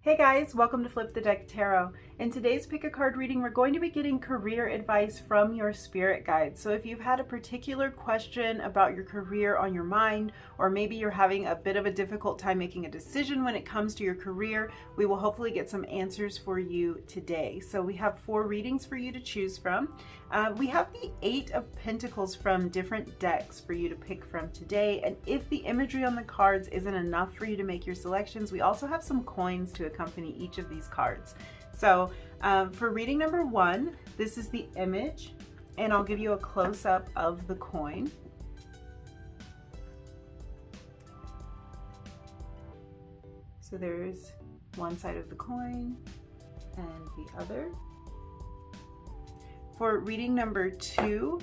Hey guys, welcome to Flip the Deck Tarot. In today's pick a card reading, we're going to be getting career advice from your spirit guides. So if you've had a particular question about your career on your mind, or maybe you're having a bit of a difficult time making a decision when it comes to your career, we will hopefully get some answers for you today. So we have 4 readings for you to choose from. We have the 8 of Pentacles from different decks for you to pick from today. And if the imagery on the cards isn't enough for you to make your selections, we also have some coins to accompany each of these cards. So for reading number 1, this is the image, and I'll give you a close-up of the coin. So there's one side of the coin and the other. For reading number 2,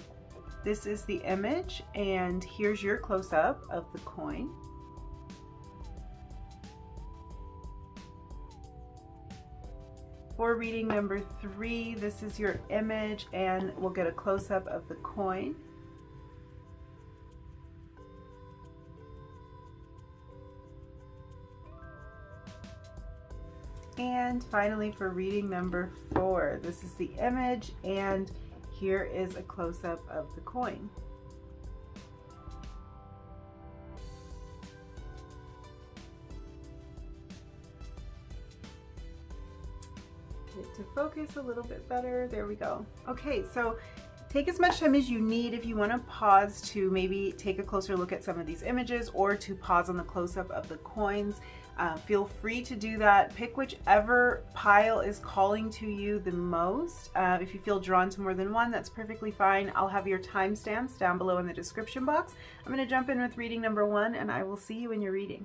this is the image, and here's your close-up of the coin. For reading number 3, this is your image, and we'll get a close-up of the coin. And finally, for reading number 4, this is the image, and here is a close-up of the coin. Get it to focus a little bit better. There we go. Okay, so take as much time as you need if you want to pause to maybe take a closer look at some of these images, or to pause on the close-up of the coins. Feel free to do that. Pick whichever pile is calling to you the most. If you feel drawn to more than one, that's perfectly fine. I'll have your timestamps down below in the description box. I'm going to jump in with reading number 1, and I will see you in your reading.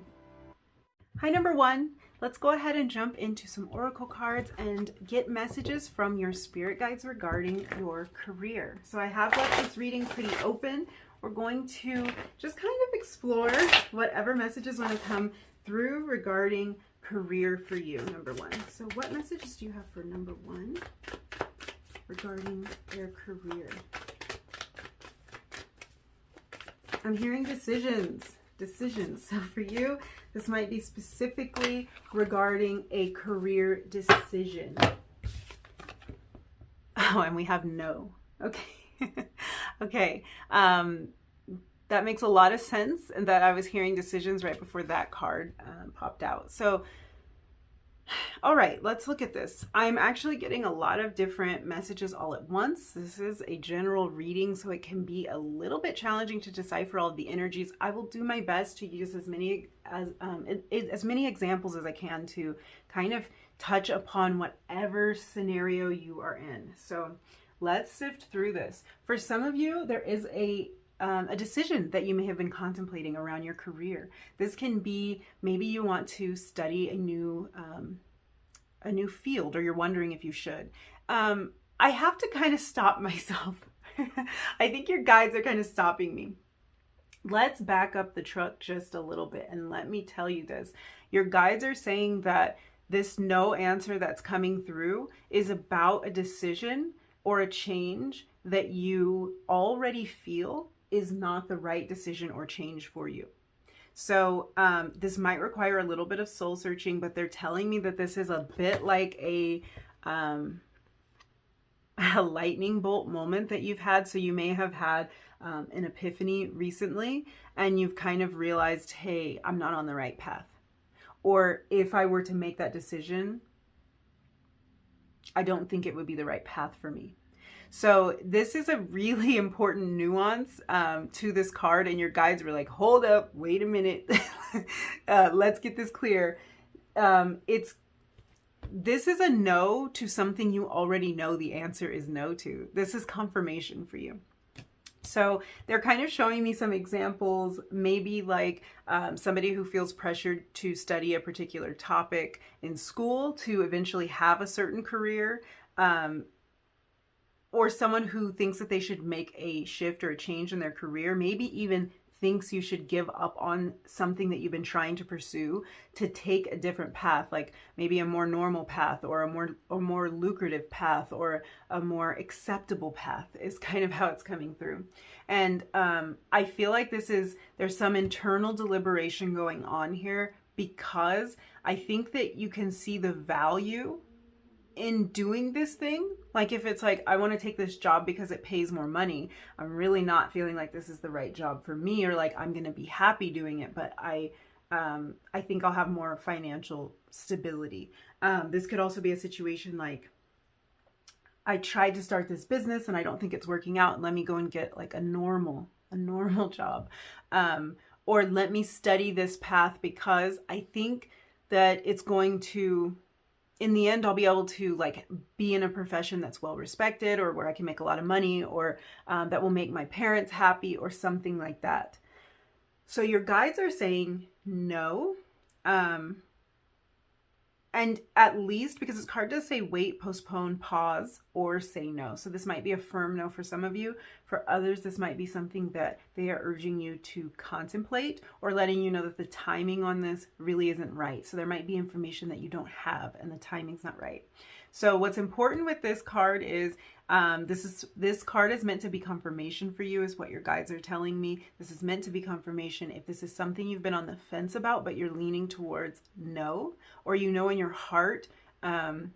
Hi, number 1. Let's go ahead and jump into some oracle cards and get messages from your spirit guides regarding your career. So I have left this reading pretty open. We're going to just kind of explore whatever messages want to come through regarding career for you, number 1. So what messages do you have for number 1 regarding their career? I'm hearing decisions. So for you, this might be specifically regarding a career decision. Oh, and we have no. Okay. Okay. That makes a lot of sense, and that I was hearing decisions right before that card popped out. So, all right, let's look at this. I'm actually getting a lot of different messages all at once. This is a general reading, so it can be a little bit challenging to decipher all of the energies. I will do my best to use as many examples as I can to kind of touch upon whatever scenario you are in. So let's sift through this. For some of you, there is a decision that you may have been contemplating around your career. This can be maybe you want to study a new field, or you're wondering if you should. I have to kind of stop myself. I think your guides are kind of stopping me. Let's back up the truck just a little bit, and let me tell you this. Your guides are saying that this no answer that's coming through is about a decision or a change that you already feel is not the right decision or change for you. So this might require a little bit of soul searching, but they're telling me that this is a bit like a lightning bolt moment that you've had. So you may have had an epiphany recently, and you've kind of realized, hey, I'm not on the right path. Or if I were to make that decision, I don't think it would be the right path for me. So this is a really important nuance to this card, and your guides were like, hold up, wait a minute. Let's get this clear. This is a no to something you already know the answer is no to. This is confirmation for you. So they're kind of showing me some examples, maybe like somebody who feels pressured to study a particular topic in school to eventually have a certain career, or someone who thinks that they should make a shift or a change in their career, maybe even thinks you should give up on something that you've been trying to pursue to take a different path, like maybe a more normal path, or a more lucrative path, or a more acceptable path is kind of how it's coming through. And I feel like there's some internal deliberation going on here because I think that you can see the value in doing this thing. Like if it's like, I want to take this job because it pays more money, I'm really not feeling like this is the right job for me, or like I'm going to be happy doing it, but I think I'll have more financial stability. This could also be a situation like, I tried to start this business and I don't think it's working out. Let me go and get like a normal job. Or let me study this path because I think that it's going to, in the end, I'll be able to like be in a profession that's well respected, or where I can make a lot of money, or that will make my parents happy, or something like that. So your guides are saying no. And at least, because it's hard to say wait, postpone, pause, or say no. So this might be a firm no for some of you. For others, this might be something that they are urging you to contemplate, or letting you know that the timing on this really isn't right. So there might be information that you don't have and the timing's not right. So what's important with this card is this card is meant to be confirmation for you, is what your guides are telling me. This is meant to be confirmation if this is something you've been on the fence about, but you're leaning towards no, or you know in your heart that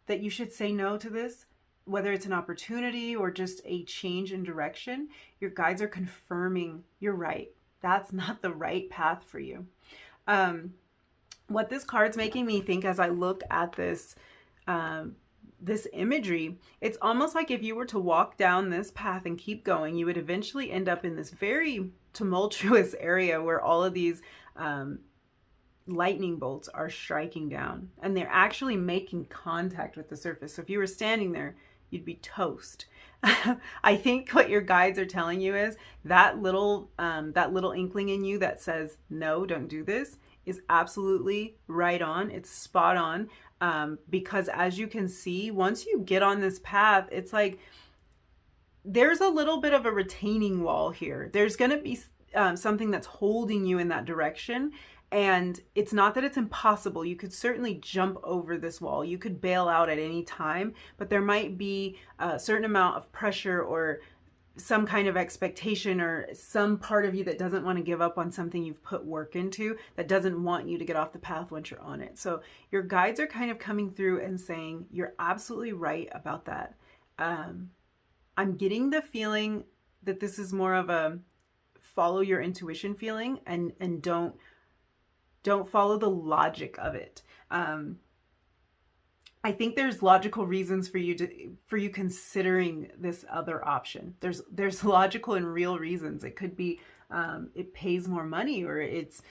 you should say no to this, whether it's an opportunity or just a change in direction. Your guides are confirming you're right. That's not the right path for you. What this card's making me think as I look at this this imagery, it's almost like if you were to walk down this path and keep going, you would eventually end up in this very tumultuous area where all of these lightning bolts are striking down, and they're actually making contact with the surface. So if you were standing there, you'd be toast. I think what your guides are telling you is that little inkling in you that says, no, don't do this, is absolutely right on. It's spot on. Because as you can see, once you get on this path, it's like there's a little bit of a retaining wall here. There's going to be something that's holding you in that direction. And it's not that it's impossible. You could certainly jump over this wall. You could bail out at any time, but there might be a certain amount of pressure, or some kind of expectation, or some part of you that doesn't want to give up on something you've put work into, that doesn't want you to get off the path once you're on it. So your guides are kind of coming through and saying, you're absolutely right about that. I'm getting the feeling that this is more of a follow your intuition feeling, and don't follow the logic of it. I think there's logical reasons for you considering this other option. There's logical and real reasons. It could be it pays more money, or it's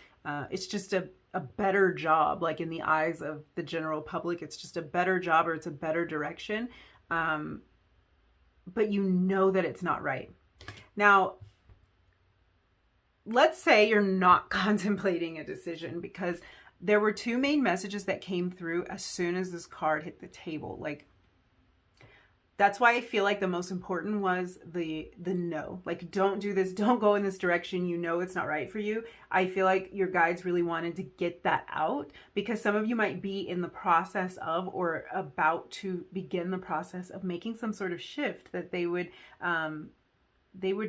just a better job. Like in the eyes of the general public, it's just a better job, or it's a better direction. But you know that it's not right. Now, let's say you're not contemplating a decision, because there were two main messages that came through as soon as this card hit the table. Like, that's why I feel like the most important was the no. Like, don't do this, don't go in this direction, you know it's not right for you. I feel like your guides really wanted to get that out, because some of you might be in the process of, or about to begin the process of, making some sort of shift that they would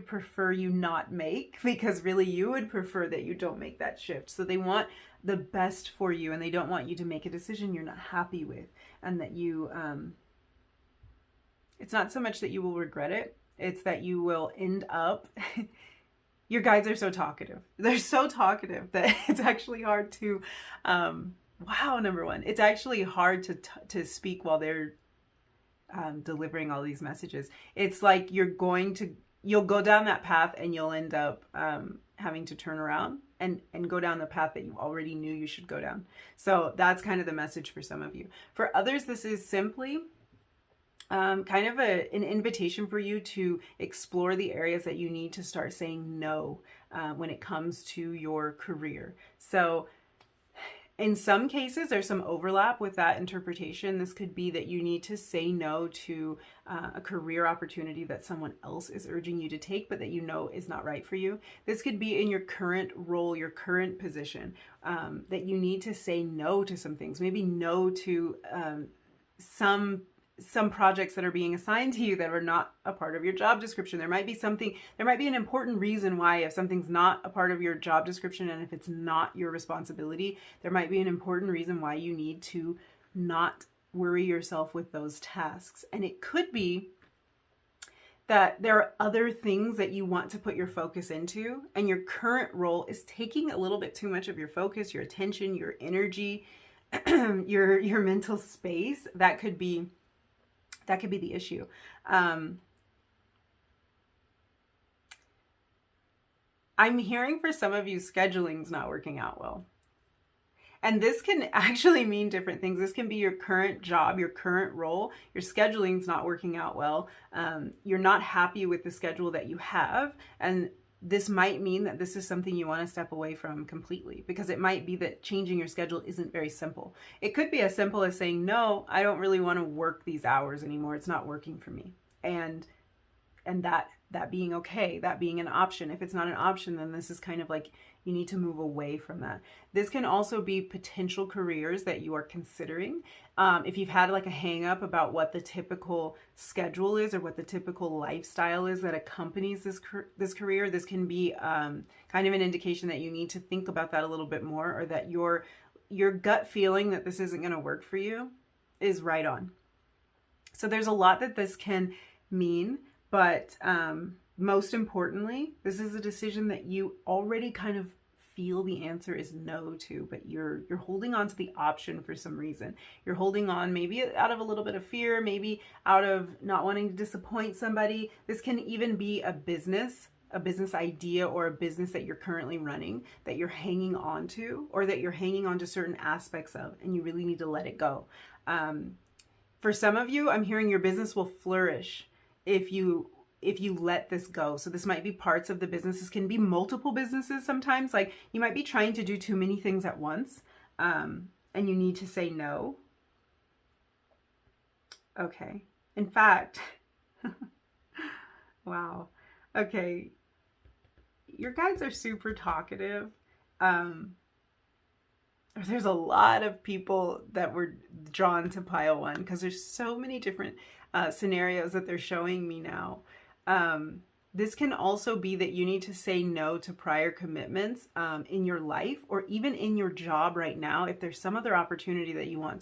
prefer you not make, because really you would prefer that you don't make that shift. So they want the best for you, and they don't want you to make a decision you're not happy with, and that you it's not so much that you will regret it, it's that you will end up your guides are so talkative. They're so talkative that it's actually hard to number one, it's actually hard to speak while they're delivering all these messages. It's like you'll go down that path, and you'll end up having to turn around and go down the path that you already knew you should go down. So that's kind of the message for some of you. For others, this is simply kind of an invitation for you to explore the areas that you need to start saying no when it comes to your career. So in some cases, there's some overlap with that interpretation. This could be that you need to say no to a career opportunity that someone else is urging you to take, but that you know is not right for you. This could be in your current role, your current position, that you need to say no to some things. Maybe no to some some projects that are being assigned to you that are not a part of your job description. There might be an important reason why, if something's not a part of your job description and if it's not your responsibility, there might be an important reason why you need to not worry yourself with those tasks. And it could be that there are other things that you want to put your focus into, and your current role is taking a little bit too much of your focus, your attention, your energy, your mental space. That could be the issue. I'm hearing for some of you, scheduling's not working out well. And this can actually mean different things. This can be your current job, your current role. Your scheduling's not working out well. You're not happy with the schedule that you have. And this might mean that this is something you want to step away from completely, because it might be that changing your schedule isn't very simple. It could be as simple as saying, no, I don't really want to work these hours anymore. It's not working for me. And that being okay, that being an option. If it's not an option, then this is kind of like you need to move away from that. This can also be potential careers that you are considering. If you've had like a hang up about what the typical schedule is or what the typical lifestyle is that accompanies this career, this can be kind of an indication that you need to think about that a little bit more, or that your gut feeling that this isn't going to work for you is right on. So there's a lot that this can mean. But most importantly, this is a decision that you already kind of feel the answer is no to, but you're holding on to the option for some reason. You're holding on maybe out of a little bit of fear, maybe out of not wanting to disappoint somebody. This can even be a business idea or a business that you're currently running that you're hanging on to, or that you're hanging on to certain aspects of, and you really need to let it go. For some of you, I'm hearing your business will flourish if you let this go. So this might be parts of the business. This can be multiple businesses sometimes. Like you might be trying to do too many things at once, and you need to say no. Okay. In fact, wow. Okay. Your guides are super talkative. There's a lot of people that were drawn to pile one because there's so many different scenarios that they're showing me now. This can also be that you need to say no to prior commitments in your life, or even in your job right now, if there's some other opportunity that you want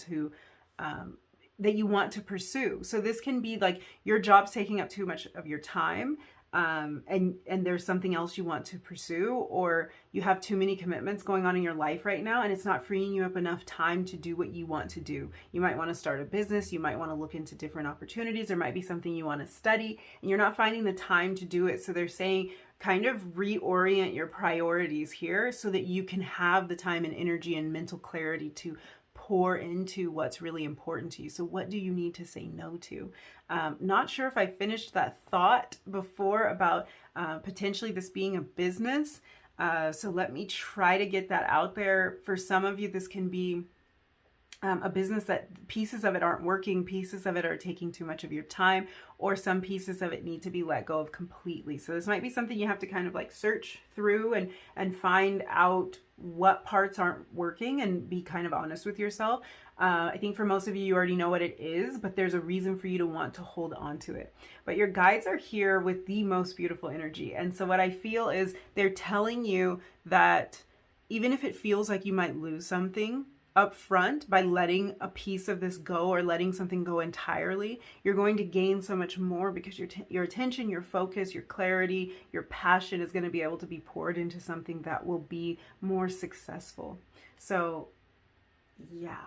to pursue. So this can be like your job's taking up too much of your time, and there's something else you want to pursue, or you have too many commitments going on in your life right now and it's not freeing you up enough time to do what you want to do. You might want to start a business, you might want to look into different opportunities, there might be something you want to study and you're not finding the time to do it. So they're saying kind of reorient your priorities here so that you can have the time and energy and mental clarity to pour into what's really important to you. So what do you need to say no to? Not sure if I finished that thought before about potentially this being a business. So let me try to get that out there. For some of you, this can be a business that pieces of it aren't working, pieces of it are taking too much of your time, or some pieces of it need to be let go of completely. So this might be something you have to kind of like search through and find out what parts aren't working and be kind of honest with yourself. I think for most of you, you already know what it is, but there's a reason for you to want to hold on to it. But your guides are here with the most beautiful energy. And so what I feel is they're telling you that even if it feels like you might lose something up front by letting a piece of this go or letting something go entirely, you're going to gain so much more because your attention, your focus, your clarity, your passion is going to be able to be poured into something that will be more successful. So yeah,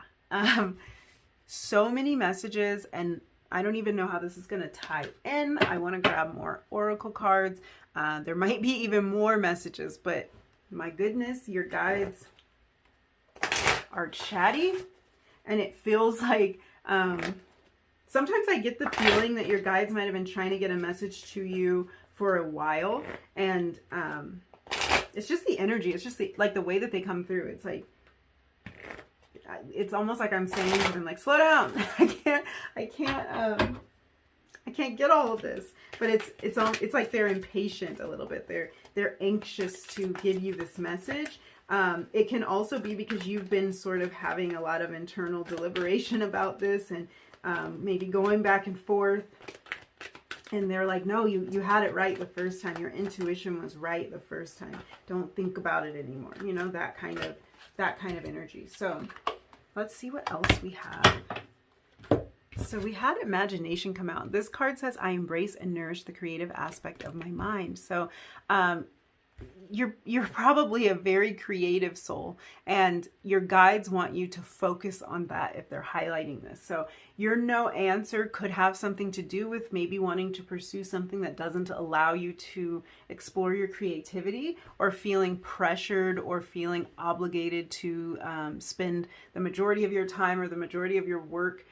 so many messages, and I don't even know how this is going to tie in. I want to grab more oracle cards. There might be even more messages, but my goodness, your guides are chatty, and it feels like sometimes I get the feeling that your guides might have been trying to get a message to you for a while, and it's just the energy. It's just the way that they come through. It's like, it's almost like I'm saying to them, like, slow down. I can't get all of this. But it's like they're impatient a little bit. They're anxious to give you this message. It can also be because you've been sort of having a lot of internal deliberation about this, and maybe going back and forth, and they're like, no, you had it right the first time. Your intuition was right the first time. Don't think about it anymore. You know, that kind of energy. So let's see what else we have. So we had imagination come out. This card says, I embrace and nourish the creative aspect of my mind. So you're probably a very creative soul, and your guides want you to focus on that if they're highlighting this. So your no answer could have something to do with maybe wanting to pursue something that doesn't allow you to explore your creativity, or feeling pressured or feeling obligated to spend the majority of your time or the majority of your work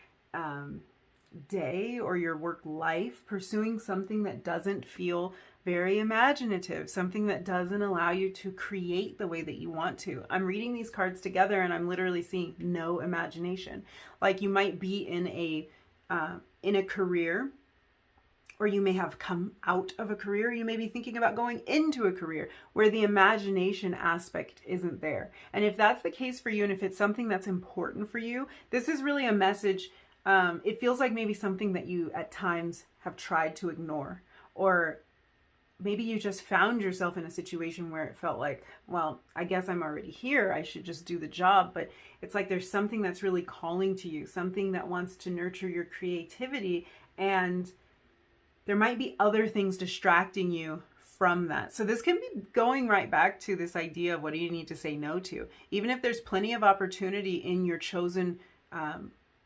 day or your work life pursuing something that doesn't feel very imaginative, something that doesn't allow you to create the way that you want to. I'm reading these cards together and I'm literally seeing no imagination. Like, you might be in a career, or you may have come out of a career. You may be thinking about going into a career where the imagination aspect isn't there. And if that's the case for you, and if it's something that's important for you, this is really a message. It feels like maybe something that you at times have tried to ignore, or maybe you just found yourself in a situation where it felt like, well, I guess I'm already here, I should just do the job. But it's like there's something that's really calling to you, something that wants to nurture your creativity, and there might be other things distracting you from that. So this can be going right back to this idea of, what do you need to say no to? Even if there's plenty of opportunity in your chosen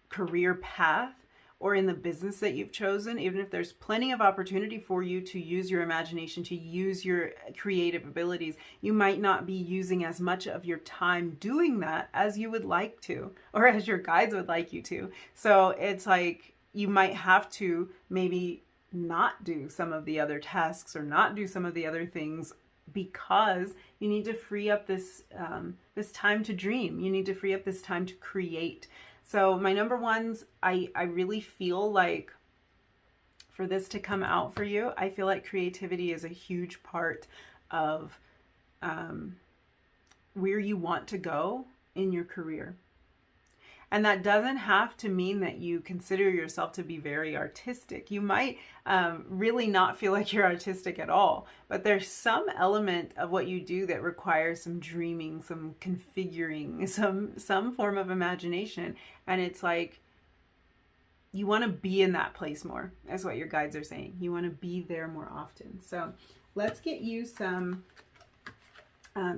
career path, or in the business that you've chosen, even if there's plenty of opportunity for you to use your imagination, to use your creative abilities, you might not be using as much of your time doing that as you would like to, or as your guides would like you to. So it's like, you might have to maybe not do some of the other tasks, or not do some of the other things, because you need to free up this time to dream. You need to free up this time to create. So my number ones, I really feel like for this to come out for you, I feel like creativity is a huge part of where you want to go in your career. And that doesn't have to mean that you consider yourself to be very artistic. You might really not feel like you're artistic at all, but there's some element of what you do that requires some dreaming, some configuring, some form of imagination. And it's like, you want to be in that place more. That's what your guides are saying. You want to be there more often. So let's get you some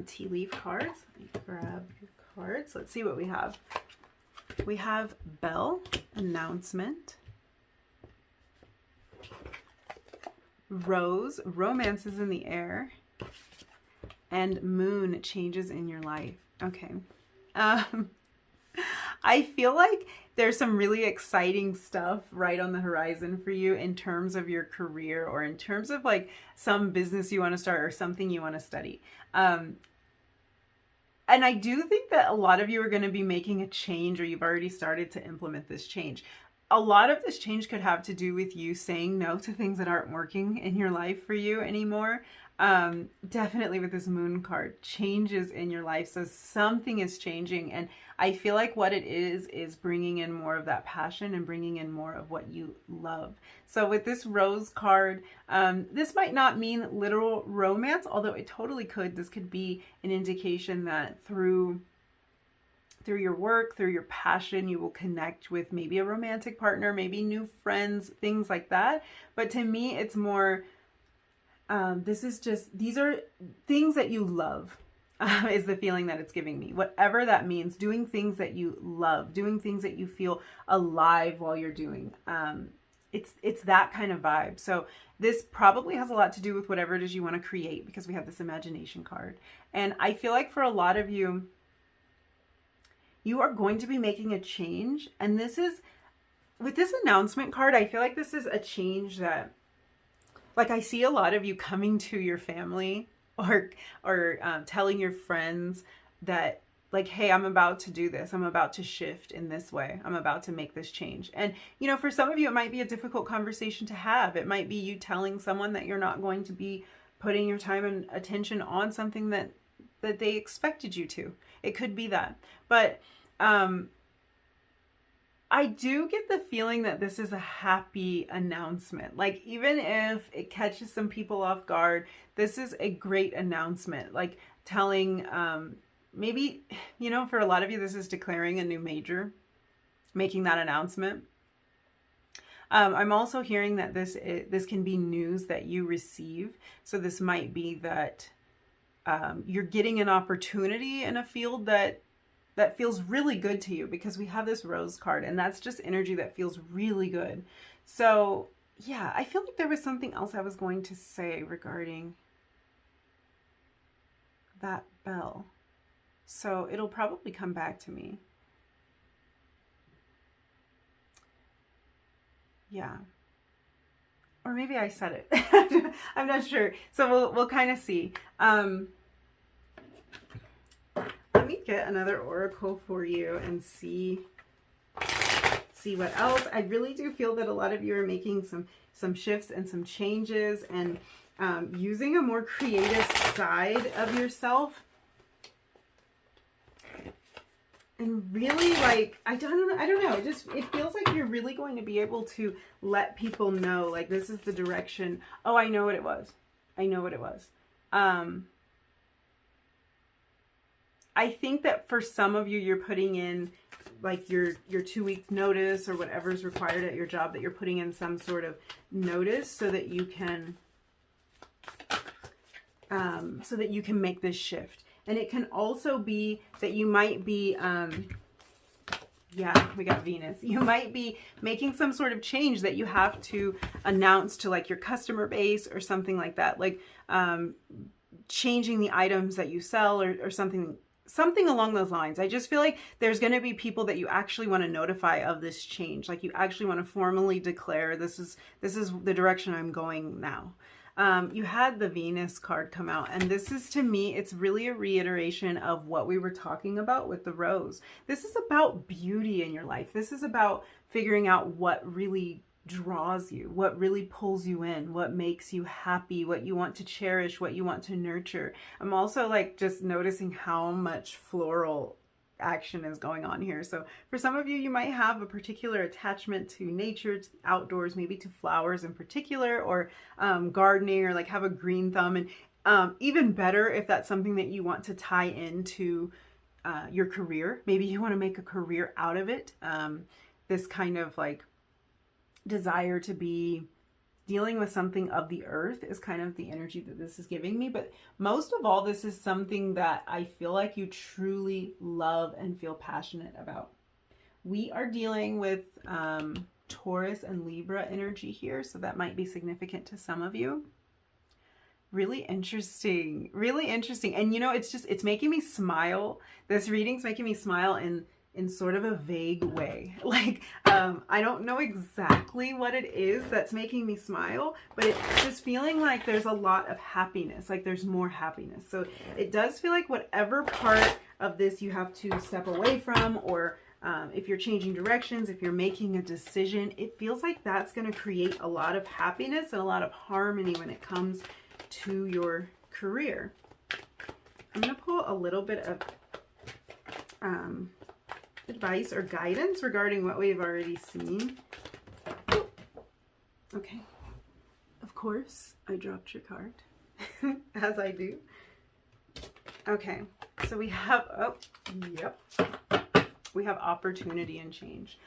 tea leaf cards. Let me grab your cards. Let's see what we have. We have bell, announcement, rose, romance is in the air, and moon, changes in your life. Okay. I feel like there's some really exciting stuff right on the horizon for you in terms of your career, or in terms of like some business you want to start, or something you want to study. And I do think that a lot of you are going to be making a change, or you've already started to implement this change. A lot of this change could have to do with you saying no to things that aren't working in your life for you anymore. Definitely with this moon card, changes in your life. So something is changing, and I feel like what it is bringing in more of that passion, and bringing in more of what you love. So with this rose card, this might not mean literal romance, although it totally could. This could be an indication that through your work, through your passion, you will connect with maybe a romantic partner, maybe new friends, things like that. But to me, it's more, these are things that you love, is the feeling that it's giving me. Whatever that means, doing things that you love, doing things that you feel alive while you're doing. It's that kind of vibe. So this probably has a lot to do with whatever it is you want to create, because we have this imagination card. And I feel like for a lot of you, you are going to be making a change. And this is, with this announcement card, I feel like this is a change that, like, I see a lot of you coming to your family, or telling your friends that, like, hey, I'm about to do this. I'm about to shift in this way. I'm about to make this change. And, you know, for some of you, it might be a difficult conversation to have. It might be you telling someone that you're not going to be putting your time and attention on something that they expected you to. It could be that. But I do get the feeling that this is a happy announcement. Like, even if it catches some people off guard, this is a great announcement. Like telling, maybe, you know, for a lot of you, this is declaring a new major, making that announcement. I'm also hearing that this can be news that you receive. So this might be that you're getting an opportunity in a field that feels really good to you, because we have this rose card, and that's just energy that feels really good. So yeah, I feel like there was something else I was going to say regarding that bell. So it'll probably come back to me. Yeah. Or maybe I said it. I'm not sure. So we'll kind of see. Let me get another oracle for you and see what else. I really do feel that a lot of you are making some shifts and some changes, and using a more creative side of yourself. And really, like, I don't know, it feels like you're really going to be able to let people know, like, this is the direction. Oh, I know what it was. I know what it was. I think that for some of you, you're putting in, like, your 2 weeks notice, or whatever's required at your job, that you're putting in some sort of notice so that you can make this shift. And it can also be that you might be, yeah, we got Venus. You might be making some sort of change that you have to announce to, like, your customer base or something like that. Like, changing the items that you sell, or something along those lines. I just feel like there's going to be people that you actually want to notify of this change. Like, you actually want to formally declare, this is the direction I'm going now. You had the Venus card come out, and this is, to me, it's really a reiteration of what we were talking about with the rose. This is about beauty in your life. This is about figuring out what really draws you, what really pulls you in, what makes you happy, what you want to cherish, what you want to nurture. I'm also, like, just noticing how much floral action is going on here. So for some of you, you might have a particular attachment to nature, to outdoors, maybe to flowers in particular, or gardening, or like have a green thumb. And even better, if that's something that you want to tie into your career, maybe you want to make a career out of it. This kind of, like, desire to be dealing with something of the earth is kind of the energy that this is giving me. But most of all, this is something that I feel like you truly love and feel passionate about. We are dealing with Taurus and Libra energy here, so that might be significant to some of you. Really interesting, really interesting. And you know, it's making me smile. This reading's making me smile in sort of a vague way. Like, I don't know exactly what it is that's making me smile, but it's just feeling like there's a lot of happiness, like there's more happiness. So it does feel like whatever part of this you have to step away from, or if you're changing directions, if you're making a decision, it feels like that's going to create a lot of happiness and a lot of harmony when it comes to your career. I'm going to pull a little bit of advice or guidance regarding what we've already seen. Okay. Of course, I dropped your card, as I do. Okay, so we have, oh, yep. We have opportunity and change.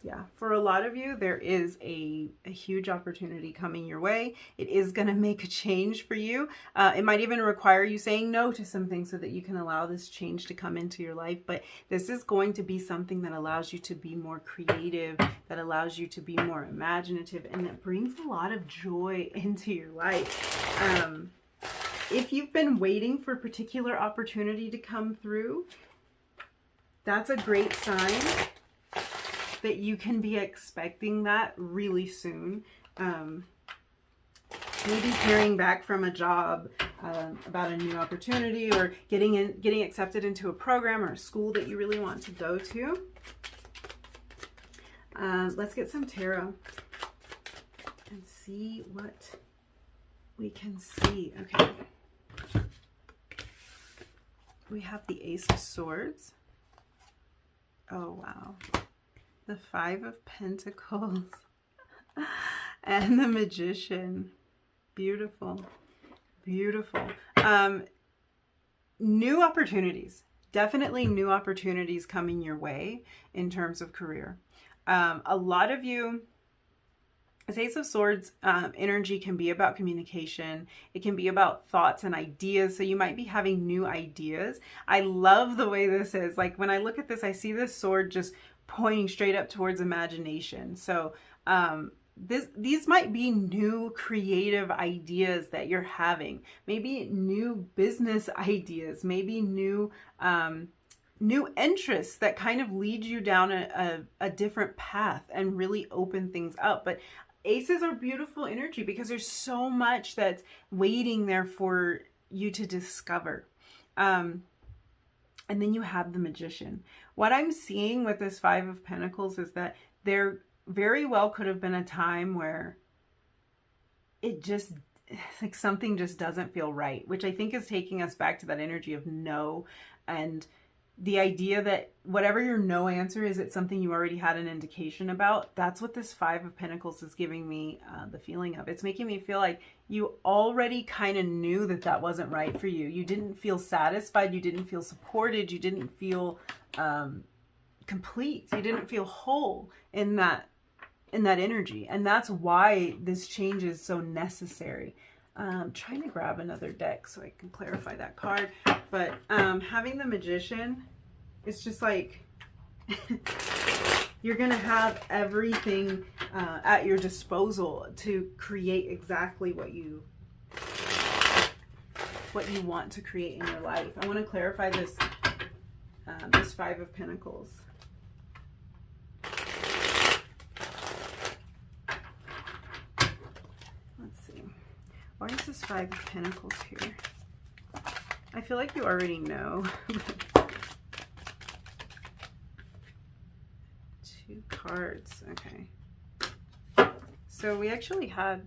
Yeah, for a lot of you, there is a huge opportunity coming your way. It is going to make a change for you. It might even require you saying no to some things so that you can allow this change to come into your life. But this is going to be something that allows you to be more creative, that allows you to be more imaginative, and that brings a lot of joy into your life. If you've been waiting for a particular opportunity to come through, that's a great sign that you can be expecting that really soon. Maybe hearing back from a job about a new opportunity, or getting accepted into a program or a school that you really want to go to. Let's get some tarot and see what we can see. Okay. We have the Ace of Swords. Oh, wow. the Five of Pentacles, and the Magician. Beautiful, beautiful. New opportunities, definitely new opportunities coming your way in terms of career. A lot of you, this Ace of Swords energy can be about communication. It can be about thoughts and ideas. So you might be having new ideas. I love the way this is. Like when I look at this, I see this sword just pointing straight up towards imagination. So these might be new creative ideas that you're having. Maybe new business ideas. Maybe new new interests that kind of lead you down a different path and really open things up. But aces are beautiful energy because there's so much that's waiting there for you to discover. And then you have the Magician. What I'm seeing with this Five of Pentacles is that there very well could have been a time where it just, like something just doesn't feel right, which I think is taking us back to that energy of no, and the idea that whatever your no answer is, it's something you already had an indication about. That's what this Five of Pentacles is giving me the feeling of. It's making me feel like you already kind of knew that that wasn't right for you. You didn't feel satisfied. You didn't feel supported. You didn't feel complete. You didn't feel whole in that energy. And that's why this change is so necessary. I'm trying to grab another deck so I can clarify that card. But having the Magician, it's just like you're going to have everything at your disposal to create exactly what you want to create in your life. I want to clarify this, this Five of Pentacles. Why is this Five of Pentacles here? I feel like you already know. Two cards. Okay. So we actually had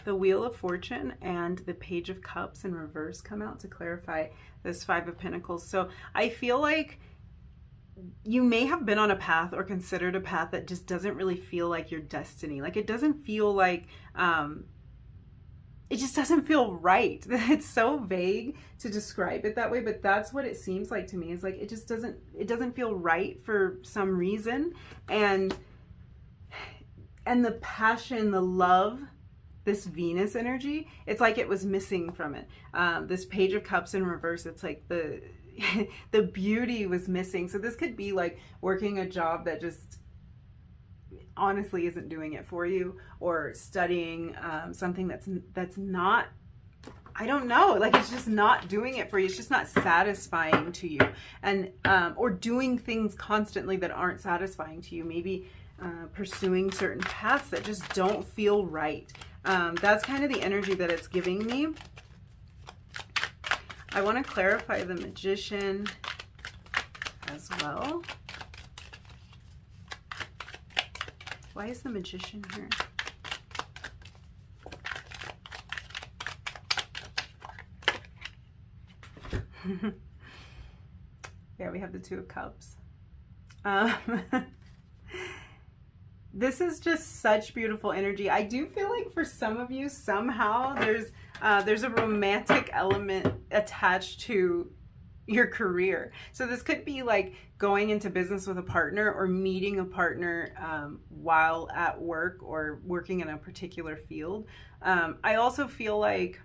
the Wheel of Fortune and the Page of Cups in reverse come out to clarify this Five of Pentacles. So I feel like you may have been on a path or considered a path that just doesn't really feel like your destiny. Like it doesn't feel like, it just doesn't feel right. It's so vague to describe it that way, but that's what it seems like to me. It's like, it just doesn't feel right for some reason. And the passion, the love, this Venus energy, it's like it was missing from it. This Page of Cups in reverse, it's like the beauty was missing. So this could be like working a job that just honestly isn't doing it for you, or studying something that's not, I don't know, like it's just not doing it for you. It's just not satisfying to you. And or doing things constantly that aren't satisfying to you. Maybe pursuing certain paths that just don't feel right. That's kind of the energy that it's giving me. I want to clarify the Magician as well. Why is the Magician here? Yeah, we have the Two of Cups. This is just such beautiful energy. I do feel like for some of you, somehow there's a romantic element attached to your career. So this could be like going into business with a partner, or meeting a partner while at work, or working in a particular field. I also feel like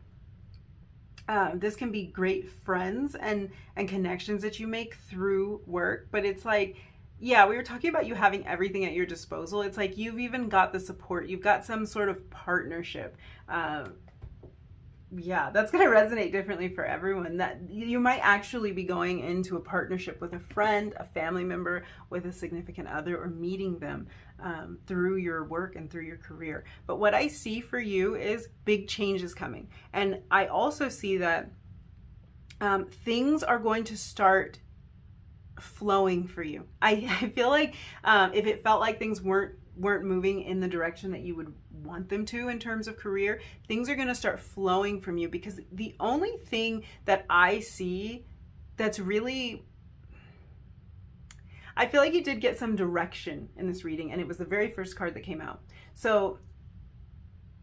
this can be great friends and connections that you make through work, but it's like, yeah, we were talking about you having everything at your disposal. It's like you've even got the support. You've got some sort of partnership. Yeah, that's going to resonate differently for everyone. That you might actually be going into a partnership with a friend, a family member, with a significant other, or meeting them through your work and through your career. But what I see for you is big changes coming. And I also see that things are going to start flowing for you. I feel like if it felt like things weren't moving in the direction that you would want them to in terms of career, things are going to start flowing from you, because the only thing that I see that's really, I feel like you did get some direction in this reading, and it was the very first card that came out. So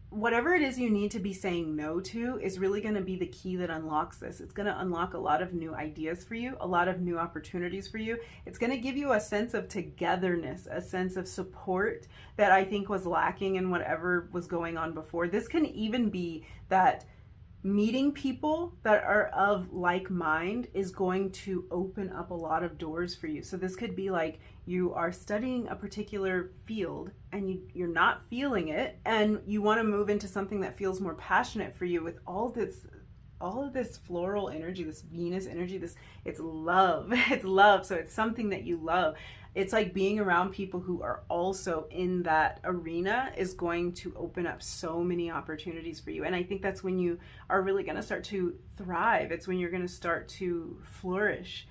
whatever it is you need to be saying no to is really going to be the key that unlocks this. It's going to unlock a lot of new ideas for you, a lot of new opportunities for you. It's going to give you a sense of togetherness, a sense of support that I think was lacking in whatever was going on before. This can even be that meeting people that are of like mind is going to open up a lot of doors for you. So this could be like you are studying a particular field and you're not feeling it, and you want to move into something that feels more passionate for you with all of this floral energy, this Venus energy, it's love. It's love. So it's something that you love. It's like being around people who are also in that arena is going to open up so many opportunities for you. And I think that's when you are really going to start to thrive. It's when you're going to start to flourish.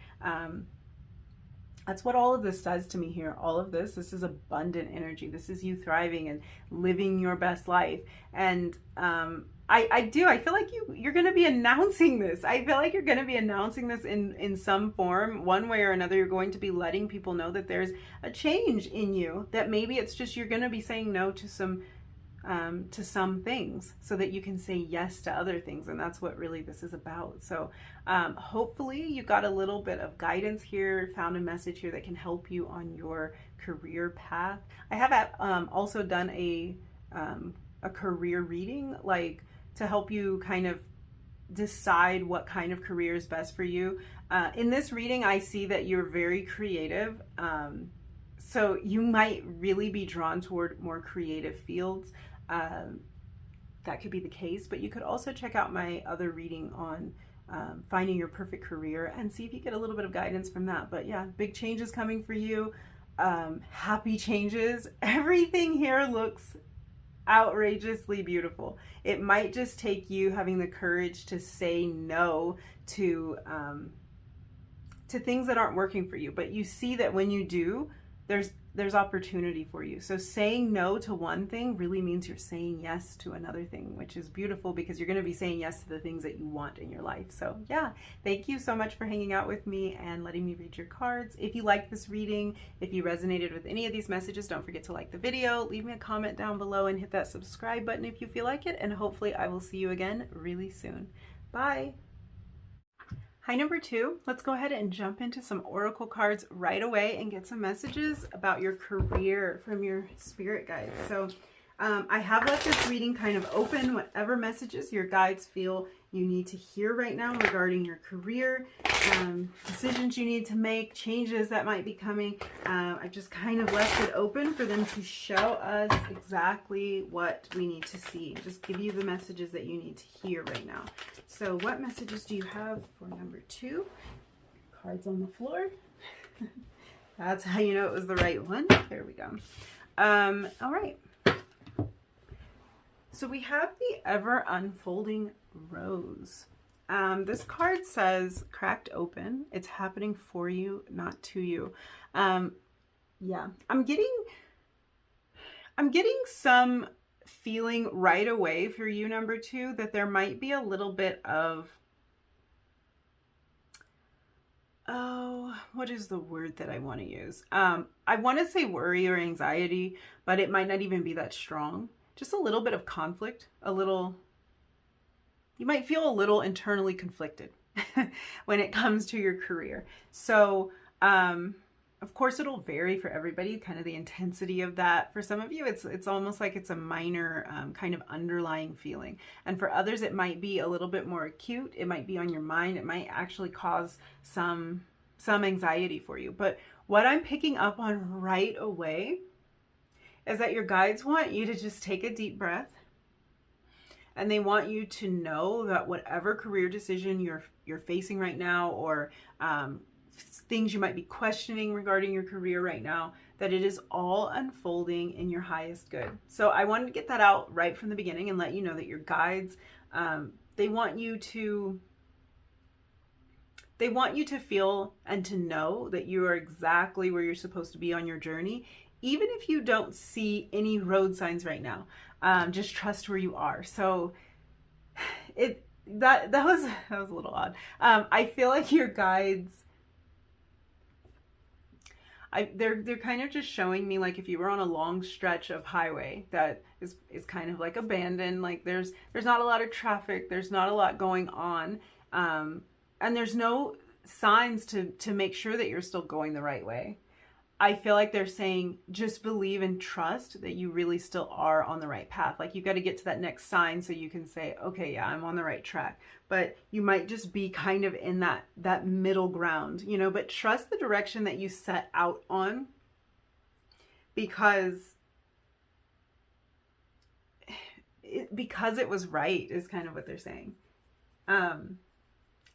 That's what all of this says to me here. All of this is abundant energy. This is you thriving and living your best life. And I feel like you're going to be announcing this. I feel like you're going to be announcing this in some form, one way or another. You're going to be letting people know that there's a change in you, that maybe it's just you're going to be saying no to some things so that you can say yes to other things. And that's what really this is about. So hopefully you got a little bit of guidance here, found a message here that can help you on your career path. I have also done a career reading, like to help you kind of decide what kind of career is best for you. In this reading, I see that you're very creative. So you might really be drawn toward more creative fields. That could be the case, but you could also check out my other reading on finding your perfect career and see if you get a little bit of guidance from that. But yeah, big changes coming for you. Happy changes. Everything here looks outrageously beautiful. It might just take you having the courage to say no to things that aren't working for you. But you see that when you do, there's opportunity for you. So saying no to one thing really means you're saying yes to another thing, which is beautiful because you're going to be saying yes to the things that you want in your life. So yeah, thank you so much for hanging out with me and letting me read your cards. If you liked this reading, if you resonated with any of these messages, don't forget to like the video, leave me a comment down below, and hit that subscribe button if you feel like it. And hopefully I will see you again really soon. Bye. Hi, number 2. Let's go ahead and jump into some oracle cards right away and get some messages about your career from your spirit guides. So I have left this reading kind of open, whatever messages your guides feel you need to hear right now regarding your career, decisions you need to make, changes that might be coming. I've just kind of left it open for them to show us exactly what we need to see. Just give you the messages that you need to hear right now. So what messages do you have for number 2? Cards on the floor. That's how you know it was the right one. There we go. All right. So we have the ever unfolding rose. This card says cracked open. It's happening for you, not to you. Yeah, I'm getting some feeling right away for you, number 2, that there might be a little bit of, oh, what is the word that I want to use? I want to say worry or anxiety, but it might not even be that strong. Just a little bit of conflict, you might feel a little internally conflicted when it comes to your career. So, of course, it'll vary for everybody, kind of the intensity of that. For some of you, it's almost like it's a minor kind of underlying feeling. And for others, it might be a little bit more acute. It might be on your mind. It might actually cause some anxiety for you. But what I'm picking up on right away is that your guides want you to just take a deep breath, and they want you to know that whatever career decision you're facing right now, or things you might be questioning regarding your career right now, that it is all unfolding in your highest good. So I wanted to get that out right from the beginning and let you know that your guides, they want you to feel and to know that you are exactly where you're supposed to be on your journey. Even if you don't see any road signs right now, just trust where you are. So that was a little odd. I feel like your guides they're kind of just showing me like if you were on a long stretch of highway that is kind of like abandoned, like there's not a lot of traffic, there's not a lot going on, and there's no signs to make sure that you're still going the right way. I feel like they're saying just believe and trust that you really still are on the right path. Like you got to get to that next sign so you can say, okay, yeah, I'm on the right track. But you might just be kind of in that middle ground, you know, but trust the direction that you set out on, because it was right is kind of what they're saying.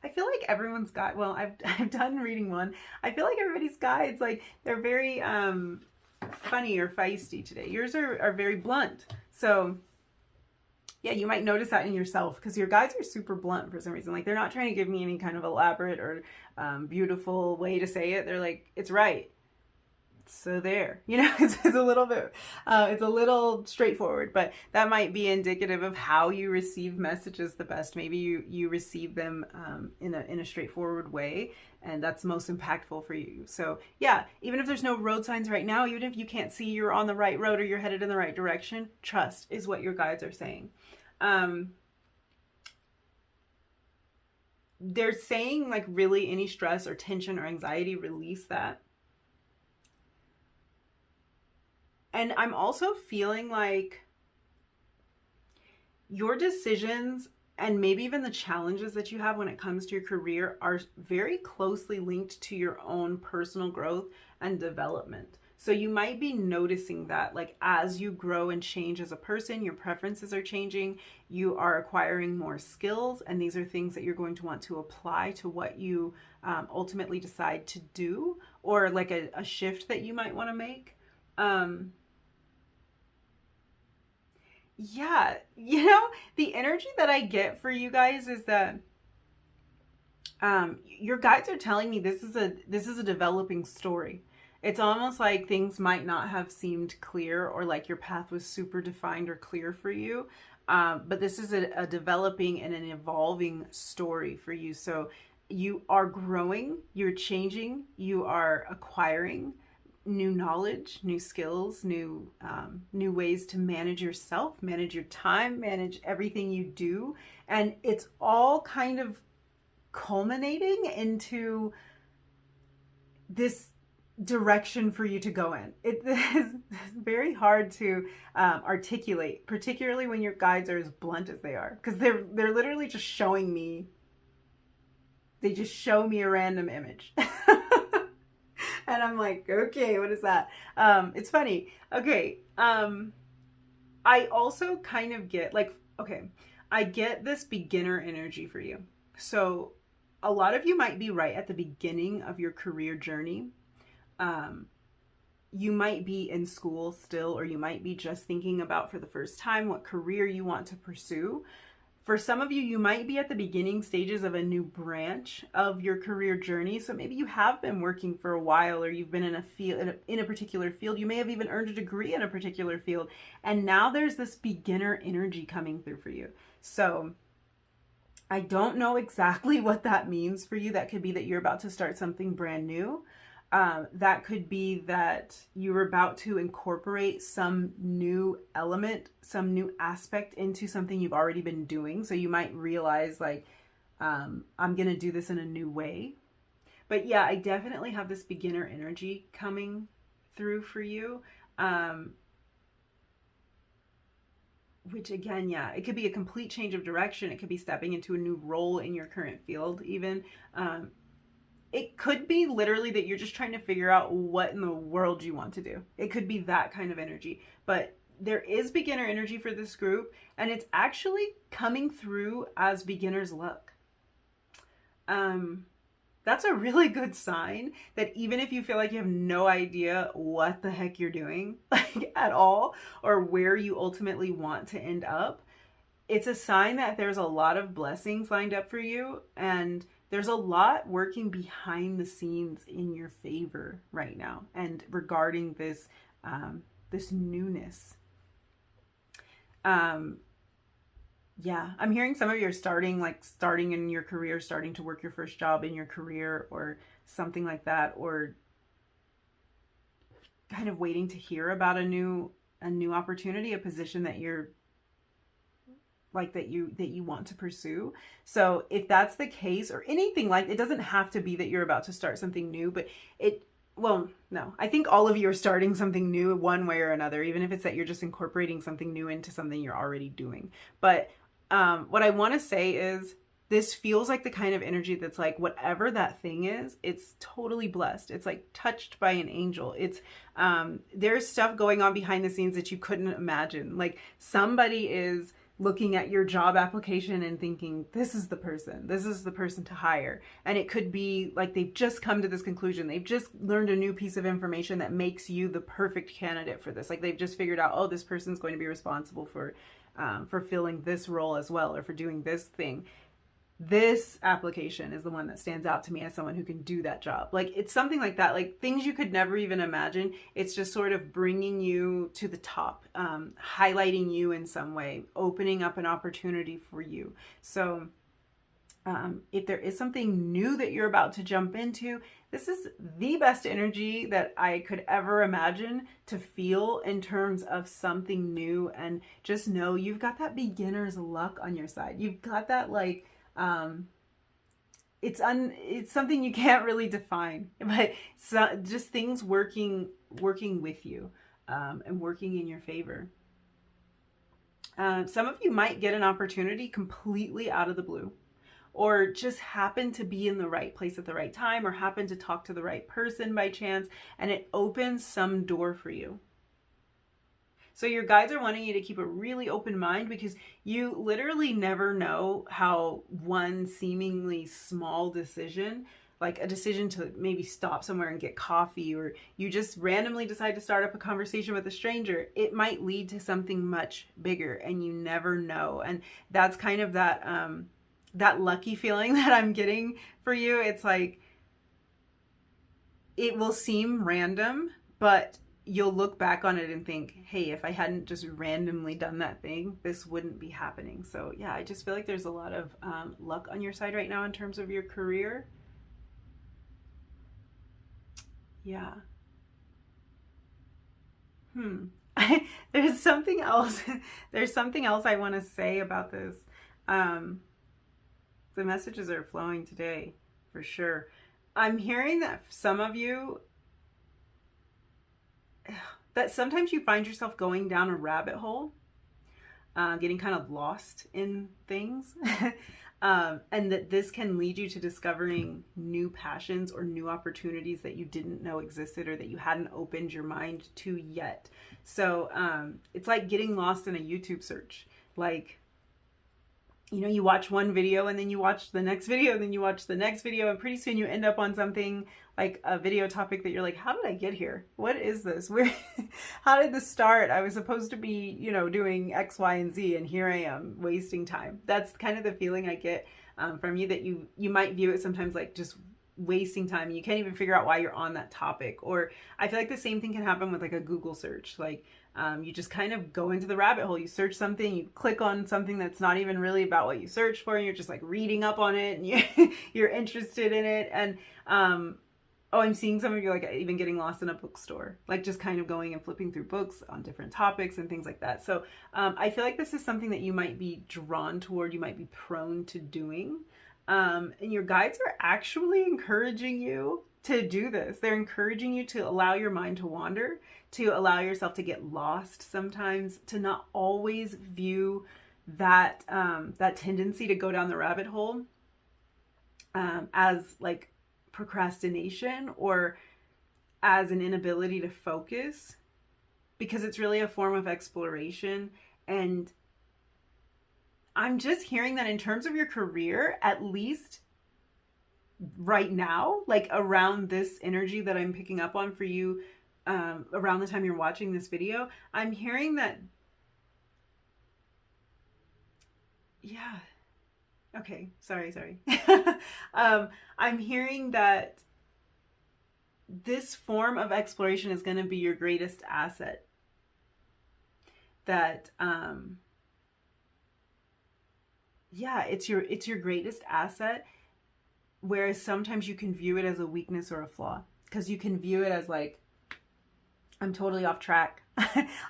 I feel like everyone's guide, well, I've done reading one. I feel like everybody's guides, like they're very funny or feisty today. Yours are very blunt. So yeah, you might notice that in yourself because your guides are super blunt for some reason. Like they're not trying to give me any kind of elaborate or beautiful way to say it. They're like, it's right. So there, you know, it's a little bit, it's a little straightforward, but that might be indicative of how you receive messages the best. Maybe you receive them in a straightforward way, and that's most impactful for you. So yeah, even if there's no road signs right now, even if you can't see you're on the right road or you're headed in the right direction, trust is what your guides are saying. They're saying like really any stress or tension or anxiety, release that. And I'm also feeling like your decisions and maybe even the challenges that you have when it comes to your career are very closely linked to your own personal growth and development. So you might be noticing that like as you grow and change as a person, your preferences are changing, you are acquiring more skills, and these are things that you're going to want to apply to what you ultimately decide to do, or like a shift that you might want to make. Yeah, you know, the energy that I get for you guys is that your guides are telling me this is a developing story. It's almost like things might not have seemed clear or like your path was super defined or clear for you. But this is a developing and an evolving story for you. So you are growing, you're changing, you are acquiring new knowledge, new skills, new ways to manage yourself, manage your time, manage everything you do. And it's all kind of culminating into this direction for you to go in. It is very hard to articulate, particularly when your guides are as blunt as they are, because they're literally just showing me, they just show me a random image. And I'm like, okay, what is that? It's funny. Okay. I also kind of get like, okay, I get this beginner energy for you. So a lot of you might be right at the beginning of your career journey. You might be in school still, or you might be just thinking about for the first time what career you want to pursue. For some of you, you might be at the beginning stages of a new branch of your career journey. So maybe you have been working for a while, or you've been in a field, in a particular field. You may have even earned a degree in a particular field. And now there's this beginner energy coming through for you. So I don't know exactly what that means for you. That could be that you're about to start something brand new. That could be that you're about to incorporate some new element, some new aspect into something you've already been doing. So you might realize like, I'm going to do this in a new way. But yeah, I definitely have this beginner energy coming through for you. Which again, yeah, it could be a complete change of direction. It could be stepping into a new role in your current field even. It could be literally that you're just trying to figure out what in the world you want to do. It could be that kind of energy. But there is beginner energy for this group, and it's actually coming through as beginner's luck. That's a really good sign that even if you feel like you have no idea what the heck you're doing, like at all, or where you ultimately want to end up, it's a sign that there's a lot of blessings lined up for you, and there's a lot working behind the scenes in your favor right now and regarding this this newness. Yeah, I'm hearing some of you are starting in your career, starting to work your first job in your career or something like that, or kind of waiting to hear about a new opportunity, a position that you're like that you want to pursue. So if that's the case, or anything, like, it doesn't have to be that you're about to start something new, but well, no, I think all of you are starting something new one way or another, even if it's that you're just incorporating something new into something you're already doing. But what I want to say is, this feels like the kind of energy that's like, whatever that thing is, it's totally blessed. It's like touched by an angel. It's there's stuff going on behind the scenes that you couldn't imagine. Like, somebody is looking at your job application and thinking, this is the person to hire. And it could be like they've just come to this conclusion. They've just learned a new piece of information that makes you the perfect candidate for this. Like, they've just figured out, oh, this person's going to be responsible for filling this role as well, or for doing this thing. This application is the one that stands out to me as someone who can do that job. Like, it's something like that, like things you could never even imagine. It's just sort of bringing you to the top, highlighting you in some way, opening up an opportunity for you. So if there is something new that you're about to jump into, this is the best energy that I could ever imagine to feel in terms of something new. And just know you've got that beginner's luck on your side. You've got that, like, it's something you can't really define, but just things working with you, and working in your favor. Some of you might get an opportunity completely out of the blue, or just happen to be in the right place at the right time, or happen to talk to the right person by chance, and it opens some door for you. So your guides are wanting you to keep a really open mind, because you literally never know how one seemingly small decision, like a decision to maybe stop somewhere and get coffee, or you just randomly decide to start up a conversation with a stranger, it might lead to something much bigger, and you never know. And that's kind of that lucky feeling that I'm getting for you. It's like, it will seem random, but you'll look back on it and think, hey, if I hadn't just randomly done that thing, this wouldn't be happening. So yeah, I just feel like there's a lot of luck on your side right now in terms of your career. Yeah. There's something else. There's something else I want to say about this. The messages are flowing today, for sure. I'm hearing that some of you, that sometimes you find yourself going down a rabbit hole, getting kind of lost in things, and that this can lead you to discovering new passions or new opportunities that you didn't know existed, or that you hadn't opened your mind to yet. So it's like getting lost in a YouTube search. Like, you know, you watch one video and then you watch the next video, and then you watch the next video, and pretty soon you end up on something like a video topic that you're like, how did I get here? What is this? How did this start? I was supposed to be, you know, doing X, Y, and Z, and here I am wasting time. That's kind of the feeling I get from you, that you might view it sometimes like just wasting time, and you can't even figure out why you're on that topic. Or I feel like the same thing can happen with like a Google search. Like, you just kind of go into the rabbit hole. You search something, you click on something that's not even really about what you searched for, and you're just like reading up on it, and you're interested in it. And oh, I'm seeing some of you like even getting lost in a bookstore, like just kind of going and flipping through books on different topics and things like that. So I feel like this is something that you might be drawn toward, you might be prone to doing. And your guides are actually encouraging you to do this. They're encouraging you to allow your mind to wander, to allow yourself to get lost sometimes, to not always view that that tendency to go down the rabbit hole as like procrastination, or as an inability to focus, because it's really a form of exploration. And I'm just hearing that in terms of your career, at least right now, like around this energy that I'm picking up on for you, around the time you're watching this video, I'm hearing that, yeah, okay, sorry. I'm hearing that this form of exploration is going to be your greatest asset. That, yeah, it's your greatest asset. Whereas sometimes you can view it as a weakness or a flaw, because you can view it as like, I'm totally off track.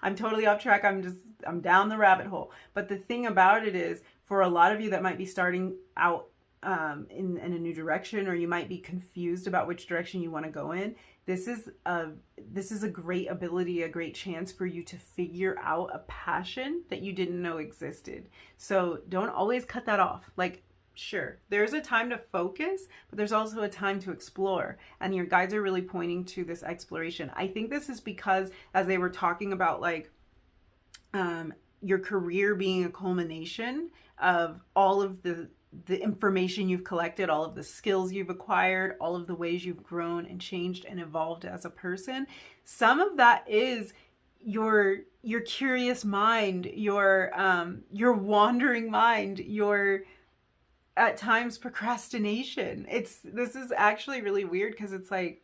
I'm totally off track. I'm down the rabbit hole. But the thing about it is, for a lot of you that might be starting out in a new direction, or you might be confused about which direction you want to go in, this is a great ability, a great chance for you to figure out a passion that you didn't know existed. So don't always cut that off. Like, sure, there's a time to focus, but there's also a time to explore. And your guides are really pointing to this exploration. I think this is because, as they were talking about, like, your career being a culmination of all of the information you've collected, all of the skills you've acquired, all of the ways you've grown and changed and evolved as a person. Some of that is your curious mind, your wandering mind, your at times procrastination. This is actually really weird, because it's like,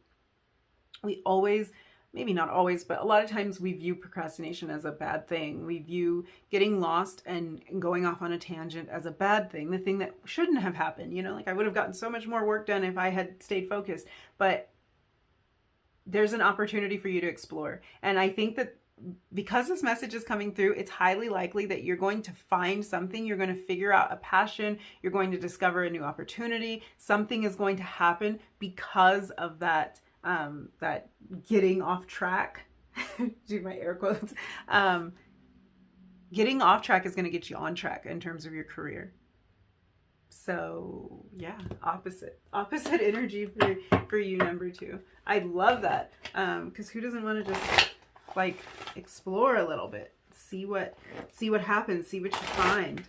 we always, maybe not always, but a lot of times we view procrastination as a bad thing. We view getting lost and going off on a tangent as a bad thing, the thing that shouldn't have happened. You know, like, I would have gotten so much more work done if I had stayed focused. But there's an opportunity for you to explore. And I think that because this message is coming through, it's highly likely that you're going to find something. You're going to figure out a passion. You're going to discover a new opportunity. Something is going to happen because of that getting off track. Do my air quotes. Getting off track is going to get you on track in terms of your career. So yeah, opposite energy for you, number 2. I love that, because who doesn't want to just, like, explore a little bit, see what happens, see what you find.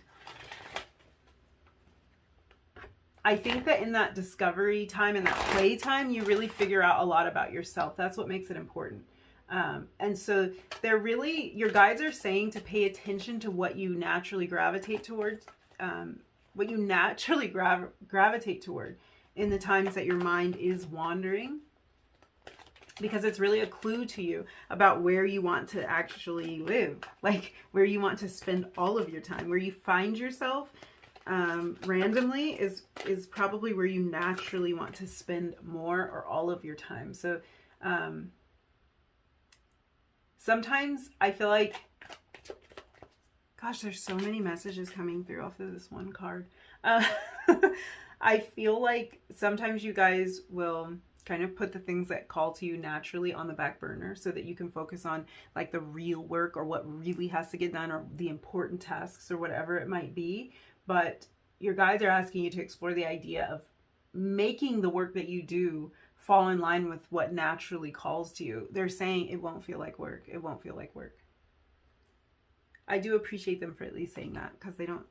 I think that in that discovery time, in that play time, you really figure out a lot about yourself. That's what makes it important. And so your guides are saying to pay attention to what you naturally gravitate towards, gravitate toward in the times that your mind is wandering, because it's really a clue to you about where you want to actually live, like where you want to spend all of your time. Where you find yourself randomly is probably where you naturally want to spend more or all of your time. So sometimes I feel like, gosh, there's so many messages coming through off of this one card. I feel like sometimes you guys will kind of put the things that call to you naturally on the back burner, so that you can focus on, like, the real work, or what really has to get done, or the important tasks, or whatever it might be. But your guides are asking you to explore the idea of making the work that you do fall in line with what naturally calls to you. They're saying it won't feel like work. It won't feel like work. I do appreciate them for at least saying that, because they don't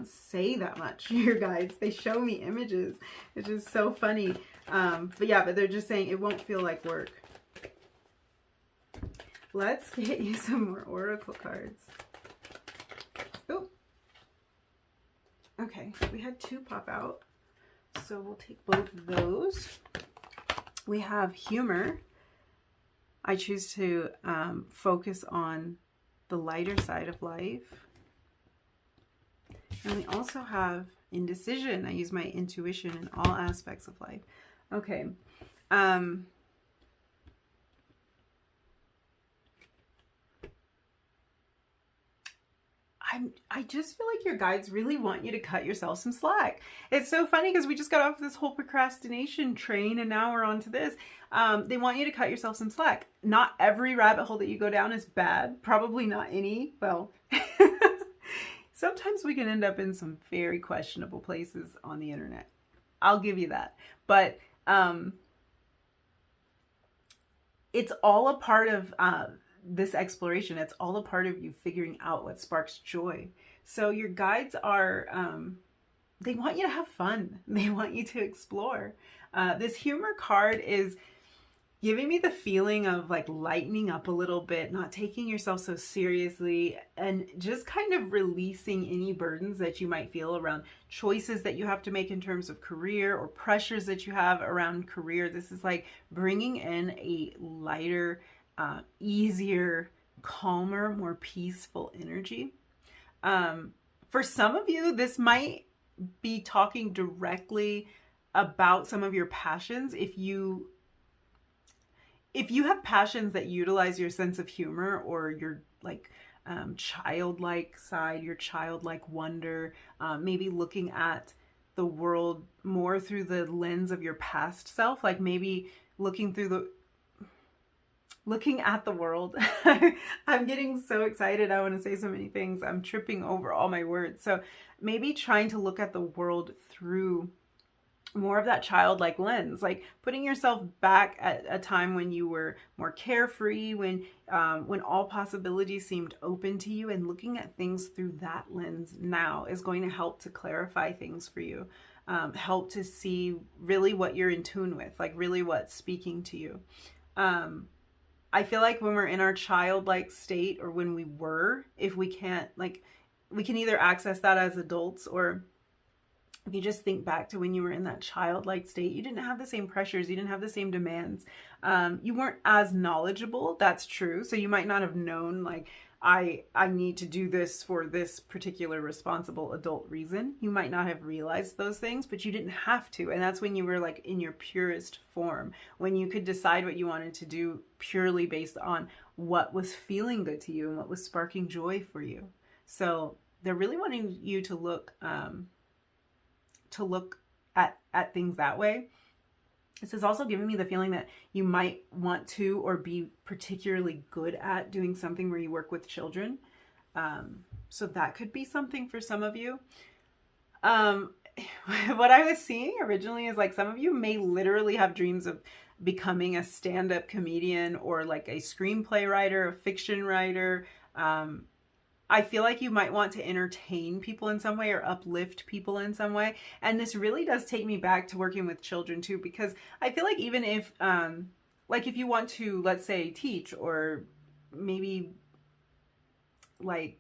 say that much, your guides. They show me images, which is so funny. But they're just saying it won't feel like work. Let's get you some more oracle cards. Oh, okay, we had 2 pop out, so we'll take both of those. We have humor. I choose to focus on the lighter side of life. And we also have indecision. I use my intuition in all aspects of life. Okay. I just feel like your guides really want you to cut yourself some slack. It's so funny, because we just got off this whole procrastination train, and now we're on to this. They want you to cut yourself some slack. Not every rabbit hole that you go down is bad. Probably not any. Well, sometimes we can end up in some very questionable places on the internet. I'll give you that. But it's all a part of this exploration. It's all a part of you figuring out what sparks joy. So your guides are, they want you to have fun. They want you to explore. This humor card is giving me the feeling of, like, lightening up a little bit, not taking yourself so seriously, and just kind of releasing any burdens that you might feel around choices that you have to make in terms of career, or pressures that you have around career. This is like bringing in a lighter, easier, calmer, more peaceful energy. For some of you, this might be talking directly about some of your passions. if you have passions that utilize your sense of humor or your like childlike side, your childlike wonder, maybe looking at the world more through the lens of your past self, like maybe looking at the world. I'm getting so excited. I want to say so many things. I'm tripping over all my words. So maybe trying to look at the world through more of that childlike lens, like putting yourself back at a time when you were more carefree, when all possibilities seemed open to you, and looking at things through that lens now is going to help to clarify things for you, help to see really what you're in tune with, like really what's speaking to you. I feel like when we're in our childlike state, or when we were, if we can't, like, we can either access that as adults, or if you just think back to when you were in that childlike state, you didn't have the same pressures, you didn't have the same demands. You weren't as knowledgeable, that's true. So you might not have known, like, I need to do this for this particular responsible adult reason. You might not have realized those things, but you didn't have to. And that's when you were like in your purest form, when you could decide what you wanted to do purely based on what was feeling good to you and what was sparking joy for you. So they're really wanting you to look at things that way. This is also giving me the feeling that you might want to, or be particularly good at doing something where you work with children. So that could be something for some of you. What I was seeing originally is like some of you may literally have dreams of becoming a stand-up comedian, or like a screenplay writer, a fiction writer. I feel like you might want to entertain people in some way, or uplift people in some way. And this really does take me back to working with children too, because I feel like even if, like if you want to, let's say, teach, or maybe like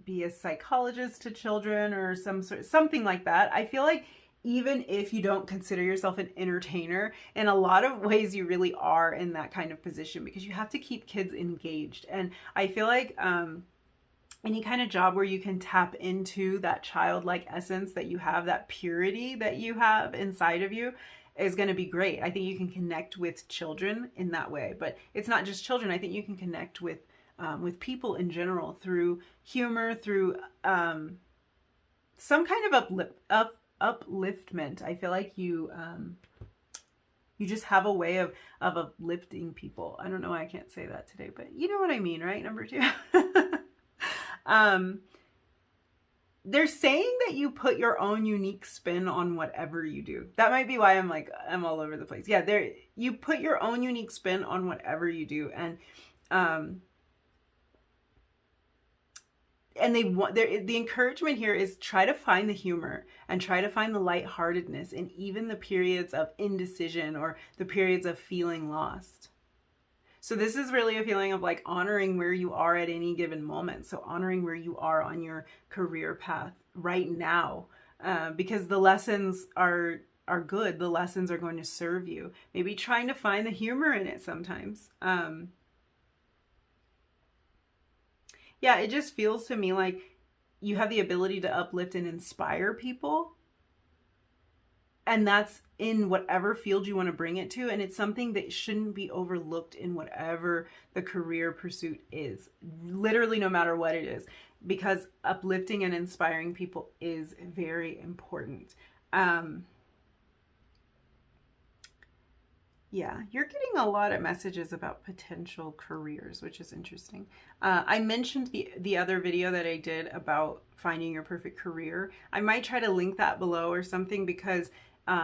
be a psychologist to children, or something like that, I feel like even if you don't consider yourself an entertainer, in a lot of ways you really are in that kind of position, because you have to keep kids engaged. And I feel like, any kind of job where you can tap into that childlike essence that you have, that purity that you have inside of you, is going to be great. I think you can connect with children in that way, but it's not just children. I think you can connect with people in general through humor, through some kind of upliftment. I feel like you just have a way of uplifting people. I don't know why I can't say that today, but you know what I mean, right? Number 2. They're saying that you put your own unique spin on whatever you do. That might be why I'm all over the place. Yeah, you put your own unique spin on whatever you do, and the encouragement here is try to find the humor, and try to find the lightheartedness in even the periods of indecision, or the periods of feeling lost. So this is really a feeling of like honoring where you are at any given moment. So honoring where you are on your career path right now, because the lessons are good. The lessons are going to serve you. Maybe trying to find the humor in it sometimes. Yeah, it just feels to me like you have the ability to uplift and inspire people. And that's in whatever field you want to bring it to. And it's something that shouldn't be overlooked in whatever the career pursuit is. Literally, no matter what it is. Because uplifting and inspiring people is very important. Yeah, you're getting a lot of messages about potential careers, which is interesting. I mentioned the other video that I did about finding your perfect career. I might try to link that below or something, because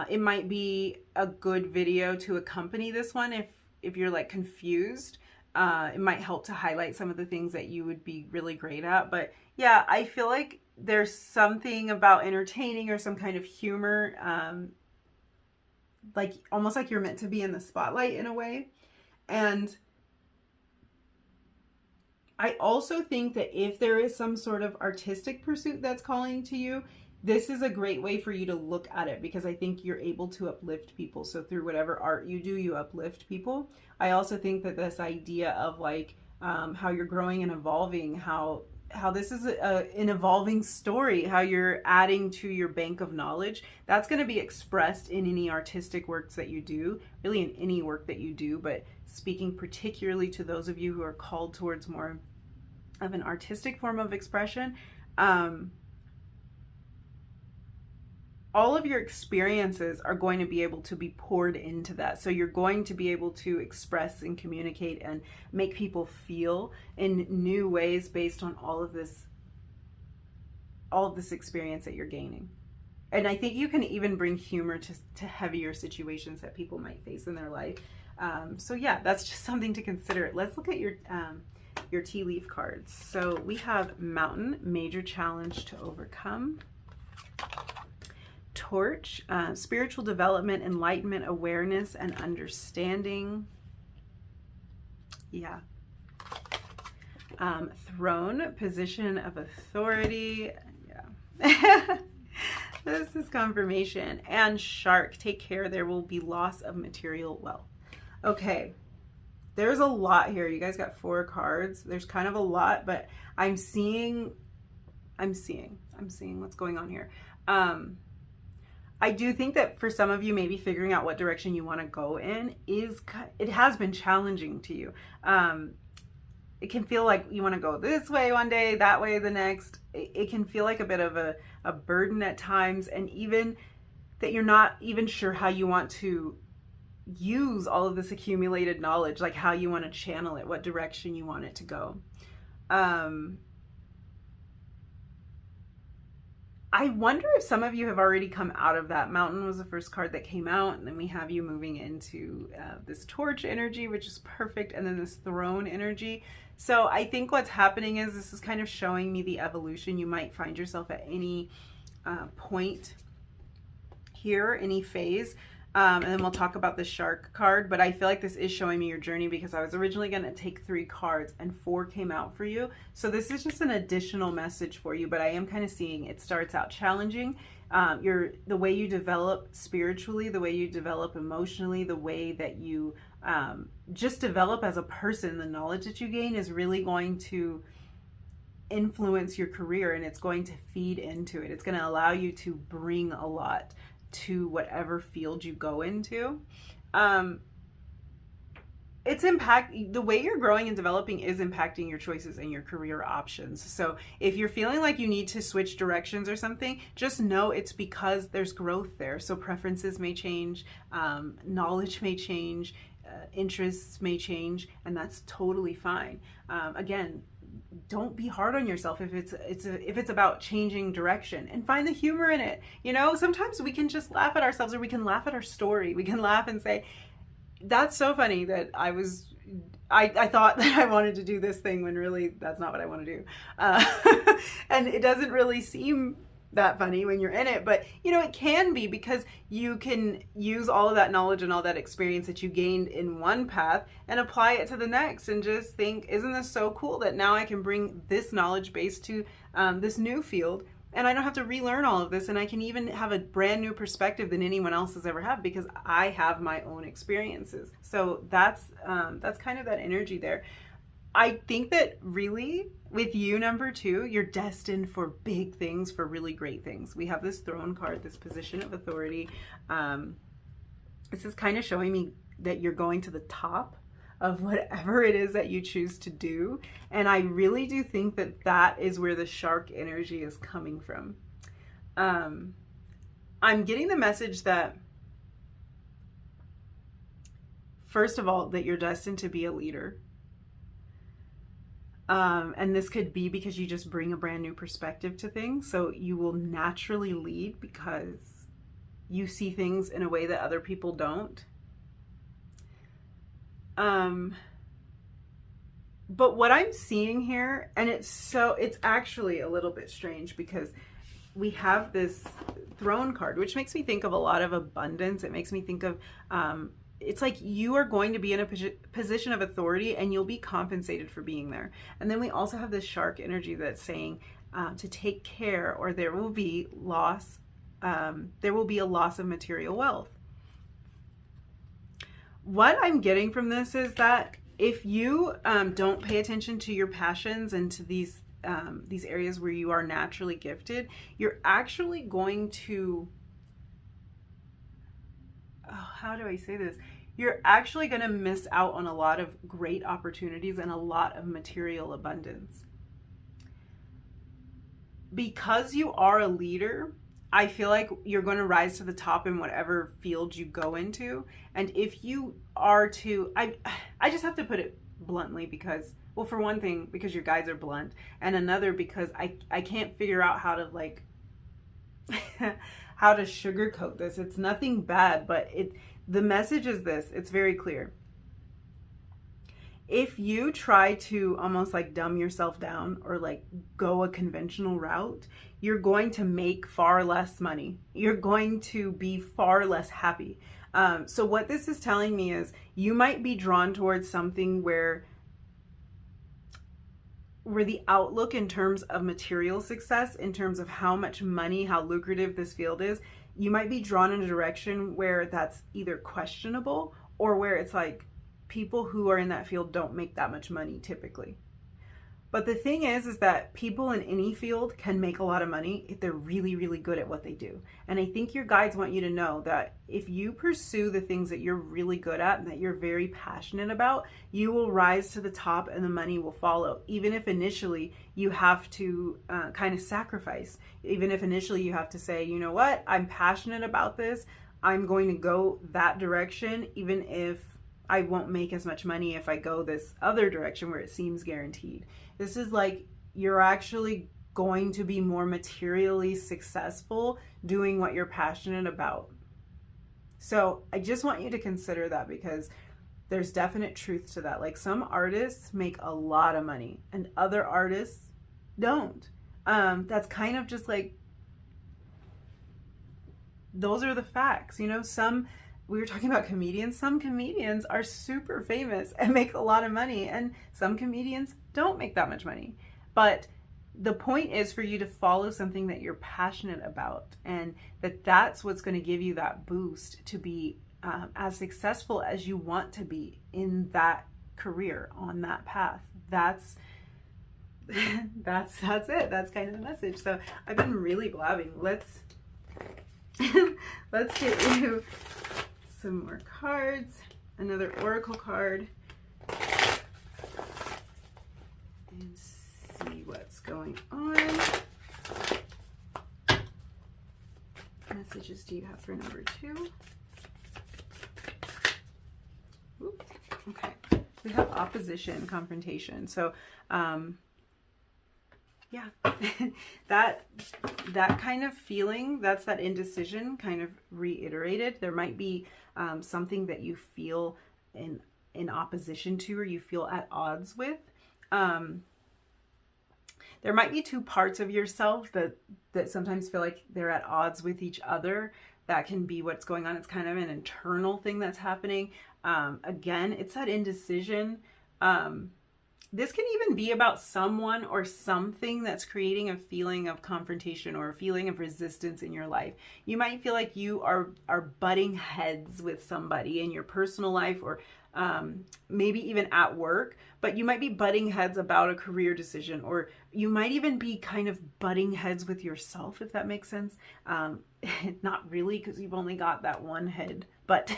it might be a good video to accompany this one if you're like confused. It might help to highlight some of the things that you would be really great at. But yeah, I feel like there's something about entertaining, or some kind of humor, like almost like you're meant to be in the spotlight in a way. And I also think that if there is some sort of artistic pursuit that's calling to you, this is a great way for you to look at it, because I think you're able to uplift people. So through whatever art you do, you uplift people. I also think that this idea of like how you're growing and evolving, how this is an evolving story, how you're adding to your bank of knowledge. That's going to be expressed in any artistic works that you do, really in any work that you do, but speaking particularly to those of you who are called towards more of an artistic form of expression. All of your experiences are going to be able to be poured into that. So you're going to be able to express and communicate and make people feel in new ways based on all of this experience that you're gaining. And I think you can even bring humor to heavier situations that people might face in their life. So yeah, that's just something to consider. Let's look at your tea leaf cards. So we have Mountain, Major Challenge to Overcome. Torch, spiritual development, enlightenment, awareness, and understanding. Yeah. Throne, position of authority. Yeah. This is confirmation. And Shark, take care, there will be loss of material wealth. Okay. There's a lot here. You guys got 4 cards. There's kind of a lot, but I'm seeing what's going on here. I do think that for some of you, maybe figuring out what direction you want to go in it has been challenging to you. It can feel like you want to go this way one day, that way the next. It can feel like a bit of a burden at times, and even that you're not even sure how you want to use all of this accumulated knowledge, like how you want to channel it, what direction you want it to go. I wonder if some of you have already come out of that. Mountain was the first card that came out, and then we have you moving into this Torch energy, which is perfect, and then this Throne energy. So I think what's happening is this is kind of showing me the evolution. You might find yourself at any point here, any phase. And then we'll talk about the Shark card, but I feel like this is showing me your journey because I was originally going to take 3 cards and 4 came out for you. So this is just an additional message for you, but I am kind of seeing it starts out challenging. The way you develop spiritually, the way you develop emotionally, the way that you just develop as a person, the knowledge that you gain is really going to influence your career, and it's going to feed into it. It's going to allow you to bring a lot to whatever field you go into. The way you're growing and developing is impacting your choices and your career options. So if you're feeling like you need to switch directions or something, just know it's because there's growth there. So preferences may change, knowledge may change, interests may change, and that's totally fine. Again, don't be hard on yourself if it's about changing direction, and find the humor in it. You know, sometimes we can just laugh at ourselves, or we can laugh at our story. We can laugh and say, that's so funny that I thought that I wanted to do this thing when really that's not what I want to do. And it doesn't really seem that funny when you're in it, but you know, it can be, because you can use all of that knowledge and all that experience that you gained in one path and apply it to the next, and just think, isn't this so cool that now I can bring this knowledge base to this new field, and I don't have to relearn all of this, and I can even have a brand new perspective than anyone else has ever had, because I have my own experiences. So that's kind of that energy there. I think that really with you, number 2, you're destined for big things, for really great things. We have this Throne card, this position of authority. This is kind of showing me that you're going to the top of whatever it is that you choose to do. And I really do think that that is where the Shark energy is coming from. I'm getting the message that, first of all, that you're destined to be a leader. And this could be because you just bring a brand new perspective to things. So you will naturally lead because you see things in a way that other people don't. But what I'm seeing here, and it's actually a little bit strange, because we have this Throne card, which makes me think of a lot of abundance. It makes me think of, it's like you are going to be in a position of authority, and you'll be compensated for being there. And then we also have this Shark energy that's saying to take care, or there will be loss. There will be a loss of material wealth. What I'm getting from this is that if you don't pay attention to your passions and to these these areas where you are naturally gifted, you're actually going to, oh, how do I say this? You're actually going to miss out on a lot of great opportunities and a lot of material abundance. Because you are a leader, I feel like you're going to rise to the top in whatever field you go into. And if you are to, I just have to put it bluntly because, well, for one thing, because your guides are blunt, and another because I can't figure out how to like, how to sugarcoat this. It's nothing bad, but the message is this. It's very clear. If you try to almost like dumb yourself down or like go a conventional route, you're going to make far less money. You're going to be far less happy. So what this is telling me is you might be drawn towards something where the outlook in terms of material success, in terms of how much money, how lucrative this field is, you might be drawn in a direction where that's either questionable or where it's like people who are in that field don't make that much money typically. But the thing is that people in any field can make a lot of money if they're really, really good at what they do. And I think your guides want you to know that if you pursue the things that you're really good at and that you're very passionate about, you will rise to the top and the money will follow. Even if initially you have to kind of sacrifice, even if initially you have to say, you know what, I'm passionate about this, I'm going to go that direction, even if I won't make as much money if I go this other direction where it seems guaranteed. This is like you're actually going to be more materially successful doing what you're passionate about. So I just want you to consider that because there's definite truth to that. Like some artists make a lot of money and other artists don't. That's kind of just like, those are the facts. You know, we were talking about comedians. Some comedians are super famous and make a lot of money, and some comedians don't make that much money. But the point is for you to follow something that you're passionate about, and that's what's going to give you that boost to be as successful as you want to be in that career, on that path. That's it. That's kind of the message. So I've been really blabbing. Let's get you some more cards, another oracle card, and see what's going on. Messages do you have for number 2? Oops. Okay, we have opposition, confrontation. So yeah, that kind of feeling, that's that indecision kind of reiterated. There might be something that you feel in opposition to, or you feel at odds with. There might be two parts of yourself that sometimes feel like they're at odds with each other. That can be what's going on. It's kind of an internal thing that's happening. Again, it's that indecision. This can even be about someone or something that's creating a feeling of confrontation or a feeling of resistance in your life. You might feel like you are butting heads with somebody in your personal life, or maybe even at work, but you might be butting heads about a career decision, or you might even be kind of butting heads with yourself, if that makes sense. Not really, because you've only got that one head, but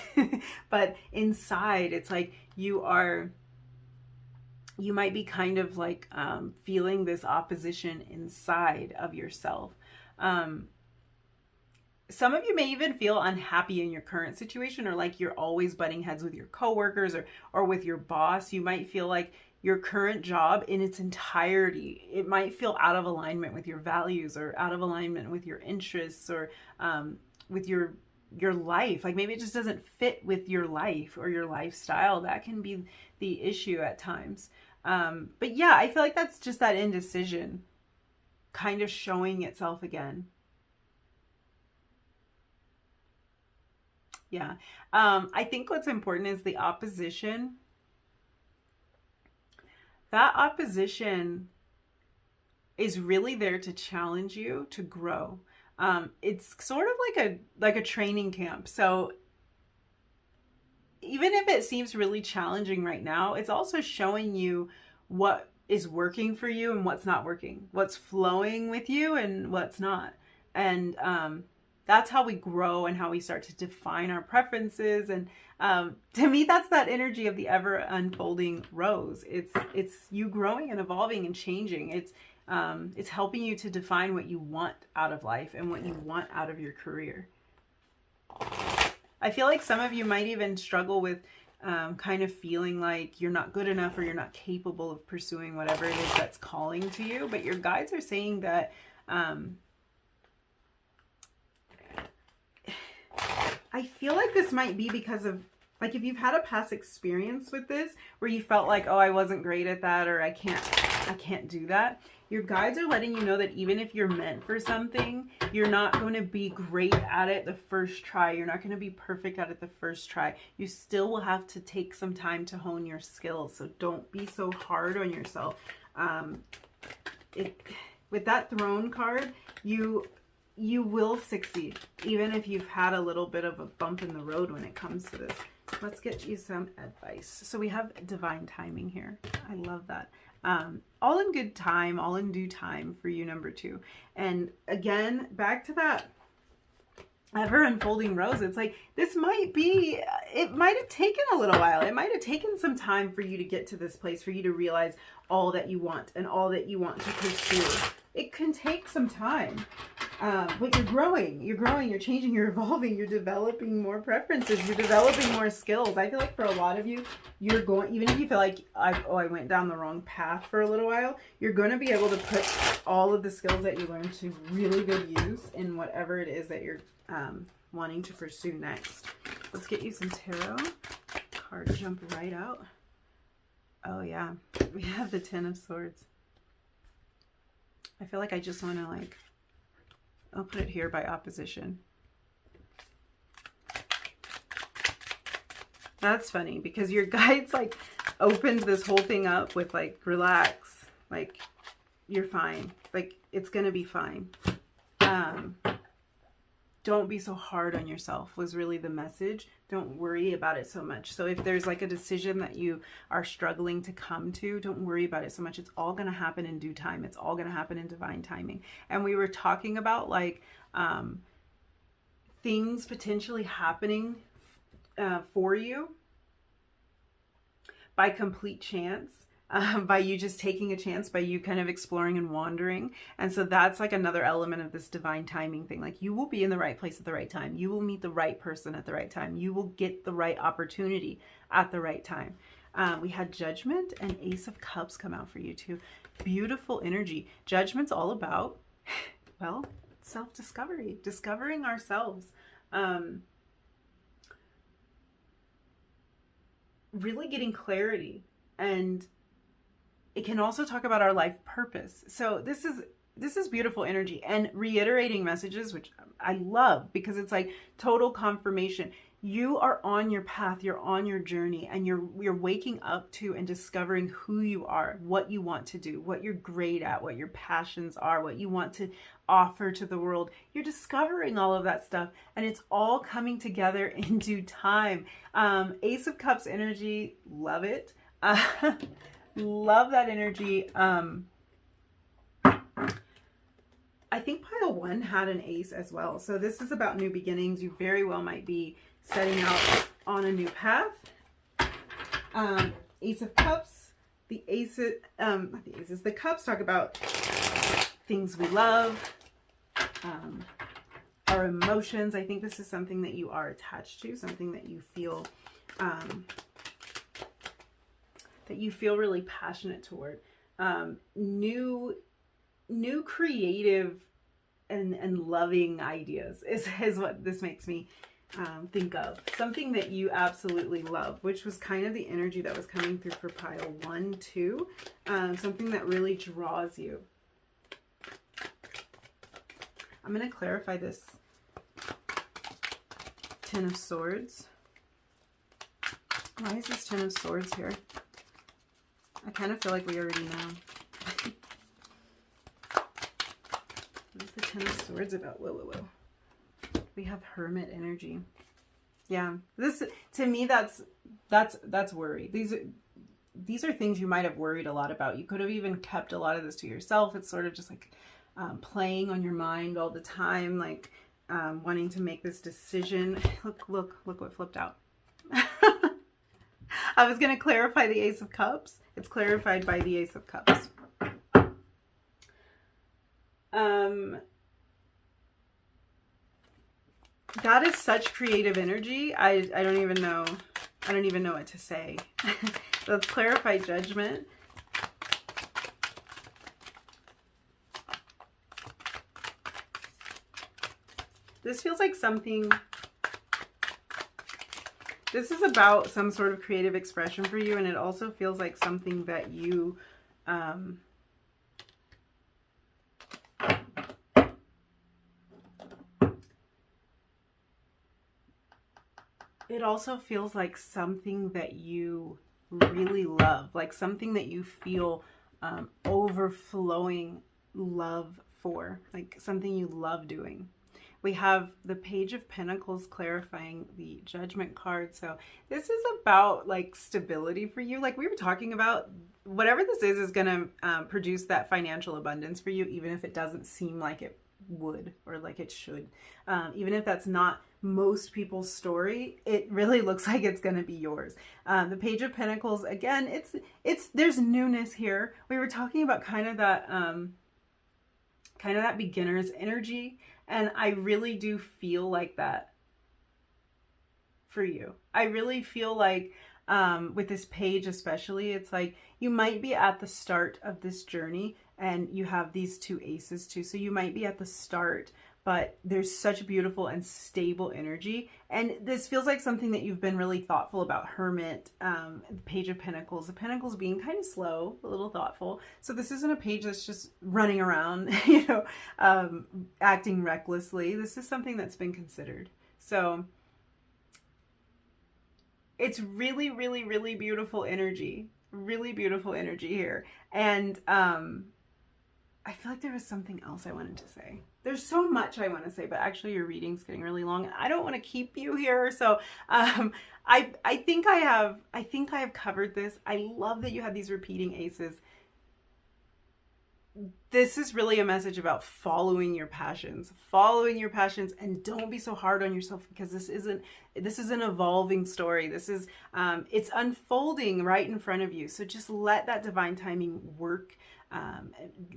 but inside it's like you might be kind of like feeling this opposition inside of yourself. Some of you may even feel unhappy in your current situation, or like you're always butting heads with your coworkers or with your boss. You might feel like your current job in its entirety, it might feel out of alignment with your values, or out of alignment with your interests, or with your life. Like maybe it just doesn't fit with your life or your lifestyle. That can be the issue at times. But yeah, I feel like that's just that indecision kind of showing itself again. Yeah. I think what's important is the opposition. That opposition is really there to challenge you to grow. It's sort of like a training camp. So even if it seems really challenging right now, it's also showing you what is working for you and what's not working, what's flowing with you and what's not. And that's how we grow and how we start to define our preferences. And to me, that's that energy of the ever unfolding rose. It's you growing and evolving and changing. It's helping you to define what you want out of life and what you want out of your career. I feel like some of you might even struggle with kind of feeling like you're not good enough or you're not capable of pursuing whatever it is that's calling to you. But your guides are saying that I feel like this might be because of, like, if you've had a past experience with this where you felt like, oh, I wasn't great at that, or I can't do that. Your guides are letting you know that even if you're meant for something, you're not going to be great at it the first try. You're not going to be perfect at it the first try. You still will have to take some time to hone your skills. So don't be so hard on yourself. With that throne card, you will succeed, even if you've had a little bit of a bump in the road when it comes to this. Let's get you some advice. So we have divine timing here. I love that. All in good time, all in due time for you, number 2. And again, back to that ever unfolding rose. It's like, this might be, it might have taken a little while. It might have taken some time for you to get to this place, for you to realize all that you want and all that you want to pursue. It can take some time. But you're growing, you're changing, you're evolving, you're developing more preferences, you're developing more skills. I feel like for a lot of you, you're going, even if you feel like, I went down the wrong path for a little while, you're going to be able to put all of the skills that you learned to really good use in whatever it is that you're wanting to pursue next. Let's get you some tarot. Card jump right out. Oh yeah, we have the Ten of Swords. I feel like I just want to, like, I'll put it here by opposition. That's funny because your guides, like, opened this whole thing up with, like, relax, like, you're fine, like, it's gonna be fine. Don't be so hard on yourself was really the message. Don't worry about it so much. So if there's, like, a decision that you are struggling to come to, don't worry about it so much. It's all going to happen in due time. It's all going to happen in divine timing. And we were talking about, like, things potentially happening for you by complete chance. By you just taking a chance, by you kind of exploring and wandering. And so that's, like, another element of this divine timing thing. Like, you will be in the right place at the right time. You will meet the right person at the right time. You will get the right opportunity at the right time. We had Judgment and Ace of Cups come out for you too. Beautiful energy. Judgment's all about, well, self-discovery, discovering ourselves. Really getting clarity. And it can also talk about our life purpose. So this is beautiful energy and reiterating messages, which I love because it's like total confirmation. You are on your path, you're on your journey, and you're waking up to and discovering who you are, what you want to do, what you're great at, what your passions are, what you want to offer to the world. You're discovering all of that stuff, and it's all coming together in due time. Ace of Cups energy, love it. Love that energy. I think pile 1 had an ace as well. So this is about new beginnings. You very well might be setting out on a new path. Ace of Cups. The aces, not the aces, the cups talk about things we love, our emotions. I think this is something that you are attached to, something that you feel really passionate toward. New creative and loving ideas is what this makes me think of. Something that you absolutely love, which was kind of the energy that was coming through for pile 1 too. Something that really draws you. I'm going to clarify this Ten of Swords. Why is this Ten of Swords here? I kind of feel like we already know. What is the Ten of Swords about? Whoa. We have Hermit energy. Yeah, this, to me, that's worry. these are things you might have worried a lot about. You could have even kept a lot of this to yourself. It's sort of just like playing on your mind all the time, like wanting to make this decision. Look what flipped out. I was going to clarify the Ace of Cups. It's clarified by the Ace of Cups. That is such creative energy. I don't even know. I don't even know what to say. Let's clarify Judgment. This feels like something, this is about some sort of creative expression for you, and it also feels like something that you, it also feels like something that you really love, like something that you feel overflowing love for, like something you love doing. We have the Page of Pentacles clarifying the Judgment card. So this is about like stability for you. Like we were talking about, whatever this is going to produce that financial abundance for you, even if it doesn't seem like it would or like it should. Even if that's not most people's story, it really looks like it's going to be yours. The Page of Pentacles, again, there's newness here. We were talking about kind of that beginner's energy. And I really do feel like that for you. I really feel like with this page especially, it's like you might be at the start of this journey, and you have these two aces too. So you might be at the start, but there's such beautiful and stable energy. And this feels like something that you've been really thoughtful about. Hermit, the Page of Pentacles, the Pentacles being kind of slow, a little thoughtful. So this isn't a page that's just running around, you know, acting recklessly. This is something that's been considered. So it's really, really, really beautiful energy. Really beautiful energy here. And I feel like there was something else I wanted to say. There's so much I want to say, but actually your reading's getting really long. I don't want to keep you here. So I think I have covered this. I love that you have these repeating aces. This is really a message about following your passions, and don't be so hard on yourself, because this is an evolving story. This is, it's unfolding right in front of you. So just let that divine timing work.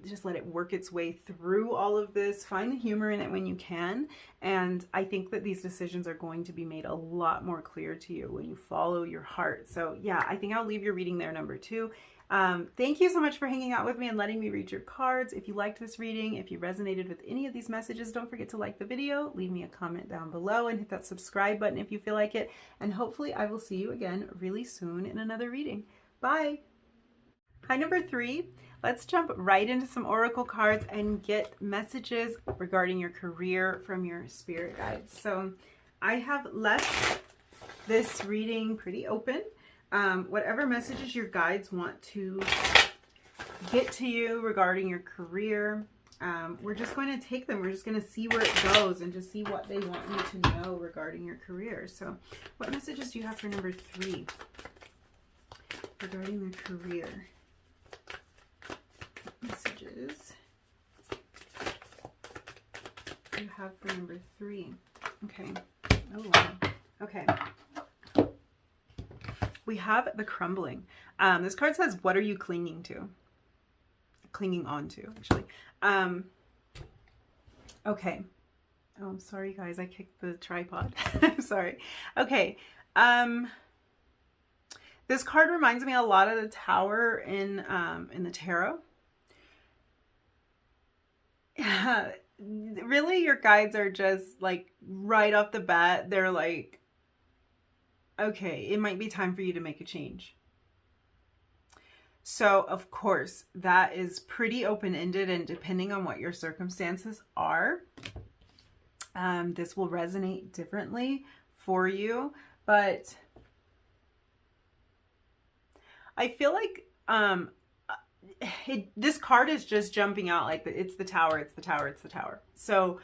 Just let it work its way through all of this. Find the humor in it when you can. And I think that these decisions are going to be made a lot more clear to you when you follow your heart. So yeah, I think I'll leave your reading there, number 2. Thank you so much for hanging out with me and letting me read your cards. If you liked this reading, if you resonated with any of these messages, don't forget to like the video, leave me a comment down below, and hit that subscribe button if you feel like it. And hopefully I will see you again really soon in another reading. Bye. Hi, number 3. Let's jump right into some oracle cards and get messages regarding your career from your spirit guides. So I have left this reading pretty open. Whatever messages your guides want to get to you regarding your career, we're just going to take them. We're just going to see where it goes and just see what they want you to know regarding your career. So what messages do you have for number 3 regarding their career? Messages you have for number 3. Okay. Oh wow. Okay. We have the Crumbling. This card says, what are you clinging to? Clinging on to, actually. Okay. Oh, I'm sorry, guys. I kicked the tripod. I'm sorry. Okay. This card reminds me a lot of the Tower in the tarot. Really, your guides are just like right off the bat, they're like, okay, it might be time for you to make a change. So of course that is pretty open-ended, and depending on what your circumstances are, this will resonate differently for you. But I feel like this card is just jumping out like it's the Tower, it's the Tower, it's the Tower. So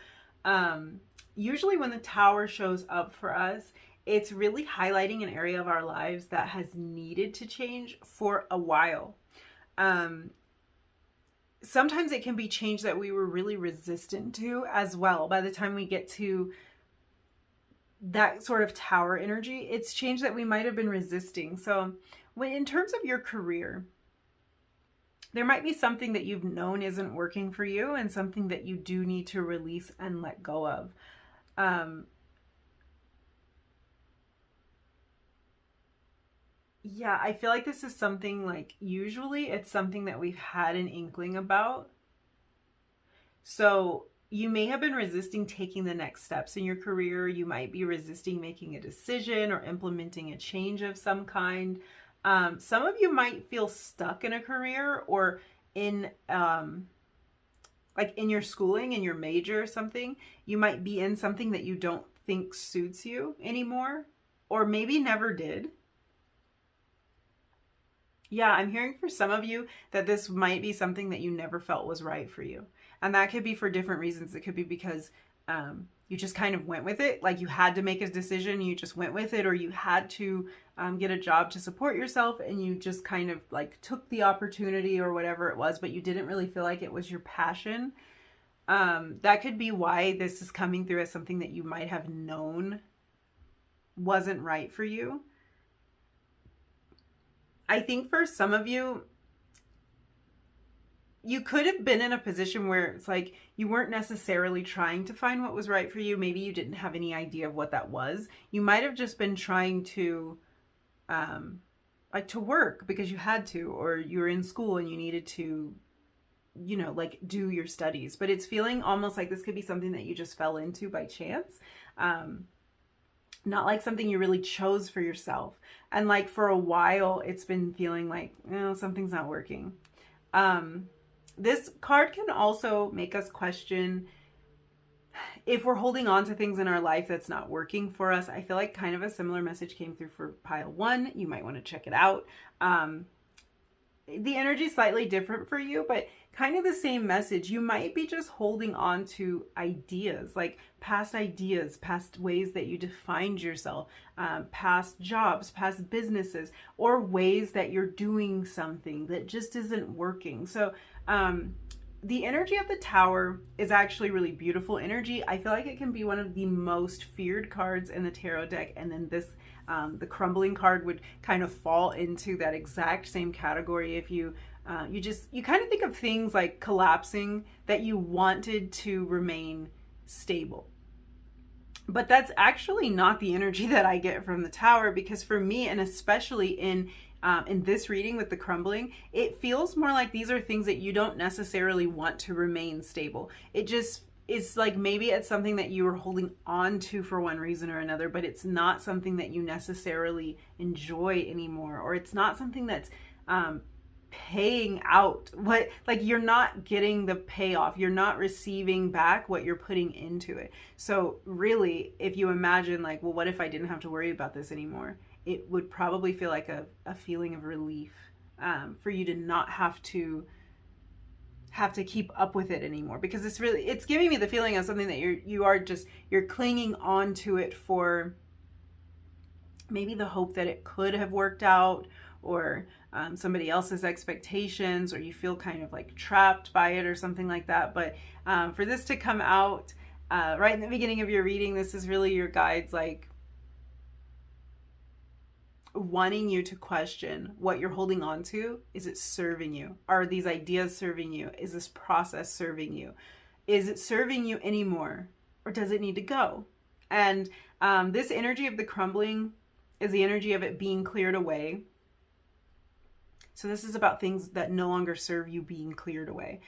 usually when the Tower shows up for us, it's really highlighting an area of our lives that has needed to change for a while. Sometimes it can be change that we were really resistant to as well. By the time we get to that sort of tower energy, it's change that we might have been resisting. So in terms of your career, there might be something that you've known isn't working for you and something that you do need to release and let go of. Yeah, I feel like this is something like usually it's something that we've had an inkling about. So you may have been resisting taking the next steps in your career. You might be resisting making a decision or implementing a change of some kind. Some of you might feel stuck in a career or in like in your schooling, in your major or something. You might be in something that you don't think suits you anymore, or maybe never did. Yeah, I'm hearing for some of you that this might be something that you never felt was right for you. And that could be for different reasons. It could be because you just kind of went with it. Like you had to make a decision, you just went with it, or you had to get a job to support yourself and you just kind of like took the opportunity or whatever it was, but you didn't really feel like it was your passion. That could be why this is coming through as something that you might have known wasn't right for you. I think for some of you, you could have been in a position where it's like you weren't necessarily trying to find what was right for you. Maybe you didn't have any idea of what that was. You might have just been trying to like to work because you had to, or you were in school and you needed to, you know, like do your studies. But it's feeling almost like this could be something that you just fell into by chance. Not like something you really chose for yourself. And like for a while, it's been feeling like, something's not working. This card can also make us question if we're holding on to things in our life that's not working for us. I feel like kind of a similar message came through for pile 1. You might want to check it out. The energy is slightly different for you, but kind of the same message. You might be just holding on to ideas, like past ideas, past ways that you defined yourself, past jobs, past businesses, or ways that you're doing something that just isn't working. So the energy of the Tower is actually really beautiful energy. I feel like it can be one of the most feared cards in the tarot deck, and then this the Crumbling card would kind of fall into that exact same category. If you you kind of think of things like collapsing that you wanted to remain stable. But that's actually not the energy that I get from the Tower, because for me, and especially in this reading with the Crumbling, it feels more like these are things that you don't necessarily want to remain stable. It just is like maybe it's something that you were holding on to for one reason or another, but it's not something that you necessarily enjoy anymore, or it's not something that's paying out what, like you're not getting the payoff, you're not receiving back what you're putting into it. So really, if you imagine like, well, what if I didn't have to worry about this anymore? It would probably feel like a feeling of relief for you to not have to keep up with it anymore, because it's giving me the feeling of something that you're clinging on to it for maybe the hope that it could have worked out, or somebody else's expectations, or you feel kind of like trapped by it or something like that. But for this to come out right in the beginning of your reading, this is really your guides like wanting you to question what you're holding on to. Is it serving you? Are these ideas serving you? Is this process serving you? Is it serving you anymore, or does it need to go? And this energy of the Crumbling is the energy of it being cleared away. So this is about things that no longer serve you being cleared away,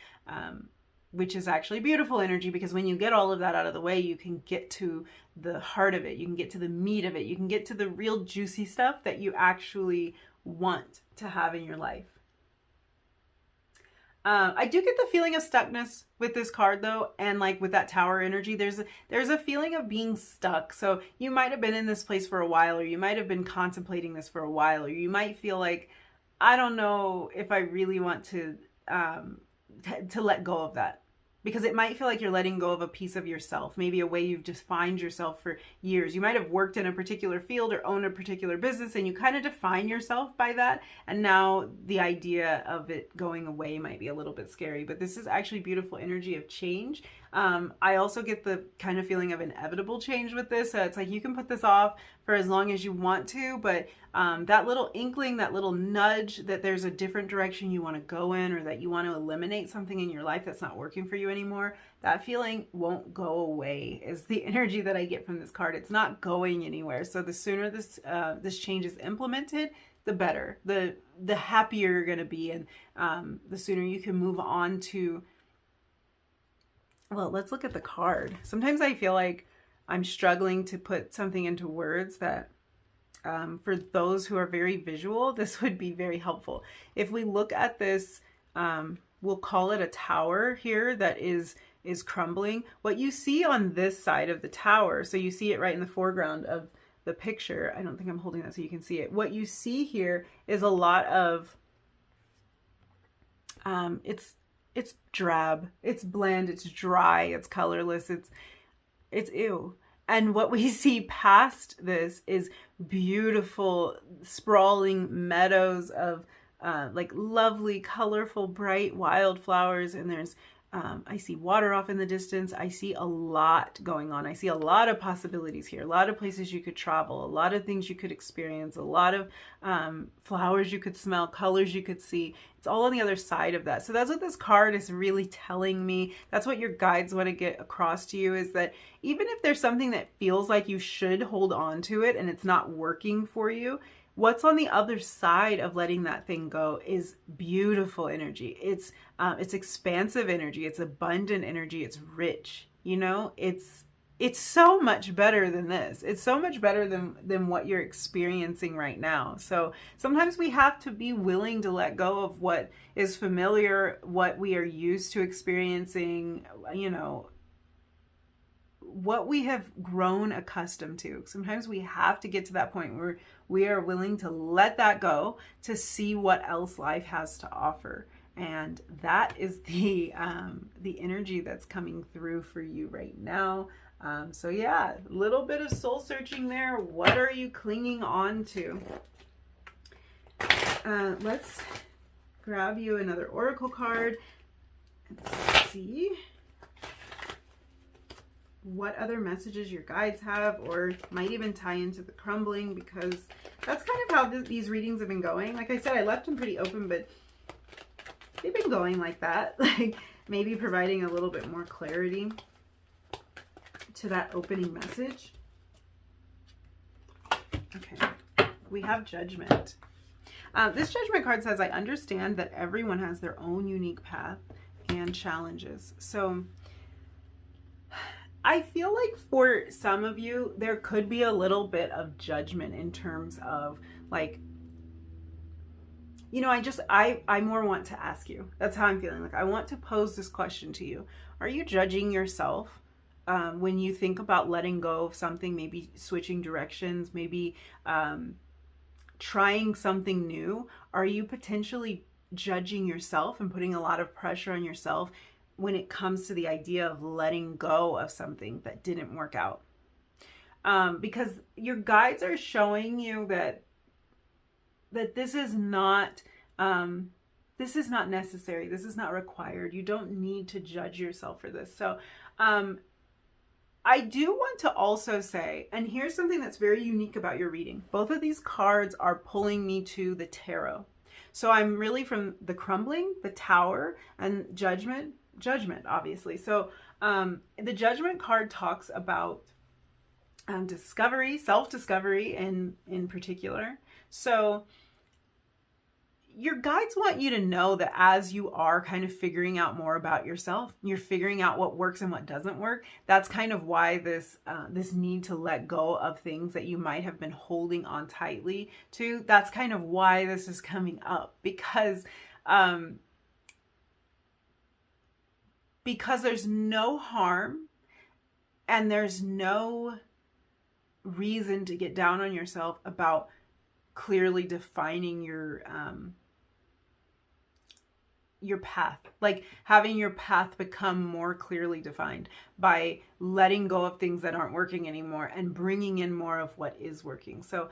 which is actually beautiful energy, because when you get all of that out of the way, you can get to the heart of it. You can get to the meat of it. You can get to the real juicy stuff that you actually want to have in your life. I do get the feeling of stuckness with this card though, and like with that Tower energy, there's a feeling of being stuck. So you might have been in this place for a while, or you might have been contemplating this for a while, or you might feel like, I don't know if I really want to let go of that. because it might feel like you're letting go of a piece of yourself, maybe a way you've defined yourself for years. You might have worked in a particular field or owned a particular business, and you kind of define yourself by that. And now the idea of it going away might be a little bit scary, but this is actually beautiful energy of change. I also get the kind of feeling of inevitable change with this. So it's like you can put this off for as long as you want to, but that little inkling, that little nudge that there's a different direction you want to go in, or that you want to eliminate something in your life that's not working for you anymore, that feeling won't go away, is the energy that I get from this card. It's not going anywhere. So the sooner this change is implemented, the better, the happier you're going to be, and the sooner you can move on to. Well, let's look at the card. Sometimes I feel like I'm struggling to put something into words that, for those who are very visual, this would be very helpful. If we look at this, we'll call it a tower here that is crumbling. What you see on this side of the tower, so you see it right in the foreground of the picture. I don't think I'm holding that so you can see it. What you see here is a lot of, it's drab, it's bland, it's dry, it's colorless, it's ew. And what we see past this is beautiful, sprawling meadows of like lovely, colorful, bright wildflowers. And there's, I see water off in the distance. I see a lot going on. I see a lot of possibilities here, a lot of places you could travel, a lot of things you could experience, a lot of flowers you could smell, colors you could see. It's all on the other side of that. So that's what this card is really telling me. That's what your guides want to get across to you, is that even if there's something that feels like you should hold on to it and it's not working for you, what's on the other side of letting that thing go is beautiful energy. It's expansive energy. It's abundant energy. It's rich. You know, it's so much better than this. It's so much better than what you're experiencing right now. So sometimes we have to be willing to let go of what is familiar, what we are used to experiencing, you know, what we have grown accustomed to. Sometimes we have to get to that point where we are willing to let that go to see what else life has to offer. And that is the energy that's coming through for you right now. So yeah, a little bit of soul searching there. What are you clinging on to? Let's grab you another oracle card and see what other messages your guides have, or might even tie into the crumbling, because that's kind of how these readings have been going. Like I said, I left them pretty open, but they've been going like that, like maybe providing a little bit more clarity to that opening message. Okay, we have Judgment. This Judgment card says, I understand that everyone has their own unique path and challenges. So I feel like for some of you, there could be a little bit of judgment in terms of like, you know, I more want to ask you. That's how I'm feeling. Like, I want to pose this question to you. Are you judging yourself when you think about letting go of something, maybe switching directions, maybe trying something new? Are you potentially judging yourself and putting a lot of pressure on yourself when it comes to the idea of letting go of something that didn't work out? Because your guides are showing you that this is not necessary. This is not required. You don't need to judge yourself for this. So I do want to also say, and here's something that's very unique about your reading. Both of these cards are pulling me to the tarot. So I'm really from the crumbling, the tower, and judgment, obviously. So the Judgment card talks about discovery, self-discovery in particular. So your guides want you to know that as you are kind of figuring out more about yourself, you're figuring out what works and what doesn't work. That's kind of why this need to let go of things that you might have been holding on tightly to. That's kind of why this is coming up, because there's no harm and there's no reason to get down on yourself about clearly defining your path, like having your path become more clearly defined by letting go of things that aren't working anymore and bringing in more of what is working. So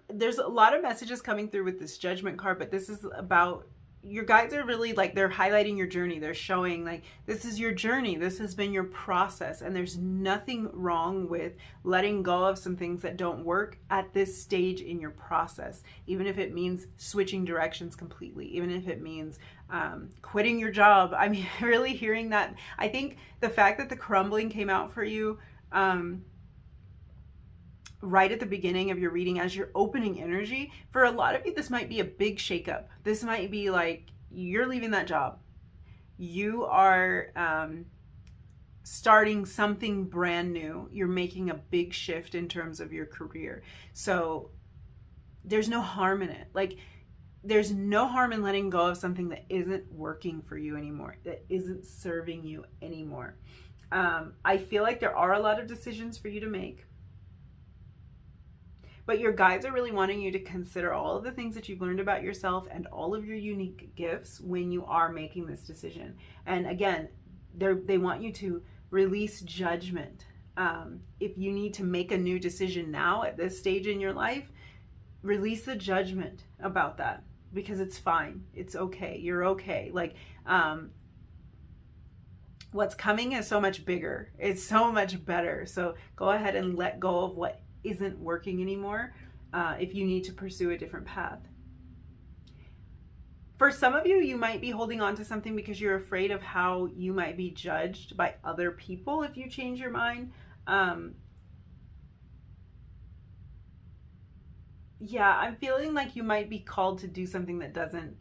there's a lot of messages coming through with this Judgment card, but this is about, your guides are really like, they're highlighting your journey. They're showing like, this is your journey. This has been your process. And there's nothing wrong with letting go of some things that don't work at this stage in your process. Even if it means switching directions completely, even if it means quitting your job. I mean, really hearing that. I think the fact that the crumbling came out for you right at the beginning of your reading as your opening energy, for a lot of you, this might be a big shakeup. This might be like, you're leaving that job. You are starting something brand new. You're making a big shift in terms of your career. So there's no harm in it. Like, there's no harm in letting go of something that isn't working for you anymore, that isn't serving you anymore. I feel like there are a lot of decisions for you to make. But your guides are really wanting you to consider all of the things that you've learned about yourself and all of your unique gifts when you are making this decision. And again, they want you to release judgment. If you need to make a new decision now at this stage in your life, release the judgment about that, because it's fine. It's okay. You're okay. Like, what's coming is so much bigger. It's so much better. So go ahead and let go of what isn't working anymore if you need to pursue a different path. For some of you, you might be holding on to something because you're afraid of how you might be judged by other people if you change your mind. Yeah, I'm feeling like you might be called to do something that doesn't...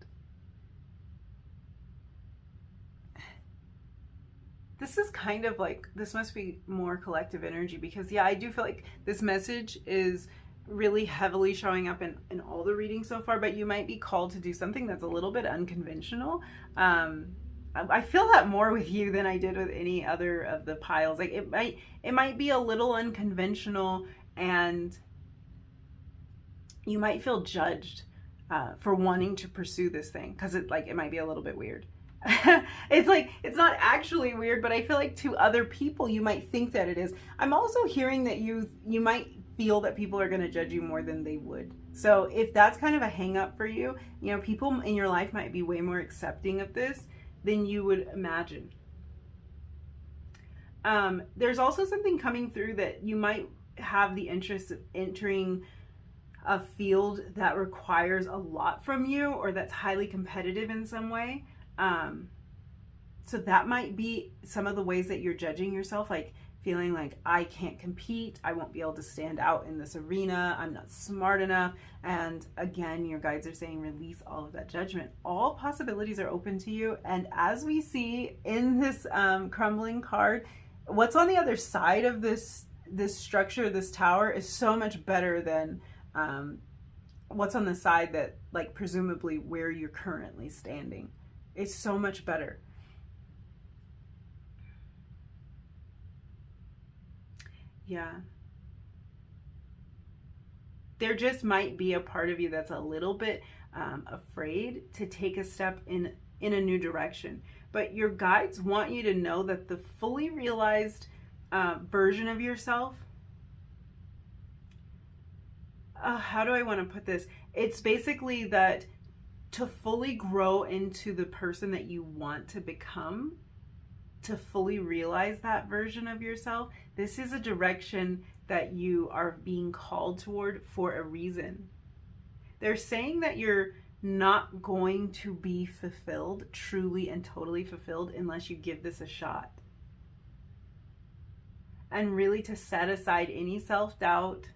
This is kind of like, this must be more collective energy, because yeah, I do feel like this message is really heavily showing up in all the readings so far, but you might be called to do something that's a little bit unconventional. I feel that more with you than I did with any other of the piles. Like, it might be a little unconventional, and you might feel judged for wanting to pursue this thing, because it might be a little bit weird. It's like, it's not actually weird, but I feel like to other people you might think that it is. I'm also hearing that you might feel that people are going to judge you more than they would. So if that's kind of a hang up for you, you know, people in your life might be way more accepting of this than you would imagine. There's also something coming through that you might have the interest of entering a field that requires a lot from you, or that's highly competitive in some way. So that might be some of the ways that you're judging yourself, like feeling like, I can't compete, I won't be able to stand out in this arena, I'm not smart enough. And again, your guides are saying, release all of that judgment. All possibilities are open to you. And as we see in this crumbling card, what's on the other side of this structure, this tower, is so much better than what's on the side that, like, presumably where you're currently standing. It's so much better. Yeah. There just might be a part of you that's a little bit afraid to take a step in a new direction. But your guides want you to know that the fully realized version of yourself, how do I want to put this? It's basically that to fully grow into the person that you want to become, to fully realize that version of yourself, this is a direction that you are being called toward for a reason. They're saying that you're not going to be fulfilled, truly and totally fulfilled, unless you give this a shot. And really to set aside any self-doubt,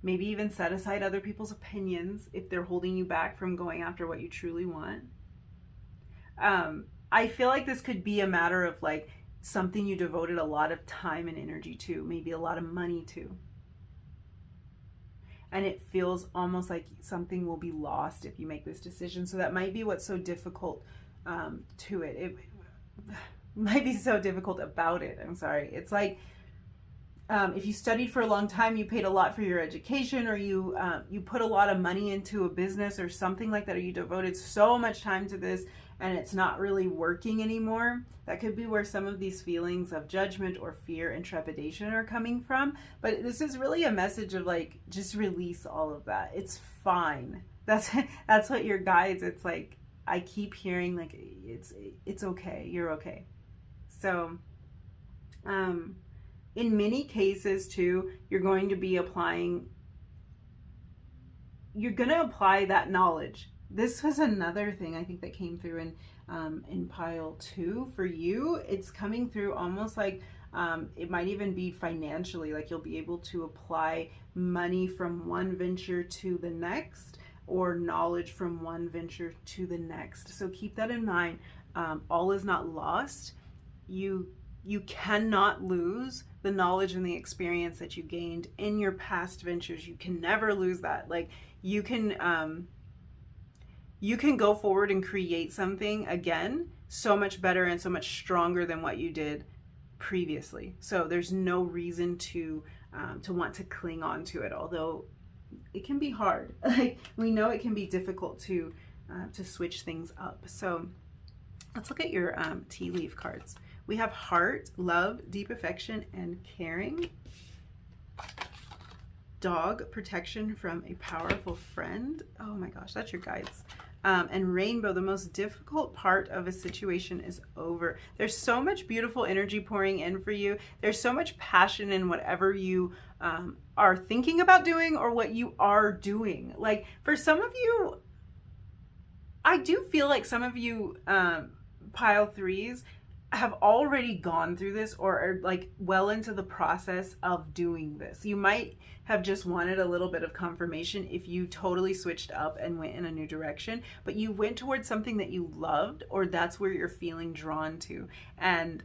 maybe even set aside other people's opinions if they're holding you back from going after what you truly want. I feel like this could be a matter of like something you devoted a lot of time and energy to, maybe a lot of money to. And it feels almost like something will be lost if you make this decision. So that might be what's so difficult to it. It might be so difficult about it. I'm sorry. It's like if you studied for a long time, you paid a lot for your education, or you put a lot of money into a business or something like that, or you devoted so much time to this and it's not really working anymore. That could be where some of these feelings of judgment or fear and trepidation are coming from. But this is really a message of like, just release all of that. It's fine. That's what your guides, it's like, I keep hearing like, it's okay. You're okay. So, in many cases too, you're going to apply that knowledge. This was another thing I think that came through in pile 2 for you. It's coming through almost like it might even be financially, like you'll be able to apply money from one venture to the next, or knowledge from one venture to the next. So keep that in mind. All is not lost. You cannot lose the knowledge and the experience that you gained in your past ventures. You can never lose that. Like you can go forward and create something again so much better and so much stronger than what you did previously. So there's no reason to want to cling on to it, although it can be hard. Like we know it can be difficult to switch things up. So let's look at your tea leaf cards. We have heart, love, deep affection, and caring. Dog, protection from a powerful friend. Oh my gosh, that's your guides. And rainbow, the most difficult part of a situation is over. There's so much beautiful energy pouring in for you. There's so much passion in whatever you are thinking about doing or what you are doing. Like for some of you, I do feel like some of you pile 3s have already gone through this or are like well into the process of doing this. You might have just wanted a little bit of confirmation if you totally switched up and went in a new direction, but you went towards something that you loved, or that's where you're feeling drawn to. And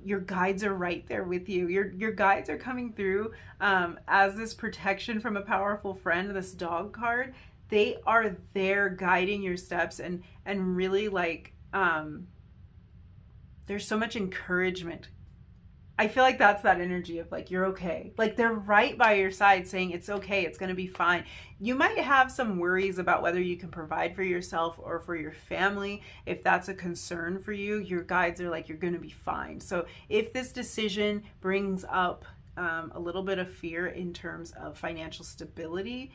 your guides are right there with you. Your guides are coming through as this protection from a powerful friend, this dog card. They are there guiding your steps and really like, there's so much encouragement. I feel like that's that energy of like, you're okay. Like they're right by your side saying it's okay, it's going to be fine. You might have some worries about whether you can provide for yourself or for your family. If that's a concern for you, your guides are like, you're going to be fine. So if this decision brings up a little bit of fear in terms of financial stability,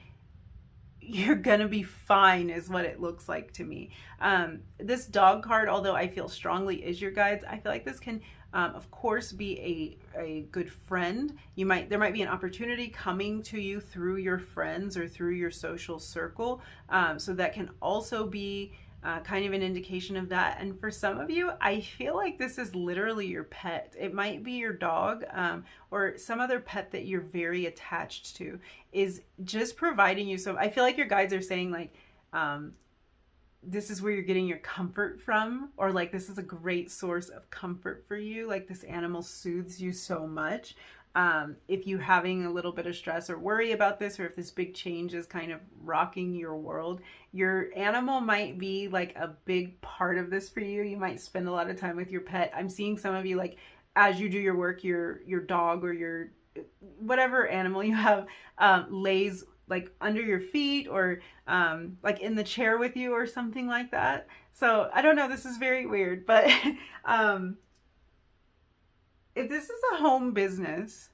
you're gonna be fine is what it looks like to me. This dog card, although I feel strongly is your guides, I feel like this can of course be a good friend. There might be an opportunity coming to you through your friends or through your social circle, so that can also be kind of an indication of that. And for some of you, I feel like this is literally your pet. It might be your dog or some other pet that you're very attached to, is just providing you. So I feel like your guides are saying like, this is where you're getting your comfort from, or like this is a great source of comfort for you. Like this animal soothes you so much. If you're having a little bit of stress or worry about this, or if this big change is kind of rocking your world, your animal might be like a big part of this for you. You might spend a lot of time with your pet. I'm seeing some of you, like as you do your work, your dog or your whatever animal you have lays like under your feet or like in the chair with you or something like that. So I don't know, this is very weird, but if this is a home business,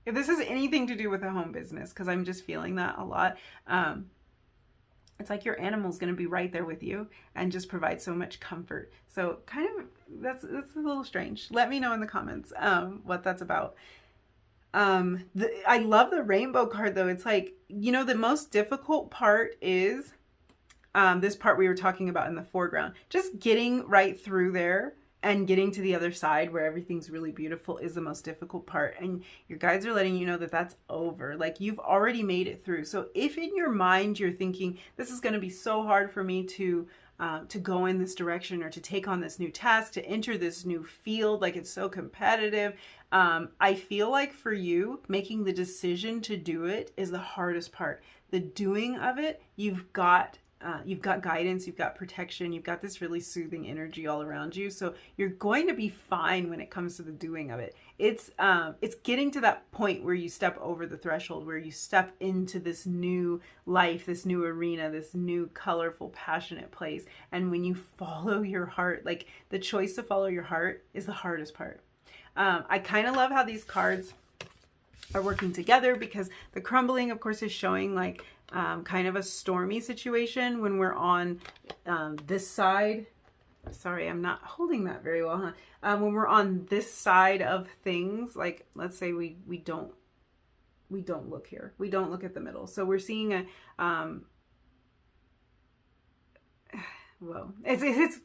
if this has anything to do with a home business, because I'm just feeling that a lot, it's like your animal's going to be right there with you and just provide so much comfort. So kind of, that's a little strange. Let me know in the comments what that's about. I love the rainbow card though. It's like, you know, the most difficult part is this part we were talking about in the foreground. Just getting right through there and getting to the other side where everything's really beautiful is the most difficult part. And your guides are letting you know that that's over. Like you've already made it through. So if in your mind you're thinking, this is going to be so hard for me to go in this direction or to take on this new task, to enter this new field, like it's so competitive. I feel like for you, making the decision to do it is the hardest part. The doing of it, you've got you've got guidance, you've got protection, you've got this really soothing energy all around you. So you're going to be fine when it comes to the doing of it. It's getting to that point where you step over the threshold, where you step into this new life, this new arena, this new colorful, passionate place. And when you follow your heart, like the choice to follow your heart is the hardest part. I kind of love how these cards are working together, because the crumbling, of course, is showing like kind of a stormy situation when we're on this side. Sorry, I'm not holding that very well, huh? When we're on this side of things, like let's say we don't look here. We don't look at the middle. So we're seeing a whoa, it's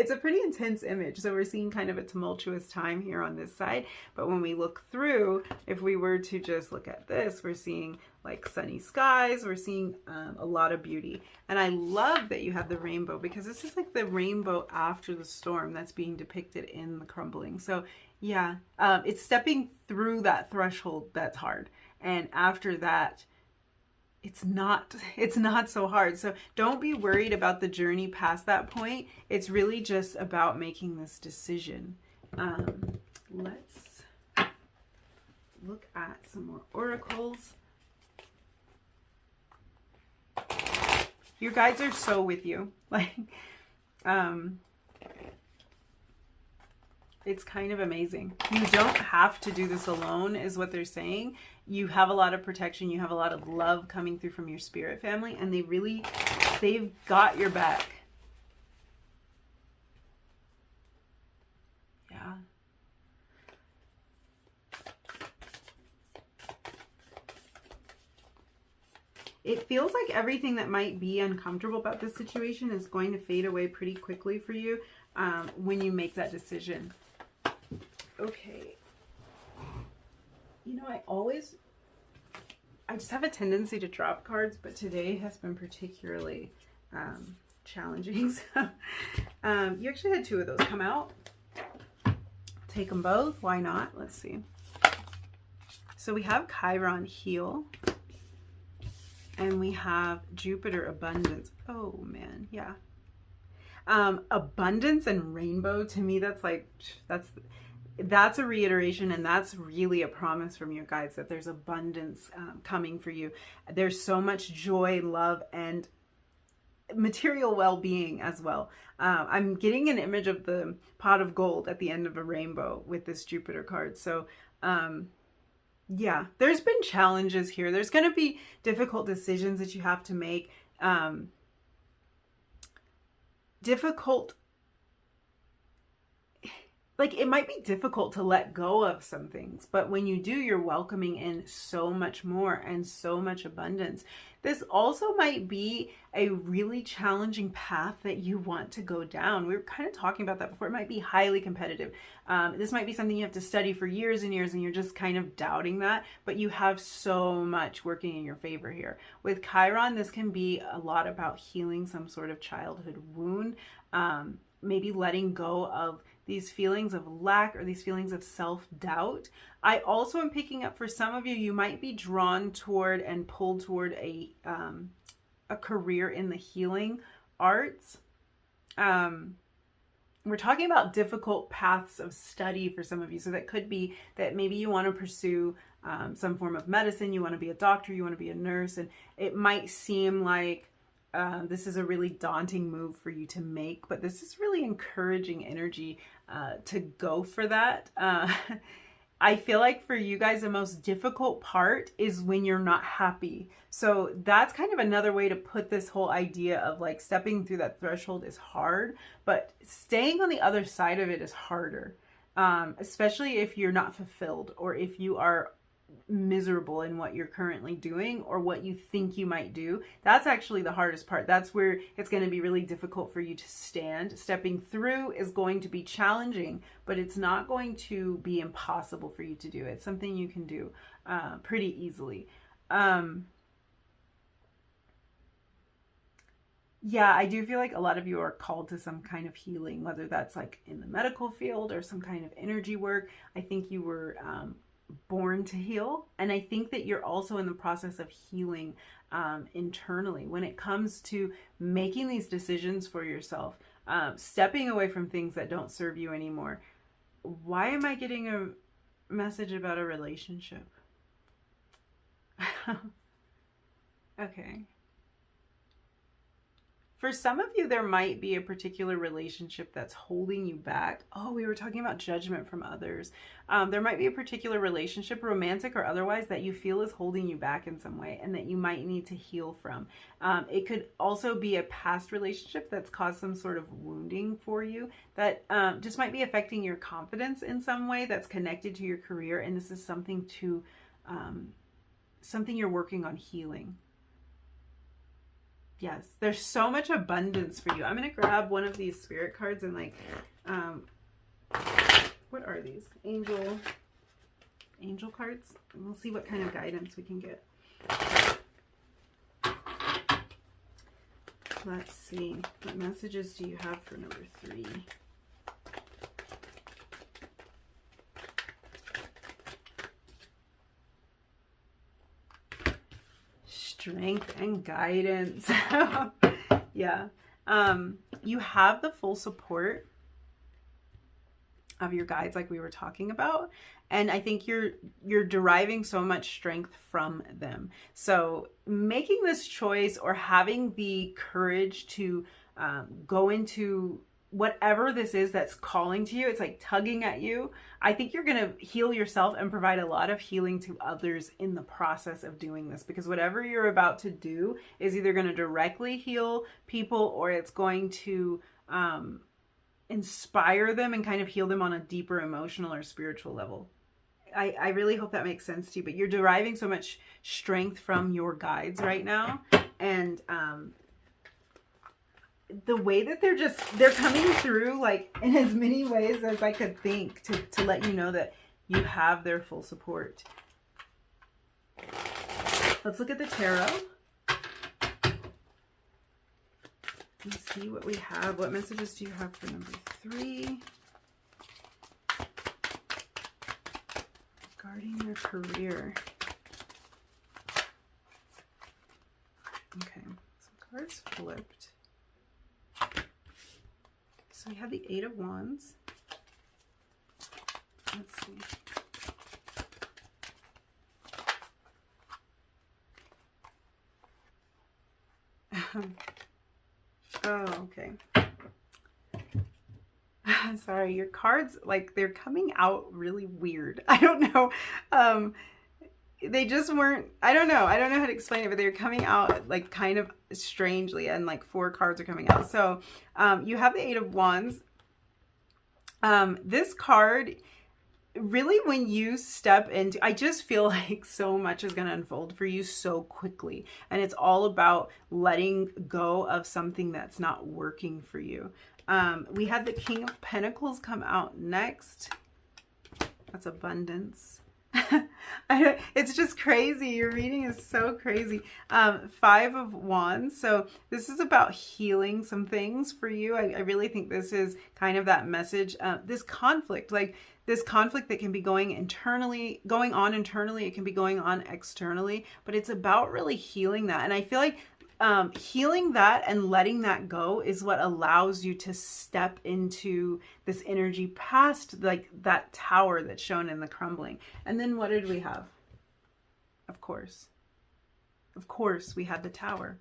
a pretty intense image. So we're seeing kind of a tumultuous time here on this side. But when we look through, if we were to just look at this, we're seeing like sunny skies. We're seeing a lot of beauty. And I love that you have the rainbow, because this is like the rainbow after the storm that's being depicted in the crumbling. So yeah, it's stepping through that threshold that's hard. And after that, it's not so hard. So don't be worried about the journey past that point. It's really just about making this decision. Let's look at some more oracles. Your guides are so with you. Like, it's kind of amazing. You don't have to do this alone, is what they're saying. You have a lot of protection. You have a lot of love coming through from your spirit family, and they've got your back. Yeah. It feels like everything that might be uncomfortable about this situation is going to fade away pretty quickly for you when you make that decision. Okay. You know, I just have a tendency to drop cards, but today has been particularly challenging. So, you actually had two of those come out. Take them both. Why not? Let's see. So we have Chiron, heal. And we have Jupiter, abundance. Oh man, yeah. Abundance and rainbow, to me, that's a reiteration, and that's really a promise from your guides that there's abundance coming for you. There's so much joy, love, and material well-being as well. I'm getting an image of the pot of gold at the end of a rainbow with this Jupiter card. So yeah, there's been challenges here. There's going to be difficult decisions that you have to make. Like, it might be difficult to let go of some things, but when you do, you're welcoming in so much more and so much abundance. This also might be a really challenging path that you want to go down. We were kind of talking about that before. It might be highly competitive. This might be something you have to study for years and years, and you're just kind of doubting that, but you have so much working in your favor here. With Chiron, this can be a lot about healing some sort of childhood wound, maybe letting go of these feelings of lack or these feelings of self-doubt. I also am picking up, for some of you, you might be drawn toward and pulled toward a career in the healing arts. We're talking about difficult paths of study for some of you. So that could be that maybe you want to pursue some form of medicine, you want to be a doctor, you want to be a nurse, and it might seem like this is a really daunting move for you to make, but this is really encouraging energy to go for that. I feel like for you guys, the most difficult part is when you're not happy. So that's kind of another way to put this whole idea of like stepping through that threshold is hard, but staying on the other side of it is harder, especially if you're not fulfilled or if you are miserable in what you're currently doing or what you think you might do. That's actually the hardest part. That's where it's going to be really difficult for you to stand. Stepping through is going to be challenging, but it's not going to be impossible for you to do. It's something you can do pretty easily. Yeah, I do feel like a lot of you are called to some kind of healing, whether that's like in the medical field or some kind of energy work. I think you were born to heal. And I think that you're also in the process of healing internally when it comes to making these decisions for yourself, stepping away from things that don't serve you anymore. Why am I getting a message about a relationship? Okay. For some of you, there might be a particular relationship that's holding you back. Oh, we were talking about judgment from others. There might be a particular relationship, romantic or otherwise, that you feel is holding you back in some way and that you might need to heal from. It could also be a past relationship that's caused some sort of wounding for you that just might be affecting your confidence in some way that's connected to your career. And this is something to something you're working on healing. Yes, there's so much abundance for you. I'm going to grab one of these spirit cards and like, what are these? Angel cards. And we'll see what kind of guidance we can get. Let's see. What messages do you have for number 3? Strength and guidance. Yeah. You have the full support of your guides like we were talking about, and I think you're deriving so much strength from them. So making this choice or having the courage to go into whatever this is that's calling to you, it's like tugging at you. I think you're going to heal yourself and provide a lot of healing to others in the process of doing this, because whatever you're about to do is either going to directly heal people or it's going to inspire them and kind of heal them on a deeper emotional or spiritual level. I really hope that makes sense to you, but you're deriving so much strength from your guides right now. And the way that they're coming through like in as many ways as I could think to let you know that you have their full support. Let's look at the tarot. Let's see what we have. What messages do you have for number 3? Regarding your career. Okay, so cards flipped. So we have the 8 of Wands. Let's see. Oh, okay. Sorry, your cards, like, they're coming out really weird. I don't know. They just weren't, I don't know how to explain it, but they're coming out like kind of strangely, and like 4 cards are coming out. So you have the 8 of Wands. This card, really, when you step into, I just feel like so much is going to unfold for you so quickly. And it's all about letting go of something that's not working for you. We had the King of Pentacles come out next. That's abundance. It's just crazy. Your reading is so crazy. 5 of Wands. So this is about healing some things for you. I really think this is kind of that message. This conflict, like this conflict that can be going on internally, it can be going on externally, but it's about really healing that. And I feel like healing that and letting that go is what allows you to step into this energy past like that tower that's shown in the crumbling. And then what did we have? Of course, we had the tower.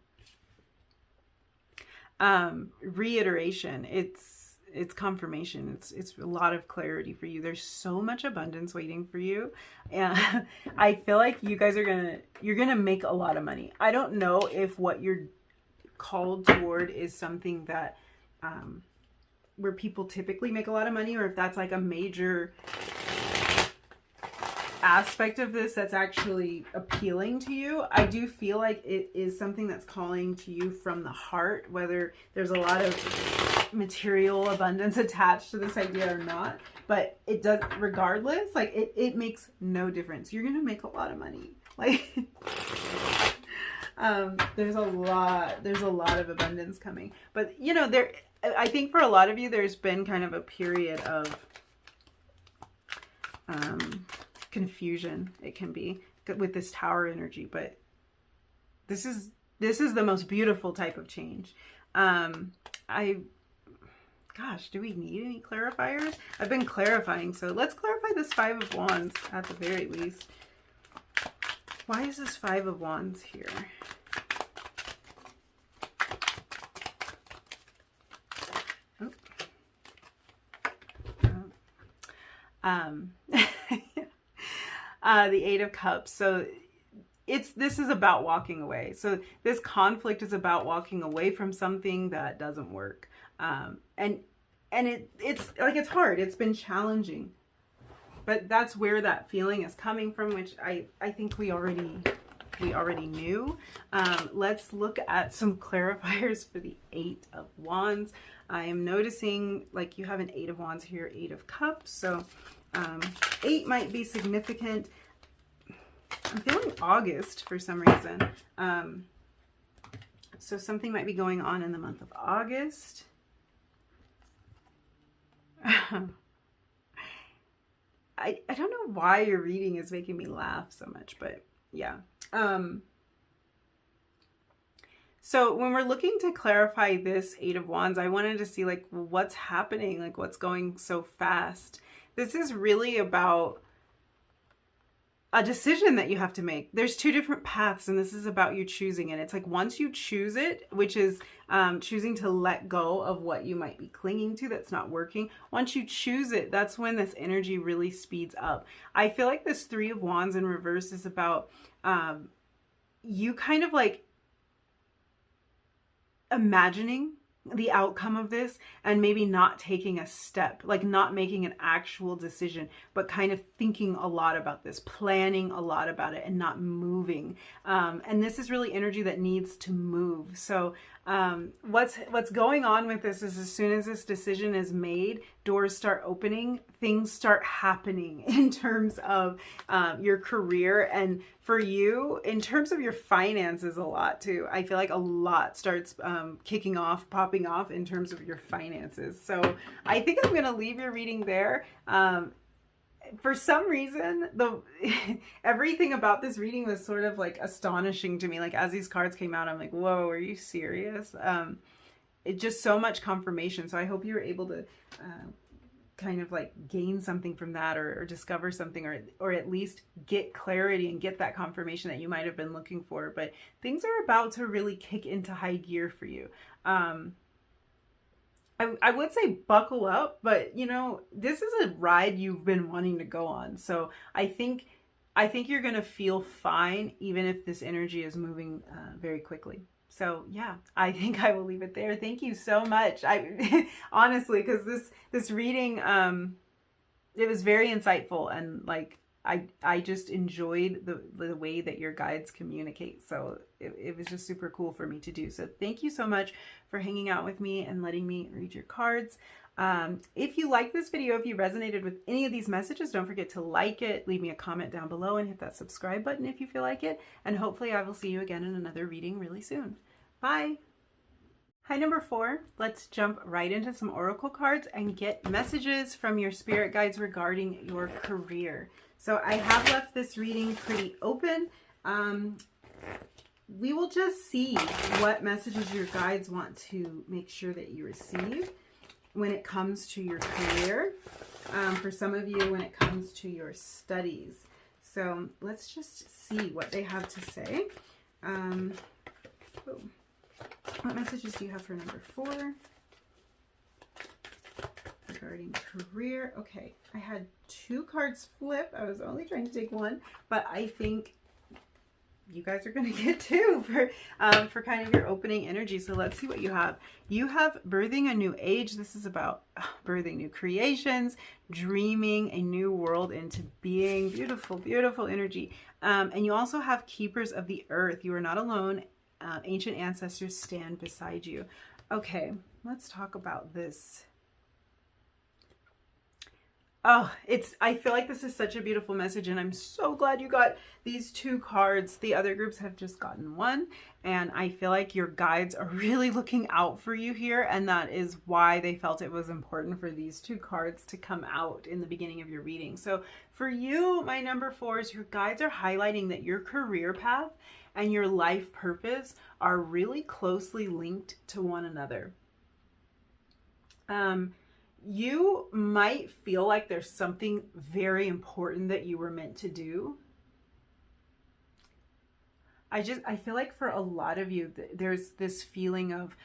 Reiteration. It's confirmation. It's a lot of clarity for you. There's so much abundance waiting for you. And I feel like you guys you're gonna make a lot of money. I don't know if what you're called toward is something that where people typically make a lot of money, or if that's like a major aspect of this that's actually appealing to you. I do feel like it is something that's calling to you from the heart, whether there's a lot of material abundance attached to this idea or not, but it does, regardless, like it makes no difference. You're gonna make a lot of money. Like there's a lot of abundance coming, but you know, I think for a lot of you there's been kind of a period of confusion it can be with this Tower energy. But this is the most beautiful type of change. Gosh, do we need any clarifiers? I've been clarifying, so let's clarify this Five of Wands at the very least. Why is this Five of Wands here? The Eight of Cups. So this is about walking away. So this conflict is about walking away from something that doesn't work. And it's like, it's hard. It's been challenging. But that's where that feeling is coming from, which I think we already knew. Let's look at some clarifiers for the Eight of Wands. I am noticing, like, you have an Eight of Wands here, Eight of Cups. So 8 might be significant. I'm feeling August for some reason. So something might be going on in the month of August. I don't know why your reading is making me laugh so much, but yeah. So when we're looking to clarify this Eight of Wands, I wanted to see, like, what's happening, like, what's going so fast. This is really about a decision that you have to make. There's two different paths, and this is about you choosing it. It's like, once you choose it, which is choosing to let go of what you might be clinging to that's not working. Once you choose it, that's when this energy really speeds up. I feel like this Three of Wands in reverse is about you kind of like imagining the outcome of this and maybe not taking a step, like not making an actual decision, but kind of thinking a lot about this, planning a lot about it, and not moving. And this is really energy that needs to move. So what's going on with this is, as soon as this decision is made, doors start opening, things start happening in terms of your career, and for you in terms of your finances a lot too. I feel like a lot starts kicking off, popping off in terms of your finances. So I think I'm going to leave your reading there. For some reason, everything about this reading was sort of like astonishing to me. Like, as these cards came out, I'm like, whoa, are you serious? It's just so much confirmation. So I hope you were able to kind of like gain something from that, or discover something, or at least get clarity and get that confirmation that you might have been looking for. But things are about to really kick into high gear for you. I would say buckle up, but you know, this is a ride you've been wanting to go on. So I think you're going to feel fine, even if this energy is moving very quickly. So yeah, I think I will leave it there. Thank you so much. Honestly, because this reading, it was very insightful, and like, I just enjoyed the way that your guides communicate. So it was just super cool for me to do. So thank you so much for hanging out with me and letting me read your cards. If you like this video, if you resonated with any of these messages, don't forget to like it, leave me a comment down below, and hit that subscribe button if you feel like it. And hopefully I will see you again in another reading really soon. Bye. Hi, number 4. Let's jump right into some oracle cards and get messages from your spirit guides regarding your career. So I have left this reading pretty open. We will just see what messages your guides want to make sure that you receive when it comes to your career. For some of you, when it comes to your studies. So let's just see what they have to say. What messages do you have for number 4? Regarding career. Okay, I had 2 cards flip. I was only trying to take 1, but I think you guys are going to get 2 for kind of your opening energy. So let's see what you have. You have birthing a new age. This is about birthing new creations, dreaming a new world into being. Beautiful, beautiful energy. And you also have keepers of the earth. You are not alone. Ancient ancestors stand beside you. Okay, let's talk about this. Oh, I feel like this is such a beautiful message, and I'm so glad you got these 2 cards. The other groups have just gotten 1, and I feel like your guides are really looking out for you here, and that is why they felt it was important for these 2 cards to come out in the beginning of your reading. So for you, my number 4s, your guides are highlighting that your career path and your life purpose are really closely linked to one another. You might feel like there's something very important that you were meant to do. I feel like for a lot of you, there's this feeling of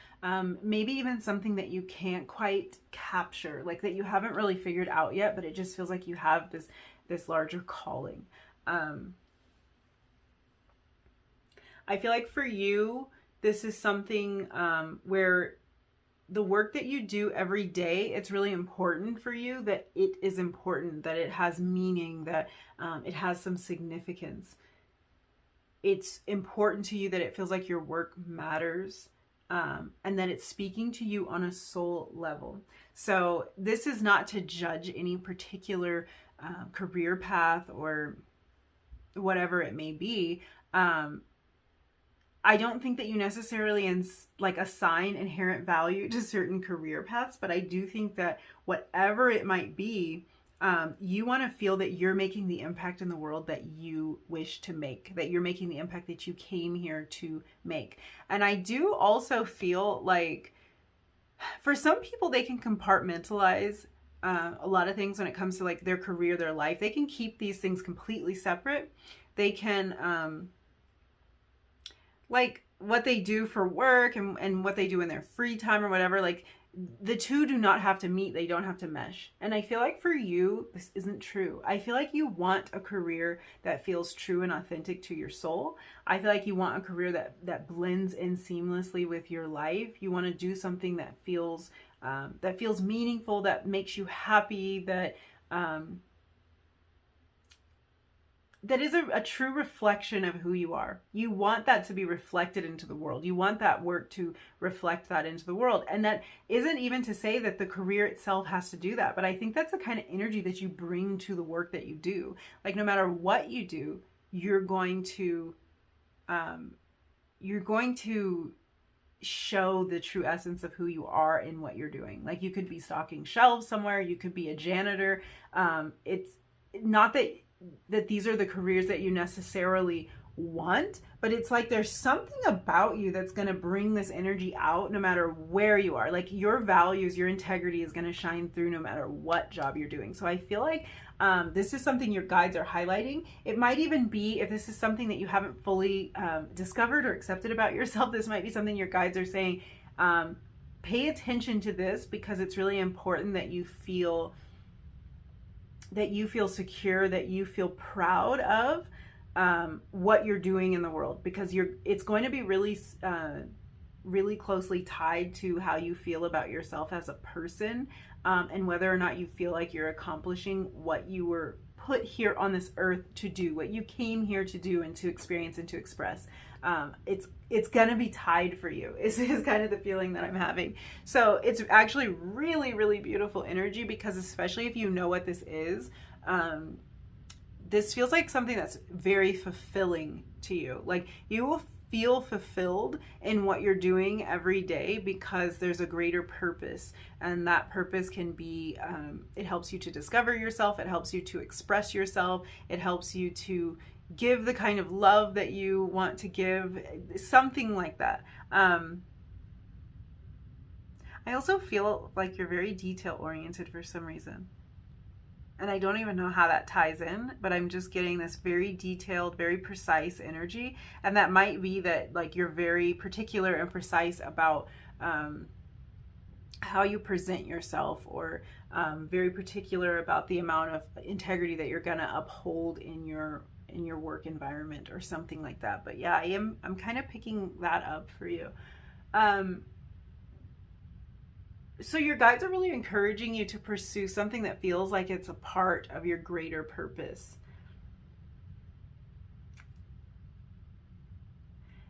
maybe even something that you can't quite capture, like that you haven't really figured out yet, but it just feels like you have this larger calling. I feel like for you, this is something where the work that you do every day, it's really important for you that it is important, that it has meaning, that it has some significance. It's important to you that it feels like your work matters, and that it's speaking to you on a soul level. So this is not to judge any particular career path or whatever it may be. I don't think that you necessarily assign inherent value to certain career paths, but I do think that whatever it might be, you want to feel that you're making the impact in the world that you wish to make, that you're making the impact that you came here to make. And I do also feel like for some people, they can compartmentalize a lot of things when it comes to like their career, their life. They can keep these things completely separate. They can like what they do for work and what they do in their free time or whatever, like the two do not have to meet. They don't have to mesh. And I feel like for you, this isn't true. I feel like you want a career that feels true and authentic to your soul. I feel like you want a career that blends in seamlessly with your life. You want to do something that feels meaningful, that makes you happy, that is a true reflection of who you are. You want that to be reflected into the world. You want that work to reflect that into the world. And that isn't even to say that the career itself has to do that, but I think that's the kind of energy that you bring to the work that you do. Like no matter what you do, you're going to show the true essence of who you are in what you're doing. Like you could be stocking shelves somewhere, you could be a janitor. It's not that these are the careers that you necessarily want, but it's like there's something about you that's going to bring this energy out no matter where you are. Like your values, your integrity is going to shine through no matter what job you're doing. So I feel like this is something your guides are highlighting. It might even be, if this is something that you haven't fully discovered or accepted about yourself, this might be something your guides are saying, pay attention to this because it's really important that you feel secure, that you feel proud of what you're doing in the world, because it's going to be really closely tied to how you feel about yourself as a person, and whether or not you feel like you're accomplishing what you were put here on this earth to do, what you came here to do and to experience and to express. It's gonna be tied for you is kind of the feeling that I'm having. So it's actually really, really beautiful energy, because especially if you know what this is, this feels like something that's very fulfilling to you. Like you will feel fulfilled in what you're doing every day because there's a greater purpose, and that purpose can be it helps you to discover yourself, it helps you to express yourself, it helps you to give the kind of love that you want to give, something like that. I also feel like you're very detail oriented for some reason, and I don't even know how that ties in, but I'm just getting this very detailed, very precise energy. And that might be that like you're very particular and precise about how you present yourself, or very particular about the amount of integrity that you're gonna uphold in your work environment or something like that. But yeah, I'm kind of picking that up for you. So your guides are really encouraging you to pursue something that feels like it's a part of your greater purpose.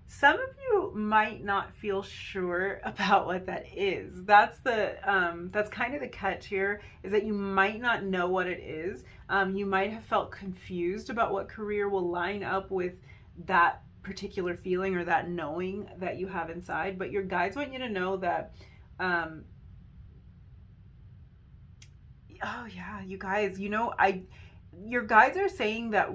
Some of you might not feel sure about what that is. That's kind of the catch here, is that you might not know what it is. You might have felt confused about what career will line up with that particular feeling or that knowing that you have inside, but your guides want you to know that oh yeah, you guys, your guides are saying that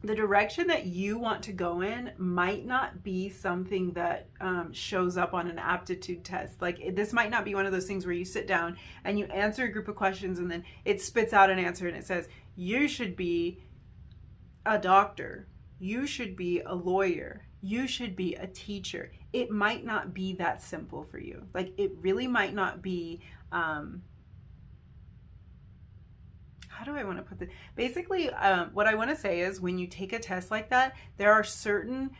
the direction that you want to go in might not be something that shows up on an aptitude test. Like, this might not be one of those things where you sit down and you answer a group of questions and then it spits out an answer and it says, you should be a doctor, you should be a lawyer, you should be a teacher. It might not be that simple for you. Like, it really might not be, how do I want to put this? Basically, what I want to say is, when you take a test like that, there are certain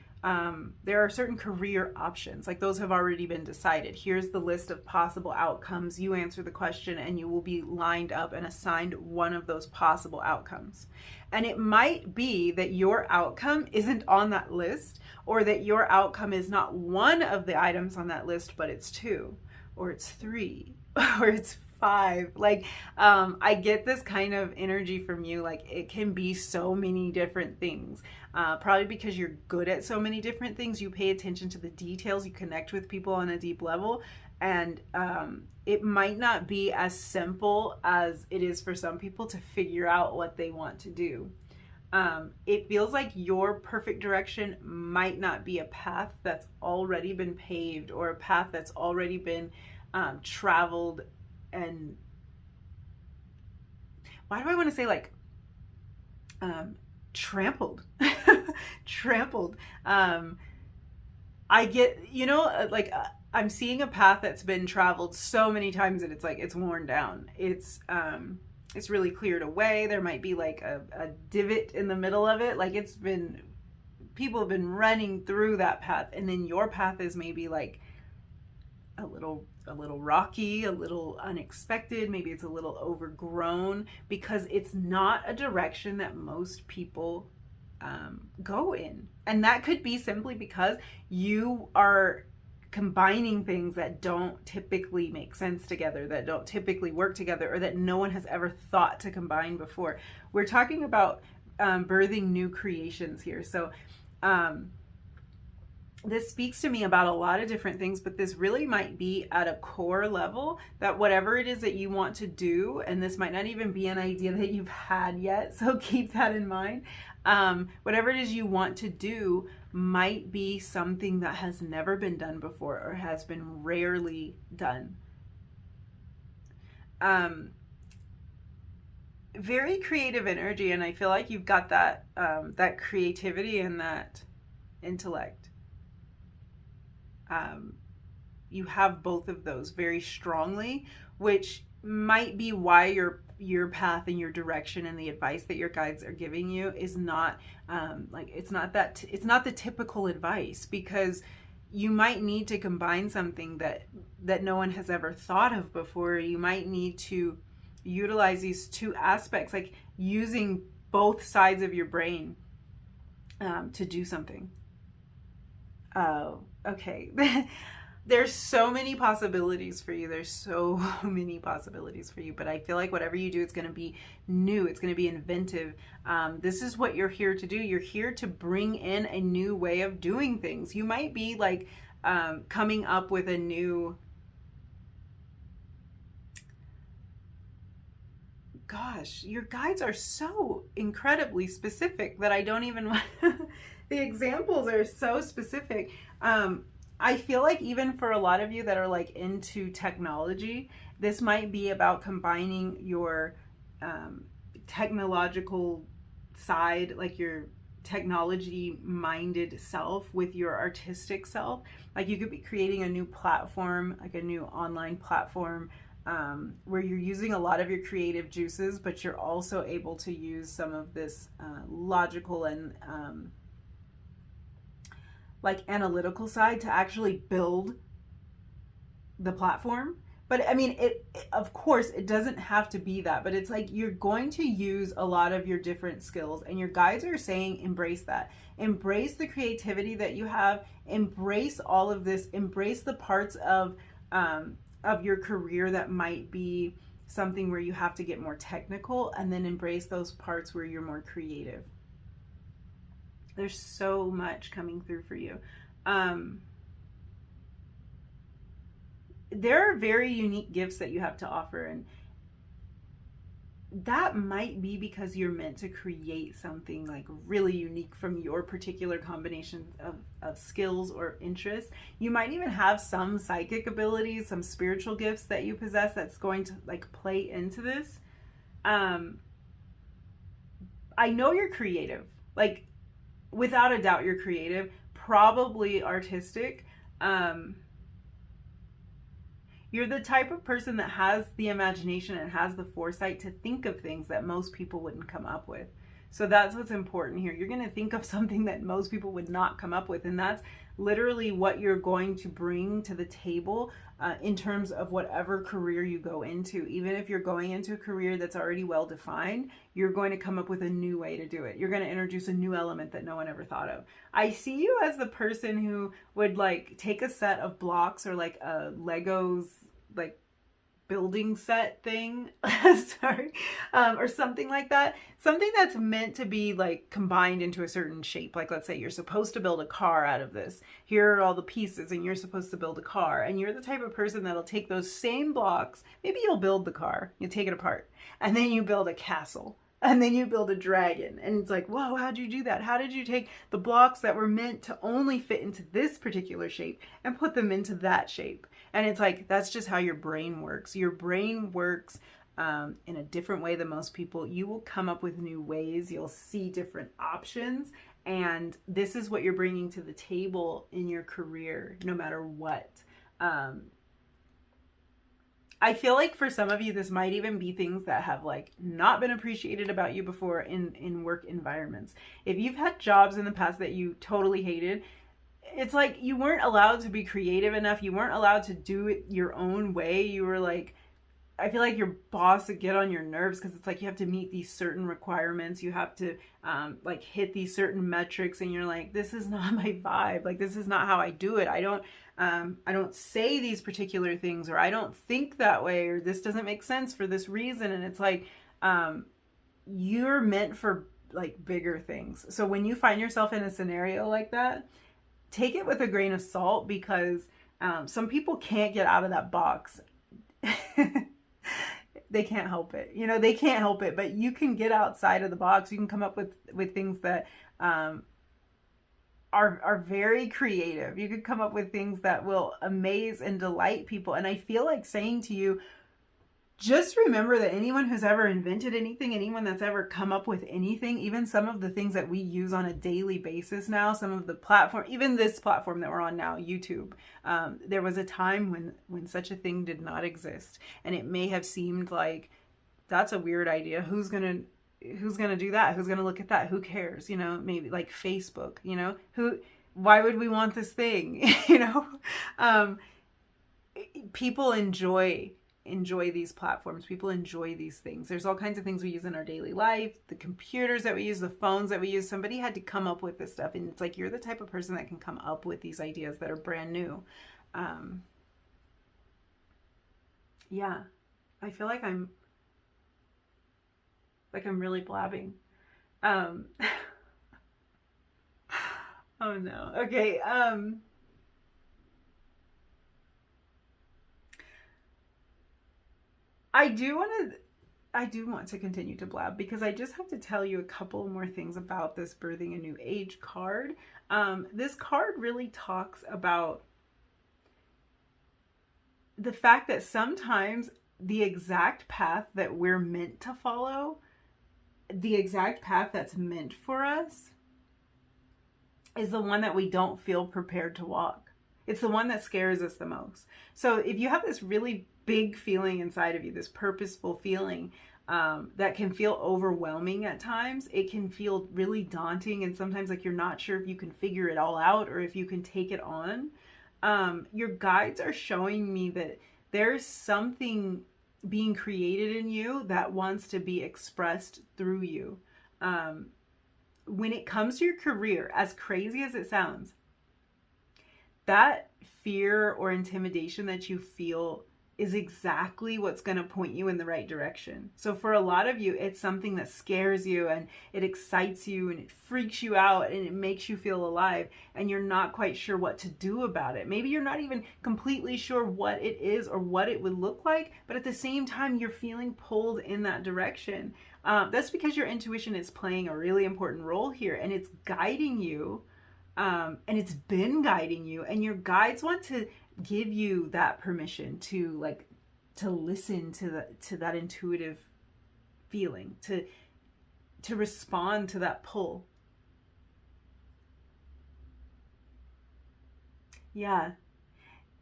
career options. Like, those have already been decided. Here's the list of possible outcomes. You answer the question and you will be lined up and assigned one of those possible outcomes. And it might be that your outcome isn't on that list, or that your outcome is not one of the items on that list, but it's 2, or it's 3, or it's 5. Like, I get this kind of energy from you. Like, it can be so many different things. Probably because you're good at so many different things, you pay attention to the details, you connect with people on a deep level, and it might not be as simple as it is for some people to figure out what they want to do. It feels like your perfect direction might not be a path that's already been paved, or a path that's already been traveled. And why do I want to say, like, trampled? Trampled. I get, like, I'm seeing a path that's been traveled so many times that it's like, it's worn down. It's really cleared away. There might be like a divot in the middle of it. Like, people have been running through that path, and then your path is maybe like a little rocky, a little unexpected, maybe it's a little overgrown, because it's not a direction that most people go in. And that could be simply because you are combining things that don't typically make sense together, that don't typically work together, or that no one has ever thought to combine before. We're talking about birthing new creations here. So this speaks to me about a lot of different things, but this really might be at a core level, that whatever it is that you want to do, and this might not even be an idea that you've had yet, so keep that in mind. Whatever it is you want to do might be something that has never been done before, or has been rarely done. Very creative energy, and I feel like you've got that that creativity and that intellect. You have both of those very strongly, which might be why your path and your direction and the advice that your guides are giving you is not it's not the typical advice, because you might need to combine something that no one has ever thought of before. You might need to utilize these two aspects, like using both sides of your brain to do something. Oh, okay. There's so many possibilities for you. There's so many possibilities for you. But I feel like whatever you do, it's going to be new. It's going to be inventive. This is what you're here to do. You're here to bring in a new way of doing things. You might be like coming up with a new... Gosh, your guides are so incredibly specific that I don't even... The examples are so specific. I feel like even for a lot of you that are like into technology, this might be about combining your technological side, like your technology minded self, with your artistic self. Like, you could be creating a new platform, like a new online platform, where you're using a lot of your creative juices, but you're also able to use some of this logical and like analytical side to actually build the platform. But I mean, of course, it doesn't have to be that, but it's like you're going to use a lot of your different skills, and your guides are saying embrace that. Embrace the creativity that you have, embrace all of this, embrace the parts of your career that might be something where you have to get more technical, and then embrace those parts where you're more creative. There's so much coming through for you. There are very unique gifts that you have to offer, and that might be because you're meant to create something like really unique from your particular combination of skills or interests. You might even have some psychic abilities, some spiritual gifts that you possess that's going to like play into this. I know you're creative, like without a doubt you're creative, probably artistic. You're the type of person that has the imagination and has the foresight to think of things that most people wouldn't come up with. So that's what's important here. You're going to think of something that most people would not come up with. And that's literally what you're going to bring to the table in terms of whatever career you go into. Even if you're going into a career that's already well defined, you're going to come up with a new way to do it. You're going to introduce a new element that no one ever thought of. I see you as the person who would like take a set of blocks or like a Legos like building set thing sorry, or something like that, something that's meant to be like combined into a certain shape. Like let's say you're supposed to build a car out of this, here are all the pieces, and you're supposed to build a car, and you're the type of person that'll take those same blocks, maybe you'll build the car, you take it apart, and then you build a castle, and then you build a dragon. And it's like, whoa, how'd you do that? How did you take the blocks that were meant to only fit into this particular shape and put them into that shape? And it's like, that's just how your brain works. Your brain works in a different way than most people. You will come up with new ways. You'll see different options. And this is what you're bringing to the table in your career, no matter what. I feel like for some of you, this might even be things that have like not been appreciated about you before in work environments. If you've had jobs in the past that you totally hated, it's like you weren't allowed to be creative enough. You weren't allowed to do it your own way. You were like, I feel like your boss would get on your nerves because it's like you have to meet these certain requirements. You have to like hit these certain metrics, and you're like, this is not my vibe. Like, this is not how I do it. I don't say these particular things, or I don't think that way, or this doesn't make sense for this reason. And it's like, you're meant for like bigger things. So when you find yourself in a scenario like that, take it with a grain of salt, because some people can't get out of that box. They can't help it. You know, they can't help it, but you can get outside of the box. You can come up with things that are very creative. You could come up with things that will amaze and delight people. And I feel like saying to you, just remember that anyone who's ever invented anything, anyone that's ever come up with anything, even some of the things that we use on a daily basis now, some of the platform, even this platform that we're on now, YouTube, there was a time when such a thing did not exist. And it may have seemed like, that's a weird idea. Who's gonna do that? Who's gonna look at that? Who cares? You know, maybe like Facebook, you know, why would we want this thing? You know, people enjoy these platforms. People enjoy these things. There's all kinds of things we use in our daily life, the computers that we use, the phones that we use. Somebody had to come up with this stuff, and it's like, you're the type of person that can come up with these ideas that are brand new. Yeah, I feel like I'm really blabbing. Oh no. Okay. I do want to continue to blab, because I just have to tell you a couple more things about this Birthing a New Age card. This card really talks about the fact that sometimes the exact path that we're meant to follow, the exact path that's meant for us, is the one that we don't feel prepared to walk. It's the one that scares us the most. So if you have this really big feeling inside of you, this purposeful feeling that can feel overwhelming at times, it can feel really daunting, and sometimes like you're not sure if you can figure it all out or if you can take it on. Your guides are showing me that there's something being created in you that wants to be expressed through you. When it comes to your career, as crazy as it sounds, that fear or intimidation that you feel is exactly what's going to point you in the right direction. So for a lot of you, it's something that scares you and it excites you and it freaks you out and it makes you feel alive, and you're not quite sure what to do about it. Maybe you're not even completely sure what it is or what it would look like, but at the same time, you're feeling pulled in that direction. That's because your intuition is playing a really important role here, and it's guiding you, and it's been guiding you, and your guides want to give you that permission to listen to that intuitive feeling, to respond to that pull. Yeah,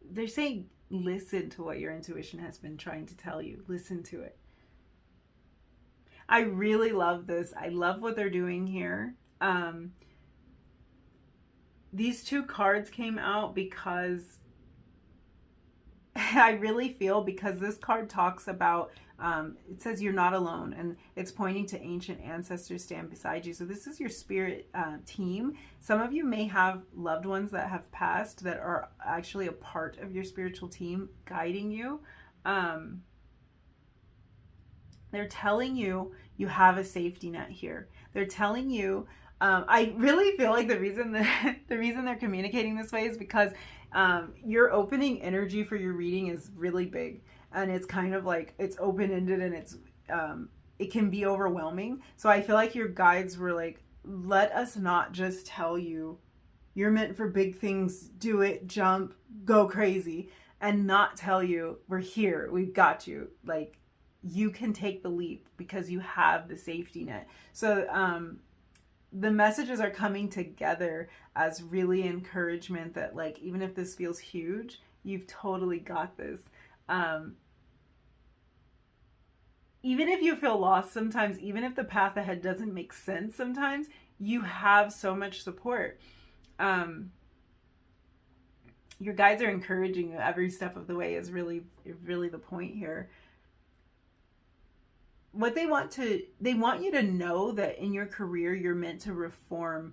they're saying listen to what your intuition has been trying to tell you. Listen to it. I really love this. I love what they're doing here. These two cards came out because I really feel, because this card talks about, it says you're not alone, and it's pointing to ancient ancestors stand beside you. So this is your spirit team. Some of you may have loved ones that have passed that are actually a part of your spiritual team guiding you. They're telling you you have a safety net here. They're telling you, I really feel like the reason they're communicating this way is because your opening energy for your reading is really big, and it's kind of like it's open-ended, and it can be overwhelming. So I feel like your guides were like, let us not just tell you you're meant for big things, do it, jump, go crazy, and not tell you we're here, we've got you, like you can take the leap because you have the safety net. So the messages are coming together as really encouragement that, like, even if this feels huge, you've totally got this. Even if you feel lost sometimes, even if the path ahead doesn't make sense sometimes, you have so much support. Your guides are encouraging you every step of the way is really the point here. What they want you to know that in your career, you're meant to reform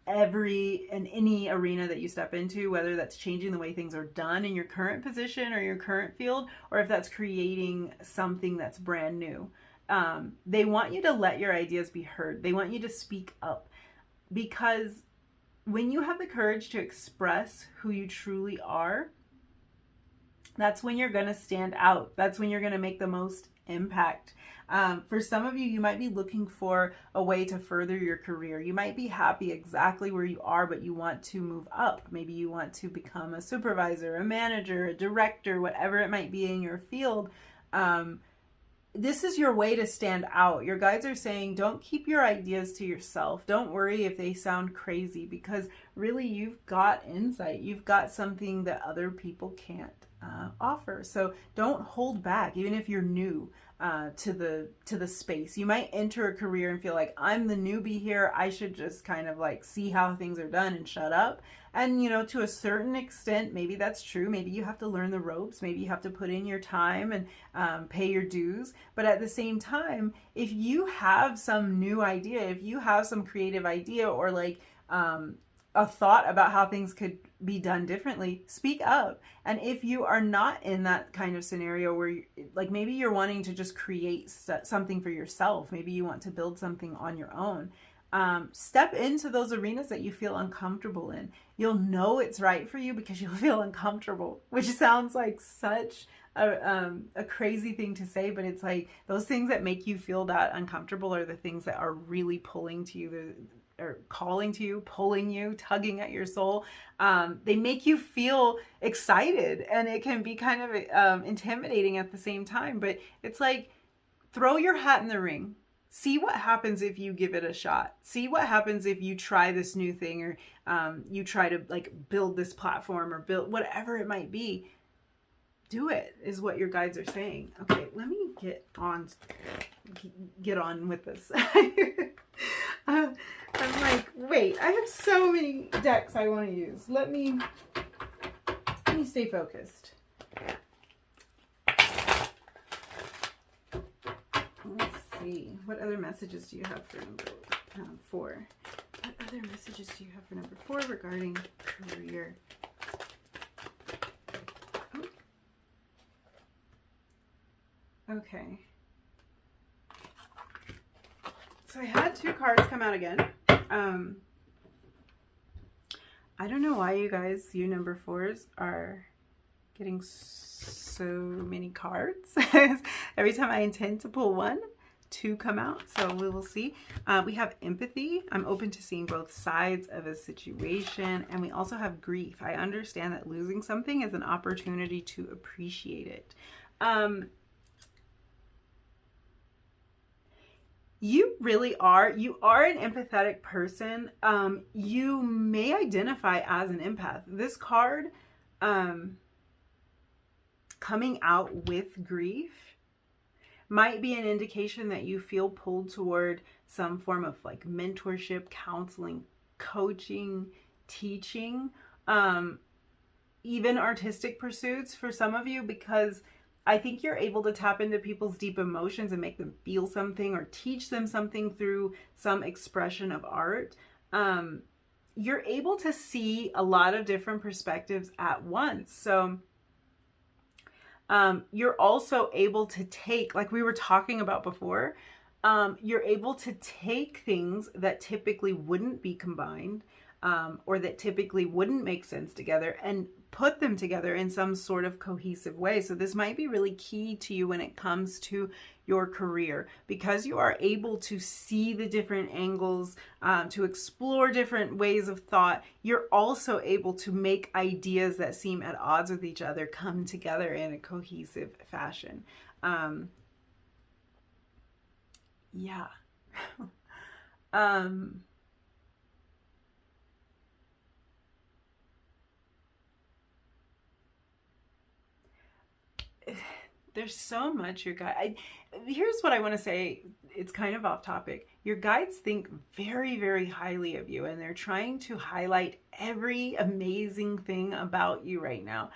every and any arena that you step into, whether that's changing the way things are done in your current position or your current field, or if that's creating something that's brand new. They want you to let your ideas be heard. They want you to speak up, because when you have the courage to express who you truly are, that's when you're going to stand out. That's when you're going to make the most impact. For some of you, you might be looking for a way to further your career. You might be happy exactly where you are, but you want to move up. Maybe you want to become a supervisor, a manager, a director, whatever it might be in your field. This is your way to stand out. Your guides are saying, don't keep your ideas to yourself. Don't worry if they sound crazy, because really you've got insight. You've got something that other people can't offer. So don't hold back, even if you're new to the space. You might enter a career and feel like, I'm the newbie here, I should just kind of like see how things are done and shut up. And you know, to a certain extent, maybe that's true. Maybe you have to learn the ropes. Maybe you have to put in your time and pay your dues. But at the same time, if you have some new idea, if you have some creative idea, or like a thought about how things could be done differently, speak up. And if you are not in that kind of scenario where like maybe you're wanting to just create something for yourself, maybe you want to build something on your own, step into those arenas that you feel uncomfortable in. You'll know it's right for you because you'll feel uncomfortable, which sounds like such a crazy thing to say, but it's like those things that make you feel that uncomfortable are the things that are really pulling to you, or calling to you, pulling you, tugging at your soul. They make you feel excited, and it can be kind of intimidating at the same time, but it's like, throw your hat in the ring. See what happens if you give it a shot. See what happens if you try this new thing, or you try to like build this platform, or build whatever it might be. Do it, is what your guides are saying. Okay, let me get on with this. I'm like, wait, I have so many decks I want to use. Let me stay focused. see. What other messages do you have for number 4? What other messages do you have for number 4 regarding career? Oh. Okay. So I had 2 cards come out again. I don't know why you guys, you number 4s, are getting so many cards. Every time I intend to pull one, 2 come out. So we will see. We have empathy. I'm open to seeing both sides of a situation. And we also have grief. I understand that losing something is an opportunity to appreciate it. You really are. You are an empathetic person. You may identify as an empath. This card, coming out with grief, might be an indication that you feel pulled toward some form of like mentorship, counseling, coaching, teaching, even artistic pursuits for some of you, because I think you're able to tap into people's deep emotions and make them feel something or teach them something through some expression of art. You're able to see a lot of different perspectives at once. So you're also able to take, like we were talking about before, you're able to take things that typically wouldn't be combined, or that typically wouldn't make sense together, and put them together in some sort of cohesive way. So this might be really key to you when it comes to your career, because you are able to see the different angles, to explore different ways of thought. You're also able to make ideas that seem at odds with each other come together in a cohesive fashion. Yeah. There's so much your guide. Here's what I want to say. It's kind of off topic. Your guides think very, very highly of you, and they're trying to highlight every amazing thing about you right now.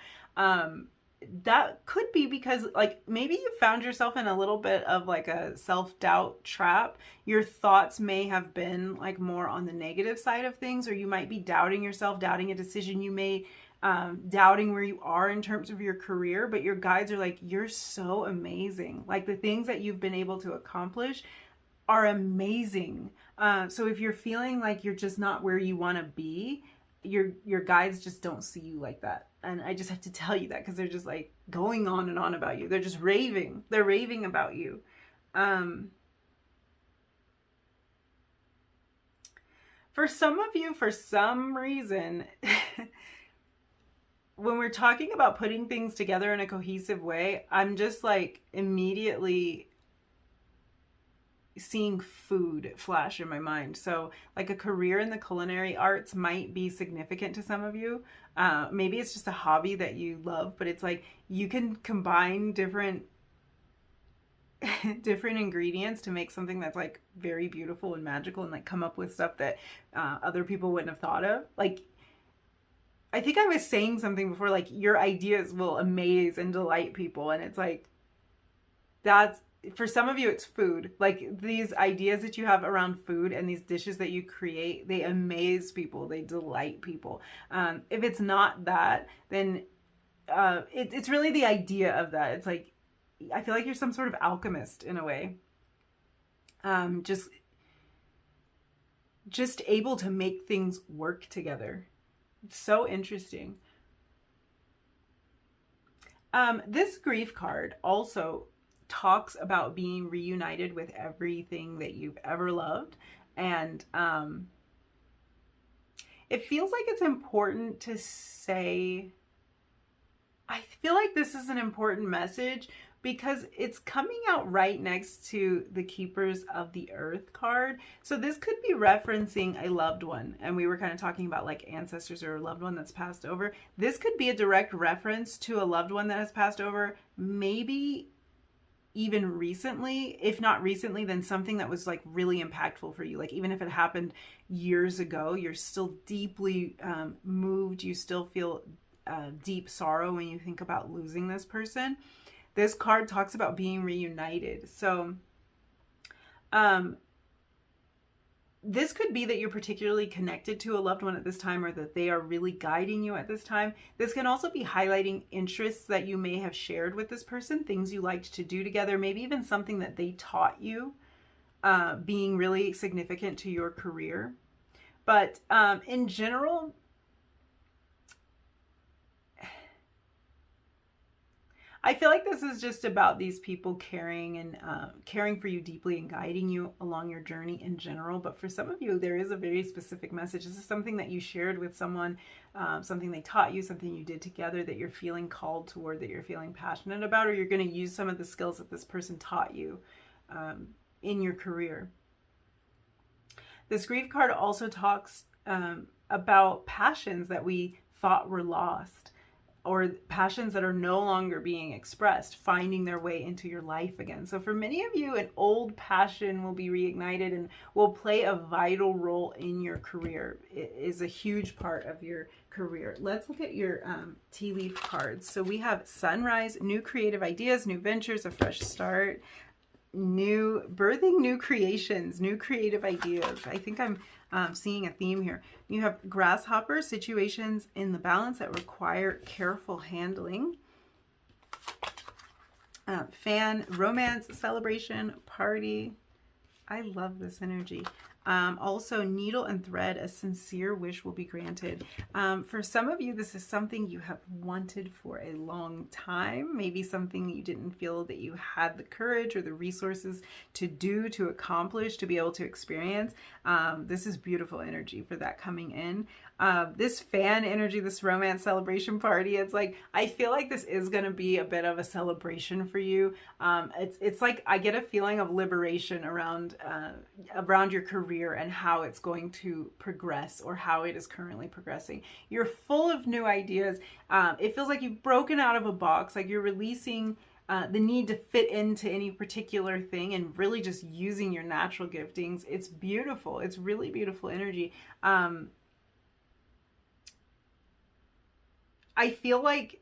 That could be because, like, maybe you found yourself in a little bit of like a self-doubt trap. Your thoughts may have been like more on the negative side of things, or you might be doubting yourself, doubting a decision you made, doubting where you are in terms of your career. But your guides are like, you're so amazing. Like, the things that you've been able to accomplish are amazing. So if you're feeling like you're just not where you want to be, your guides just don't see you like that. And I just have to tell you that, because they're just like going on and on about you. They're just raving. They're raving about you. For some of you, for some reason, when we're talking about putting things together in a cohesive way, I'm just like immediately seeing food flash in my mind. So like a career in the culinary arts might be significant to some of you. Maybe it's just a hobby that you love, but it's like you can combine different ingredients to make something that's like very beautiful and magical, and like come up with stuff that other people wouldn't have thought of. Like, I think I was saying something before, like your ideas will amaze and delight people. And it's like, that's, for some of you, it's food. Like, these ideas that you have around food and these dishes that you create, they amaze people. They delight people. If it's not that, then it's really the idea of that. It's like, I feel like you're some sort of alchemist in a way. Just able to make things work together. It's so interesting. This grief card also talks about being reunited with everything that you've ever loved. And it feels like it's important to say, I feel like this is an important message because it's coming out right next to the Keepers of the Earth card. So this could be referencing a loved one. And we were kind of talking about like ancestors or a loved one that's passed over. This could be a direct reference to a loved one that has passed over, maybe even recently. If not recently, then something that was like really impactful for you. Like, even if it happened years ago, you're still deeply moved. You still feel deep sorrow when you think about losing this person. This card talks about being reunited. So This could be that you're particularly connected to a loved one at this time, or that they are really guiding you at this time. This can also be highlighting interests that you may have shared with this person, things you liked to do together, maybe even something that they taught you, being really significant to your career. But in general, I feel like this is just about these people caring and caring for you deeply and guiding you along your journey in general. But for some of you, there is a very specific message. This is something that you shared with someone, something they taught you, something you did together that you're feeling called toward, that you're feeling passionate about, or you're going to use some of the skills that this person taught you in your career. This grief card also talks about passions that we thought were lost, or passions that are no longer being expressed, finding their way into your life again. So for many of you, an old passion will be reignited and will play a vital role in your career. It is a huge part of your career. Let's look at your tea leaf cards. So we have sunrise, new creative ideas, new ventures, a fresh start, birthing new creations, new creative ideas. I think I'm seeing a theme here. You have grasshopper, situations in the balance that require careful handling. Fan, romance, celebration, party. I love this energy. Also, needle and thread, a sincere wish will be granted. For some of you, this is something you have wanted for a long time. Maybe something you didn't feel that you had the courage or the resources to do, to accomplish, to be able to experience. This is beautiful energy for that coming in. This fan energy, this romance celebration party, it's like, I feel like this is going to be a bit of a celebration for you. It's like I get a feeling of liberation around your career and how it's going to progress, or how it is currently progressing. You're full of new ideas. It feels like you've broken out of a box, like you're releasing the need to fit into any particular thing and really just using your natural giftings. It's beautiful. It's really beautiful energy. I feel like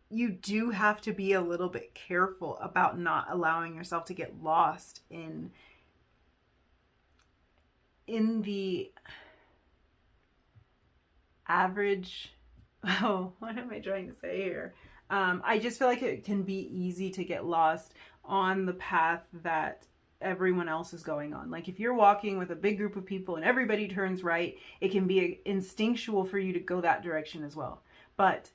you do have to be a little bit careful about not allowing yourself to get lost in the average. Oh, what am I trying to say here? I just feel like it can be easy to get lost on the path that everyone else is going on. Like if you're walking with a big group of people and everybody turns right, it can be instinctual for you to go that direction as well. But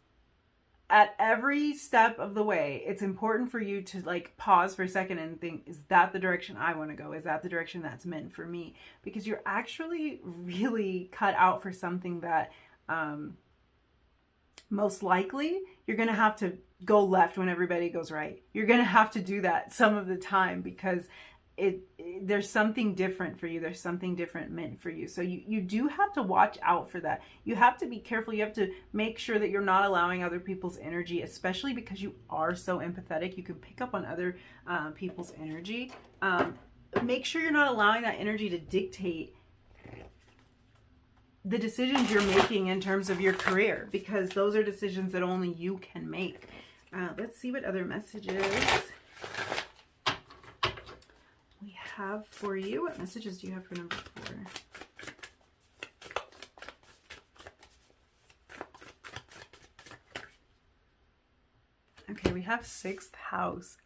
at every step of the way, it's important for you to like pause for a second and think, is that the direction I want to go? Is that the direction that's meant for me? Because you're actually really cut out for something that most likely you're going to have to go left when everybody goes right. You're going to have to do that some of the time, because there's something different for you. There's something different meant for you. So you do have to watch out for that. You have to be careful. You have to make sure that you're not allowing other people's energy, especially because you are so empathetic. You can pick up on other people's energy. Make sure you're not allowing that energy to dictate the decisions you're making in terms of your career, because those are decisions that only you can make. Let's see what other messages we have for you. What messages do you have for number 4? Okay, we have 6th house.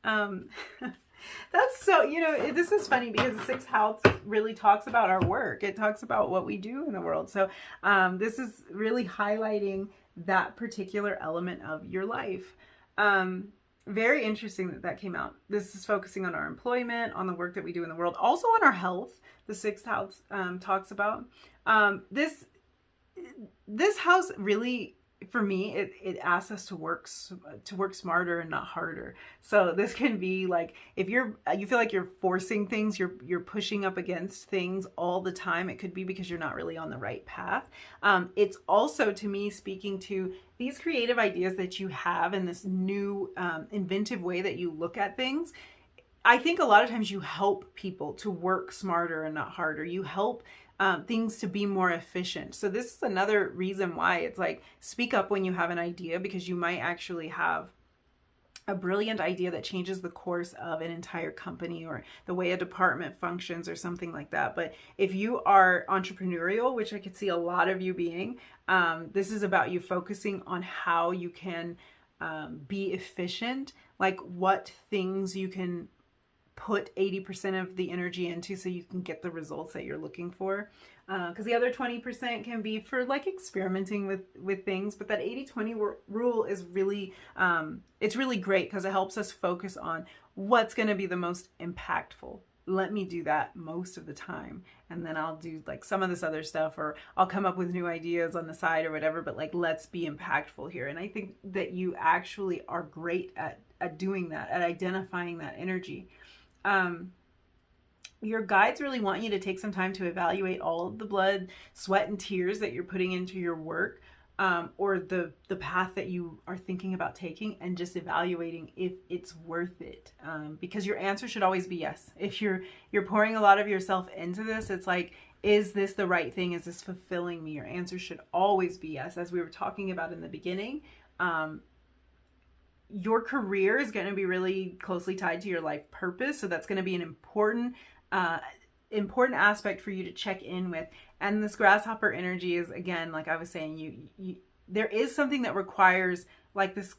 That's so, this is funny because the 6th house really talks about our work. It talks about what we do in the world. So this is really highlighting that particular element of your life. Very interesting that came out. This is focusing on our employment, on the work that we do in the world, also on our health. The 6th house talks about this house. Really, for me, it asks us to work smarter and not harder. So this can be like, if you feel like you're forcing things, you're pushing up against things all the time, it could be because you're not really on the right path. It's also, to me, speaking to these creative ideas that you have and this new inventive way that you look at things. I think a lot of times you help people to work smarter and not harder. You help things to be more efficient. So this is another reason why it's like, speak up when you have an idea, because you might actually have a brilliant idea that changes the course of an entire company or the way a department functions or something like that. But if you are entrepreneurial, which I could see a lot of you being, this is about you focusing on how you can be efficient, like what things you can put 80% of the energy into so you can get the results that you're looking for. Because the other 20% can be for like experimenting with things, but that 80-20 rule is really, it's really great because it helps us focus on what's going to be the most impactful. Let me do that most of the time, and then I'll do like some of this other stuff, or I'll come up with new ideas on the side or whatever, but like, let's be impactful here. And I think that you actually are great at doing that, at identifying that energy. Your guides really want you to take some time to evaluate all of the blood, sweat, and tears that you're putting into your work, or the path that you are thinking about taking, and just evaluating if it's worth it. Because your answer should always be yes. If you're pouring a lot of yourself into this, it's like, is this the right thing? Is this fulfilling me? Your answer should always be yes. As we were talking about in the beginning, your career is going to be really closely tied to your life purpose. So that's going to be an important aspect for you to check in with. And this grasshopper energy is, again, like I was saying, there is something that requires, like this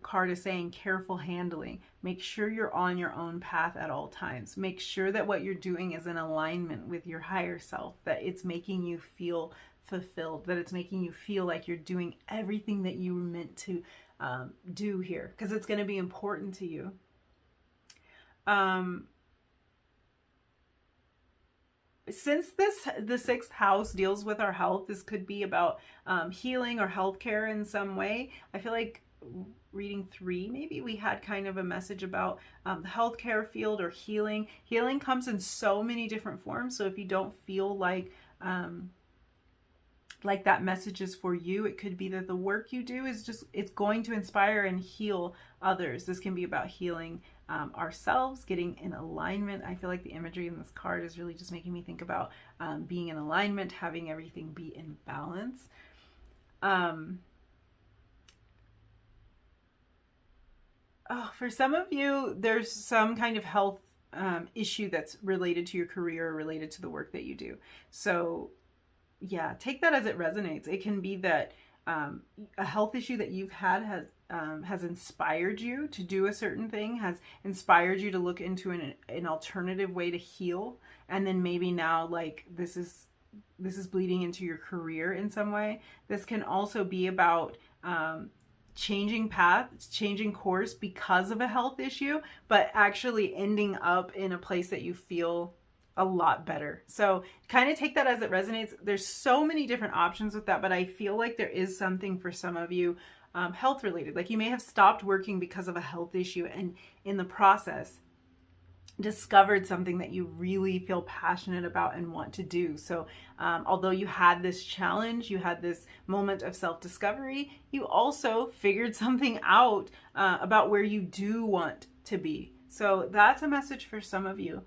card is saying, careful handling. Make sure you're on your own path at all times. Make sure that what you're doing is in alignment with your higher self, that it's making you feel fulfilled, that it's making you feel like you're doing everything that you were meant to do here, because it's going to be important to you. Since the sixth house deals with our health, this could be about healing or healthcare in some way. I feel like reading 3, maybe we had kind of a message about the healthcare field or healing. Healing comes in so many different forms. So if you don't feel like that message is for you, it could be that the work you do is just, it's going to inspire and heal others. This can be about healing ourselves, getting in alignment. I feel like the imagery in this card is really just making me think about being in alignment, having everything be in balance. For some of you, there's some kind of health issue that's related to your career or related to the work that you do. So yeah, take that as it resonates. It can be that a health issue that you've had has inspired you to do a certain thing, has inspired you to look into an alternative way to heal, and then maybe now, like, this is bleeding into your career in some way. This can also be about changing paths, changing course because of a health issue, but actually ending up in a place that you feel a lot better. So kind of take that as it resonates. There's so many different options with that, but I feel like there is something for some of you health related. Like, you may have stopped working because of a health issue, and in the process discovered something that you really feel passionate about and want to do. So although you had this challenge, you had this moment of self-discovery, you also figured something out about where you do want to be. So that's a message for some of you.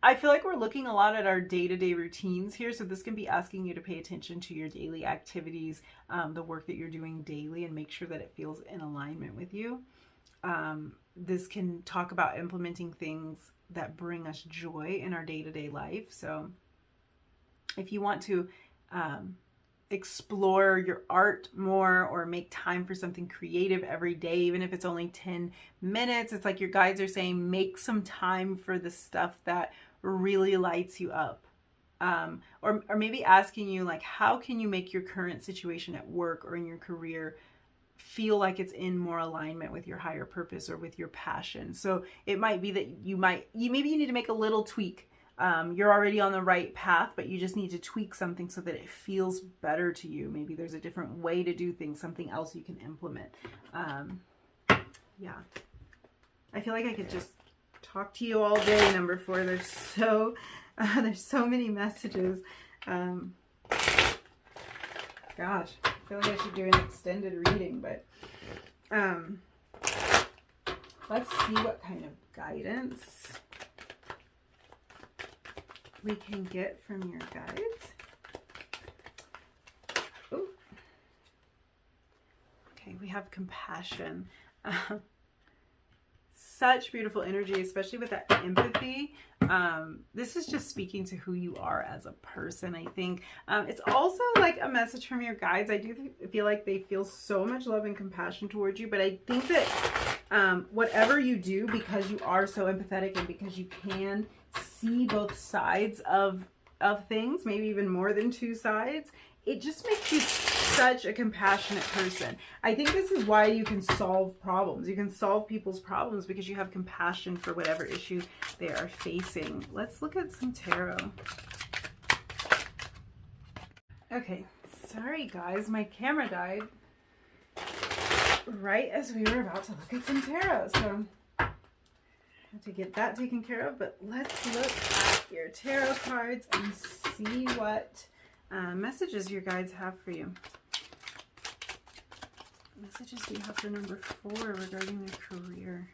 I feel like we're looking a lot at our day-to-day routines here. So this can be asking you to pay attention to your daily activities, the work that you're doing daily, and make sure that it feels in alignment with you. This can talk about implementing things that bring us joy in our day-to-day life. So if you want to explore your art more, or make time for something creative every day, even if it's only 10 minutes, it's like your guides are saying, make some time for the stuff that really lights you up. Or maybe asking you, like, how can you make your current situation at work or in your career feel like it's in more alignment with your higher purpose or with your passion? So it might be that maybe you need to make a little tweak. You're already on the right path, but you just need to tweak something so that it feels better to you. Maybe there's a different way to do things, something else you can implement. Yeah, I feel like I could just talk to you all day. Number 4, there's so many messages. Gosh, I feel like I should do an extended reading, but let's see what kind of guidance we can get from your guides. Ooh. Okay, we have compassion. Such beautiful energy, especially with that empathy. This is just speaking to who you are as a person, I think. It's also like a message from your guides. I do feel like they feel so much love and compassion towards you, but I think that whatever you do, because you are so empathetic and because you can see both sides of things, maybe even more than two sides, it just makes you such a compassionate person. I think this is why you can solve problems. You can solve people's problems because you have compassion for whatever issue they are facing. Let's look at some tarot. Okay, sorry guys, my camera died right as we were about to look at some tarot. So I have to get that taken care of, but let's look at your tarot cards and see what messages your guides have for you. What messages do you have for number 4 regarding their career?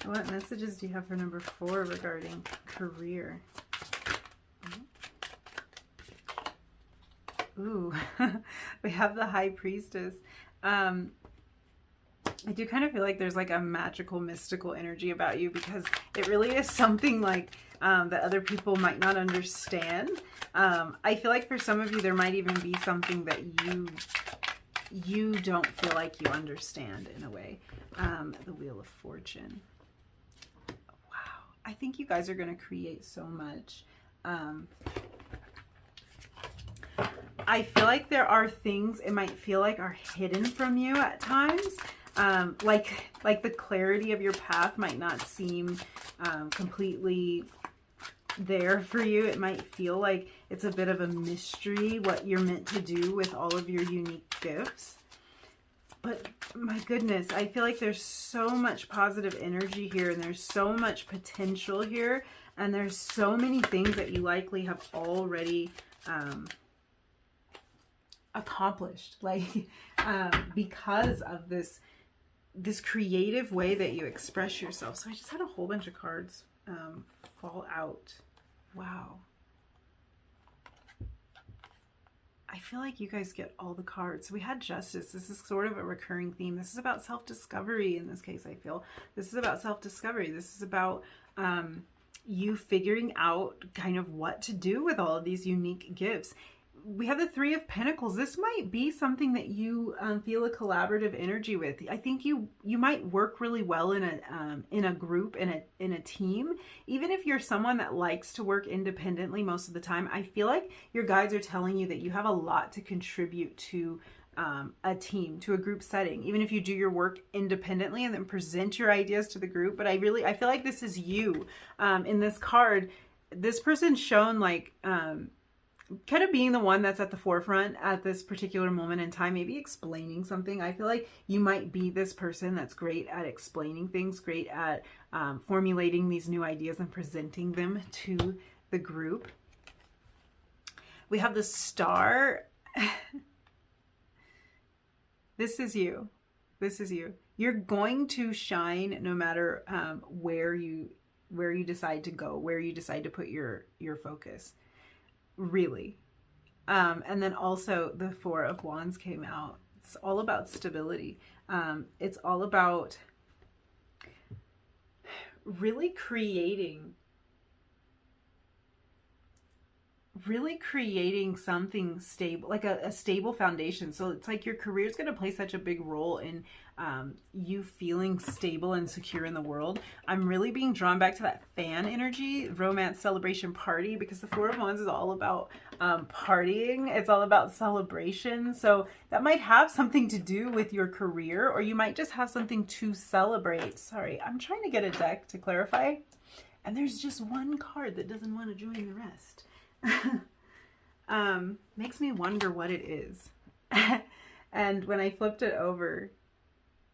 What messages do you have for number 4 regarding career? Ooh, we have the High Priestess. I do kind of feel like there's like a magical, mystical energy about you, because it really is something like that other people might not understand. I feel like for some of you, there might even be something that you don't feel like you understand in a way. The Wheel of Fortune. Wow. I think you guys are going to create so much. I feel like there are things it might feel like are hidden from you at times. Like the clarity of your path might not seem completely there for you. It might feel like it's a bit of a mystery what you're meant to do with all of your unique gifts. But my goodness, I feel like there's so much positive energy here, and there's so much potential here, and there's so many things that you likely have already accomplished, like because of this creative way that you express yourself. So I just had a whole bunch of cards fall out. Wow. I feel like you guys get all the cards. We had Justice. This is sort of a recurring theme. This is about self-discovery in this case, I feel. This is about self-discovery. This is about you figuring out kind of what to do with all of these unique gifts. We have the Three of Pentacles. This might be something that you feel a collaborative energy with. I think you might work really well in a group, in a team. Even if you're someone that likes to work independently most of the time, I feel like your guides are telling you that you have a lot to contribute to a team, to a group setting, even if you do your work independently and then present your ideas to the group. But I feel like this is you. In this card, this person's shown like kind of being the one that's at the forefront at this particular moment in time, maybe explaining something. I feel like you might be this person that's great at explaining things, great at formulating these new ideas and presenting them to the group. We have the Star. This is you. This is you. You're going to shine no matter where you decide to go, where you decide to put your focus. Really. And then also the Four of Wands came out. It's all about stability. It's all about really creating something stable, like a stable foundation. So it's like your career is going to play such a big role in you feeling stable and secure in the world. I'm really being drawn back to that fan energy, romance, celebration, party, because the Four of Wands is all about partying. It's all about celebration. So that might have something to do with your career, or you might just have something to celebrate. Sorry, I'm trying to get a deck to clarify, and there's just one card that doesn't want to join the rest. Makes me wonder what it is. And when I flipped it over,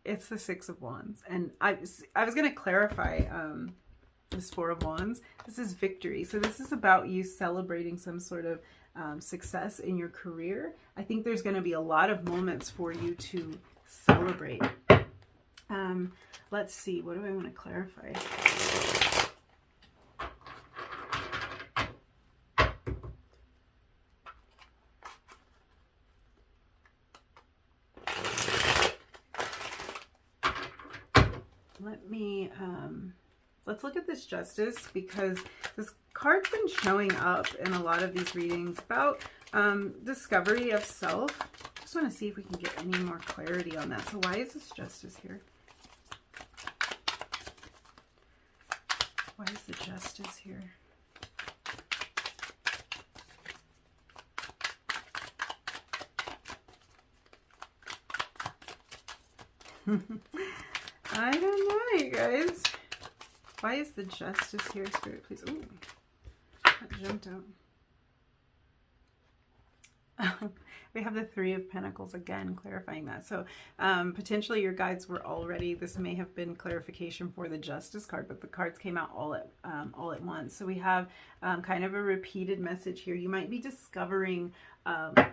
it's the Six of Wands. And I was going to clarify this Four of Wands. This is victory. So this is about you celebrating some sort of success in your career. I think there's going to be a lot of moments for you to celebrate. Let's see, what do I want to clarify? Let me, let's look at this Justice, because this card's been showing up in a lot of these readings about discovery of self. Just want to see if we can get any more clarity on that. So why is this Justice here? Why is the Justice here? I don't know, you guys. Why is the Justice here, Spirit, please? Ooh, that jumped out. We have the Three of Pentacles again, clarifying that. So potentially your guides were already, this may have been clarification for the Justice card, but the cards came out all at once. So we have kind of a repeated message here. You might be discovering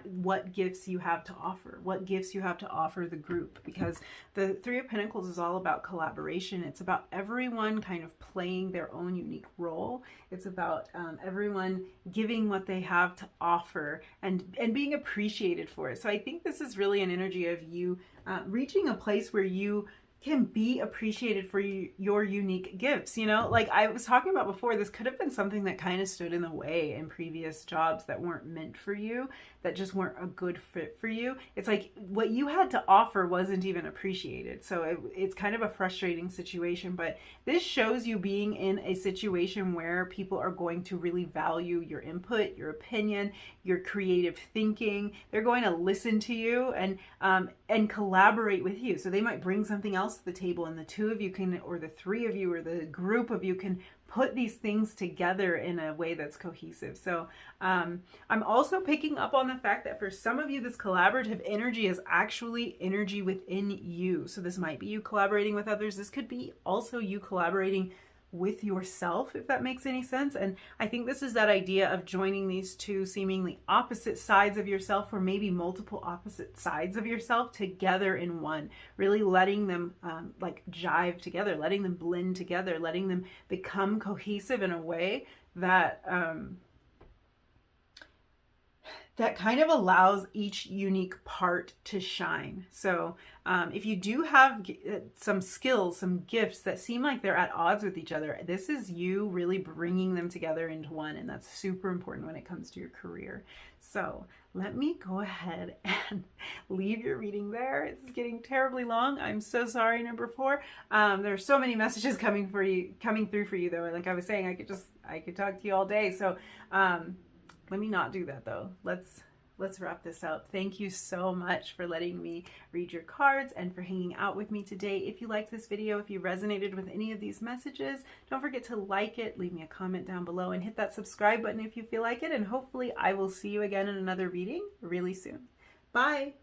what gifts you have to offer, what gifts you have to offer the group, because the Three of Pentacles is all about collaboration. It's about everyone kind of playing their own unique role. It's about everyone giving what they have to offer and being appreciated for it. So I think this is really an energy of you reaching a place where you can be appreciated for your unique gifts. You know, like I was talking about before, this could have been something that kind of stood in the way in previous jobs that weren't meant for you, that just weren't a good fit for you. It's like what you had to offer wasn't even appreciated. So it's kind of a frustrating situation, but this shows you being in a situation where people are going to really value your input, your opinion, your creative thinking. They're going to listen to you and collaborate with you. So they might bring something else to the table, and the two of you can, or the three of you, or the group of you can put these things together in a way that's cohesive. So I'm also picking up on the fact that for some of you, this collaborative energy is actually energy within you. So this might be you collaborating with others. This could be also you collaborating with yourself, if that makes any sense. And I think this is that idea of joining these two seemingly opposite sides of yourself, or maybe multiple opposite sides of yourself together in one, really letting them like jive together, letting them blend together, letting them become cohesive in a way that that kind of allows each unique part to shine. So if you do have some skills, some gifts that seem like they're at odds with each other, this is you really bringing them together into one, and that's super important when it comes to your career. So let me go ahead and leave your reading there. It's getting terribly long. I'm so sorry, number 4. There are so many messages coming through for you though. Like I was saying, I could talk to you all day. So let me not do that though. Let's wrap this up. Thank you so much for letting me read your cards and for hanging out with me today. If you liked this video, if you resonated with any of these messages, don't forget to like it, leave me a comment down below, and hit that subscribe button if you feel like it. And hopefully I will see you again in another reading really soon. Bye.